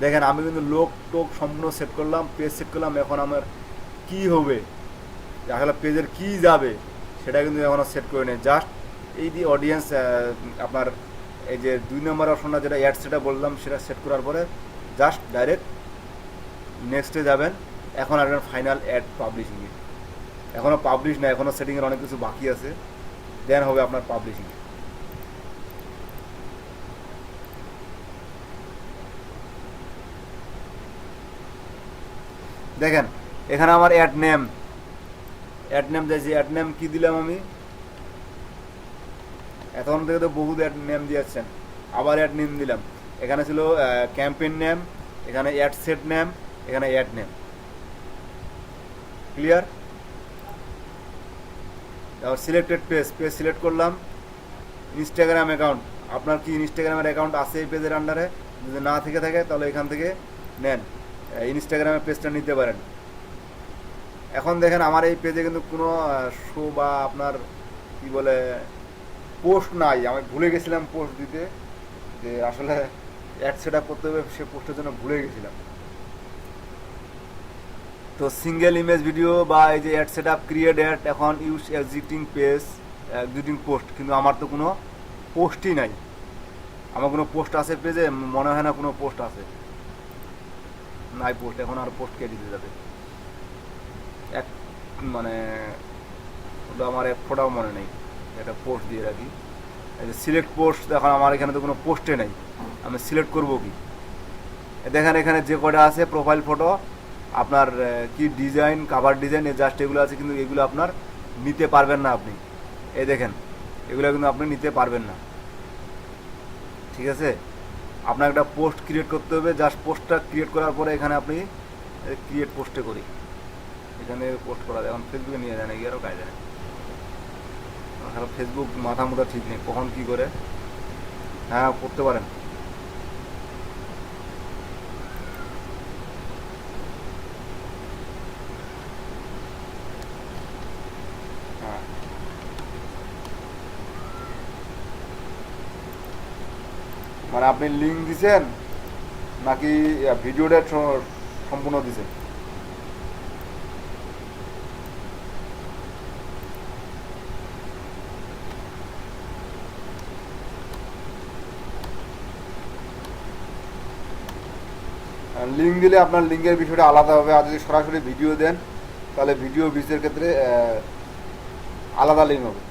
দেখেন আমি কিন্তু লোক টোক সম্পূর্ণ সেট করলাম, পেজ সেট করলাম। এখন আমার কি হবে, আসলে পেজের কি যাবে সেটা কিন্তু এখনও সেট করে নেই। জাস্ট এই যে অডিয়েন্স আপনার এই যে 2 নম্বর অপশনটা যেটা অ্যাড সেটা বললাম সেটা সেট করার পরে জাস্ট ডাইরেক্ট নেক্সটে যাবেন। এখন আসবেন ফাইনাল অ্যাড পাবলিশিংয়ে। এখনও পাবলিশ না, এখনও সেটিংয়ের অনেক কিছু বাকি আছে, দেন হবে আপনার পাবলিশিং। দেখেন এখানে আমার অ্যাড নেম যাইছি। অ্যাড নেম কী দিলাম আমি, এখন থেকে তো বহুত অ্যাড নেম দিয়েছেন, আবার অ্যাড নেম দিলাম। এখানে ছিল ক্যাম্পেইন নেম, এখানে অ্যাড সেট নেম, এখানে অ্যাড নেম। ক্লিয়ার? এবার সিলেক্টেড পেজ সিলেক্ট করলাম। ইনস্টাগ্রাম অ্যাকাউন্ট, আপনার কি ইনস্টাগ্রামের অ্যাকাউন্ট আছে এই পেজের আন্ডারে? যদি না থেকে থাকে তাহলে এখান থেকে নেন, ইনস্টাগ্রামের পেজটা নিতে পারেন। এখন দেখেন আমার এই পেজে কিন্তু কোনো শো বা আপনার কি বলে পোস্ট নাই। আমি ভুলে গেছিলাম পোস্ট দিতে, যে আসলে অ্যাড সেট আপ করতে হবে, সে পোস্টের জন্য ভুলে গেছিলাম। তো সিঙ্গেল ইমেজ ভিডিও বা এই যে ad set up create ad, এখন use existing page existing post, কিন্তু আমার তো কোনো পোস্টই নাই। আমার কোনো পোস্ট আছে পেজে? মনে হয় না কোনো পোস্ট আছে, নাই পোস্ট। এখন আর পোস্ট কে দিতে যাবে, এক মানে ওটা আমার এক ফোটাও মনে নেই। একটা পোস্ট দিয়ে রাখি, এই যে সিলেক্ট পোস্ট, এখন আমার এখানে তো কোনো পোস্টে নেই, আমি সিলেক্ট করবো কি? দেখেন এখানে যে কটা আছে প্রোফাইল ফটো, আপনার কি ডিজাইন, কাভার ডিজাইন, জাস্ট এগুলো আছে, কিন্তু এগুলো আপনার নিতে পারবেন না আপনি। এই দেখেন এগুলো কিন্তু আপনি নিতে পারবেন না, ঠিক আছে? আপনার একটা পোস্ট ক্রিয়েট করতে হবে। জাস্ট পোস্টটা ক্রিয়েট করার পরে এখানে আপনি ক্রিয়েট পোস্টে করি, এখানে পোস্ট করা যায়। এখন ফেসবুকে নিয়ে যায় না, কি আরও কাজে যায়। ফেসবুক মাথা মুথা ঠিক নেই, কখন কি করে। হ্যাঁ করতে পারেন। হ্যাঁ মানে আপনি লিঙ্ক দিছেন নাকি ভিডিওটা সম্পূর্ণ দিছেন? লিঙ্ক দিলে আপনার লিঙ্কের বিষয়টা আলাদা হবে, আর যদি সরাসরি ভিডিও দেন তাহলে ভিডিও ভিউজের ক্ষেত্রে আলাদা লিঙ্ক হবে।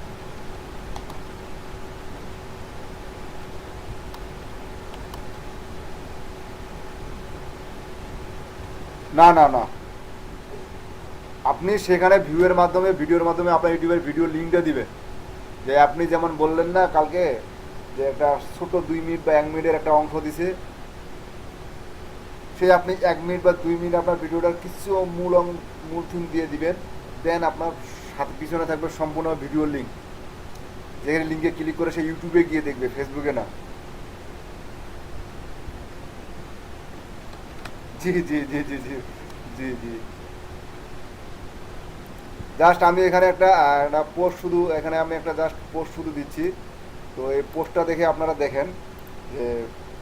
না না না, আপনি সেখানে ভিউয়ের মাধ্যমে ভিডিওর মাধ্যমে আপনার ইউটিউবের ভিডিও লিঙ্কটা দিবেন। যে আপনি যেমন বললেন না কালকে যে একটা ছোট 2 মিনিট বা 1 মিনিটের একটা অংশ দিছে, সে আপনি 1 মিনিট বা 2 মিনিট আপনার ভিডিওটার কিছু মূল থিম দিয়ে দিবেন। দেন আপনার সাথে পিছনে থাকবে সম্পূর্ণ ভিডিও লিঙ্ক, যেখানে লিঙ্কে ক্লিক করে সে ইউটিউবে গিয়ে দেখবে, ফেসবুকে না। জি জি জি জি জি জি জি। জাস্ট আমি এখানে একটা পোস্ট শুধু, এখানে আমি একটা জাস্ট পোস্ট শুধু দিচ্ছি। তো এই পোস্টটা দেখে আপনারা দেখেন যে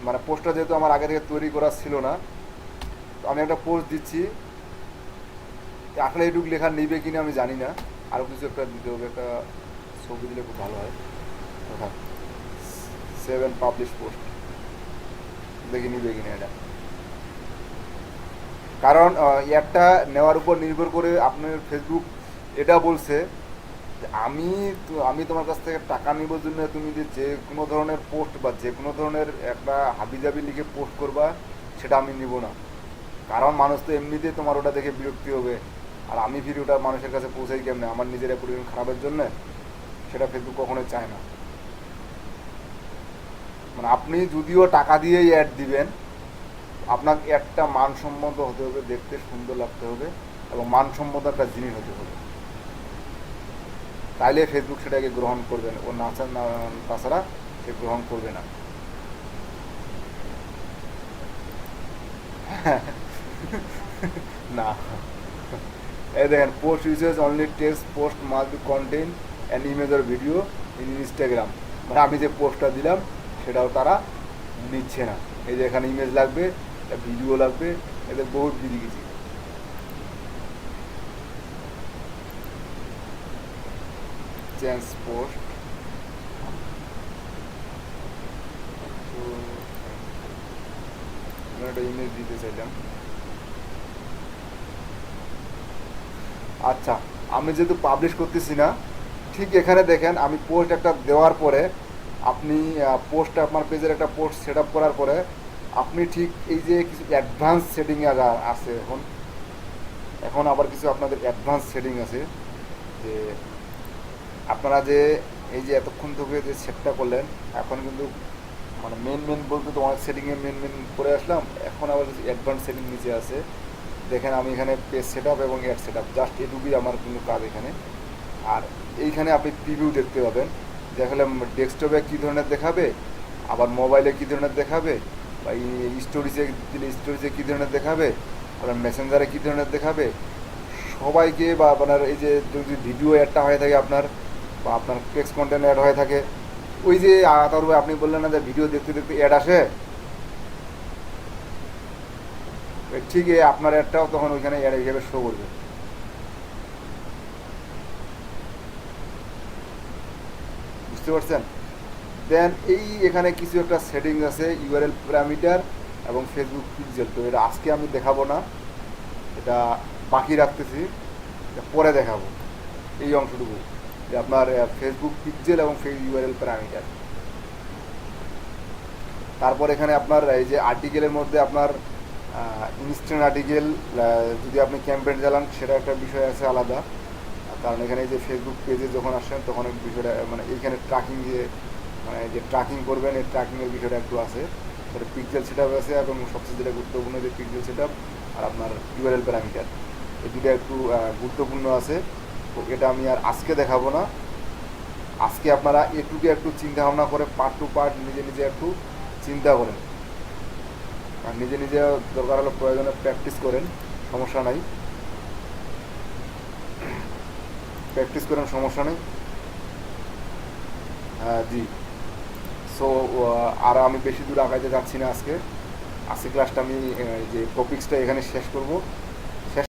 মানে পোস্টটা যেহেতু আমার আগে থেকে তৈরি করা ছিল না, তো আমি একটা পোস্ট দিচ্ছি। আসলে এইটুকু লেখা নিবে কিনা আমি জানি না, আরও কিছু একটা দিতে হবে, একটা ছবি দিলে খুব ভালো হয়। হ্যাঁ, 7 পাবলিশ পোস্ট, দেখি নিবে কিনা এটা। কারণ অ্যাডটা নেওয়ার উপর নির্ভর করে আপনার ফেসবুক এটা বলছে যে আমি তোমার কাছ থেকে টাকা নিবার জন্য তুমি যে কোনো ধরনের পোস্ট বা যে কোনো ধরনের একটা হাবিজাবি লিখে পোস্ট করবা, সেটা আমি নিব না। কারণ মানুষ তো এমনিতেই তোমার ওটা দেখে বিরক্তি হবে, আর আমি ভিডিওটা মানুষের কাছে পৌঁছাই কেমনে, আমার নিজের রেপুটেশন খারাপের জন্য, সেটা ফেসবুক কখনোই চায় না। মানে আপনি যদিও টাকা দিয়েই অ্যাড দিবেন, আপনার অ্যাডটা মানসম্মত হতে হবে, দেখতে সুন্দর লাগতে হবে, এবং মানসম্মত একটা জিনিস হতে হবে, তাইলে ফেসবুক সেটাকে গ্রহণ করবে না। ও না তাছাড়া সে গ্রহণ করবে না। না, এই দেখেন, post uses only text post must be contain an image or video in Instagram. মানে আমি যে পোস্টটা দিলাম সেটাও তারা নিচ্ছে না। এই যে এখানে ইমেজ লাগবে, ভিডিও লাগবে, এদের বহুত বিধি গেছি। চেঞ্জ পোস্ট, তো একটা ইমেজ দিতে চাইলাম। আচ্ছা, আমি যেহেতু পাবলিশ করতেছি না, ঠিক এখানে দেখেন আমি পোস্ট একটা দেওয়ার পরে আপনি পোস্ট আপনার পেজের একটা পোস্ট সেট আপ করার পরে আপনি ঠিক এই যে কিছু অ্যাডভান্স সেটিং আছে, এখন এখন আবার কিছু আপনাদের অ্যাডভান্স সেটিং আছে। যে আপনারা যে এই যে এতক্ষণ থেকে যে সেটটা করলেন, এখন কিন্তু মানে মেন বলতে তো অনেক সেটিংয়ে মেন করে আসলাম, এখন আবার কিছু অ্যাডভান্স সেটিং নিচে আছে। দেখেন আমি এখানে পেজ সেট আপ এবং অ্যাড সেট আপ, জাস্ট এটুকুই আমার কিন্তু কাজ এখানে। আর এইখানে আপনি প্রিভিউ দেখতে পাবেন, দেখালে ডেস্কটপে কী ধরনের দেখাবে, আবার মোবাইলে কী ধরনের দেখাবে, বা স্টোরেজে দিলে স্টোরেজে কী ধরনের দেখাবে, আবার মেসেঞ্জারে কী ধরনের দেখাবে সবাইকে। বা আপনার এই যে যদি ভিডিও অ্যাডটা হয়ে থাকে আপনার, বা আপনার টেক্সট কন্টেন্ট অ্যাড হয়ে থাকে, ওই যে তারপরে আপনি বললেন না যে ভিডিও দেখতে দেখতে অ্যাড আসে, ঠিক আপনার অ্যাডটাও তখন ওইখানে অ্যাড হিসেবে শো করবে। বুঝতে পারছেন? দেন এই এখানে কিছু একটা সেটিংস আছে, ইউআরএল প্যারামিটার এবং ফেসবুক পিক্সেল। তো এটা আজকে আমি দেখাবো না, এটা বাকি রাখতেছি, এটা পরে দেখাবো। এই অংশটুকু যে আপনার ফেসবুক পিক্সেল এবং ইউআরএল প্যারামিটার। তারপর এখানে আপনার এই যে আর্টিকেলের মধ্যে আপনার ইনস্ট্যান্ট আর্টিকেল, যদি আপনি ক্যাম্পেইন চালান সেটা একটা বিষয় আছে আলাদা। কারণ এখানে যে ফেসবুক পেজে যখন আসেন তখন এই বিষয়টা মানে এইখানে ট্র্যাকিং যে মানে যে ট্র্যাকিং করবেন, এই ট্র্যাকিংয়ের বিষয়টা একটু আছে। সেটা পিক্সেল সেট আপ আছে, এবং সবচেয়ে যেটা গুরুত্বপূর্ণ যে পিক্সেল সেট আপ আর আপনার ইউআরএল প্যারামিটার, এই দুটো একটু গুরুত্বপূর্ণ আছে। তো এটা আমি আর আজকে দেখাবো না। আজকে আপনারা একটু চিন্তা ভাবনা করে পার্ট টু পার্ট নিজে নিজে একটু চিন্তা করেন, আর নিজে নিজে দরকার হলে প্রয়োজনে প্র্যাকটিস করেন, সমস্যা নাই, প্র্যাকটিস করেন, সমস্যা নেই। জি। সো আর আমি বেশি দূর আগাইতে যাচ্ছি না আজকে। আজকে ক্লাসটা আমি যে টপিক্সটা এখানে শেষ করব।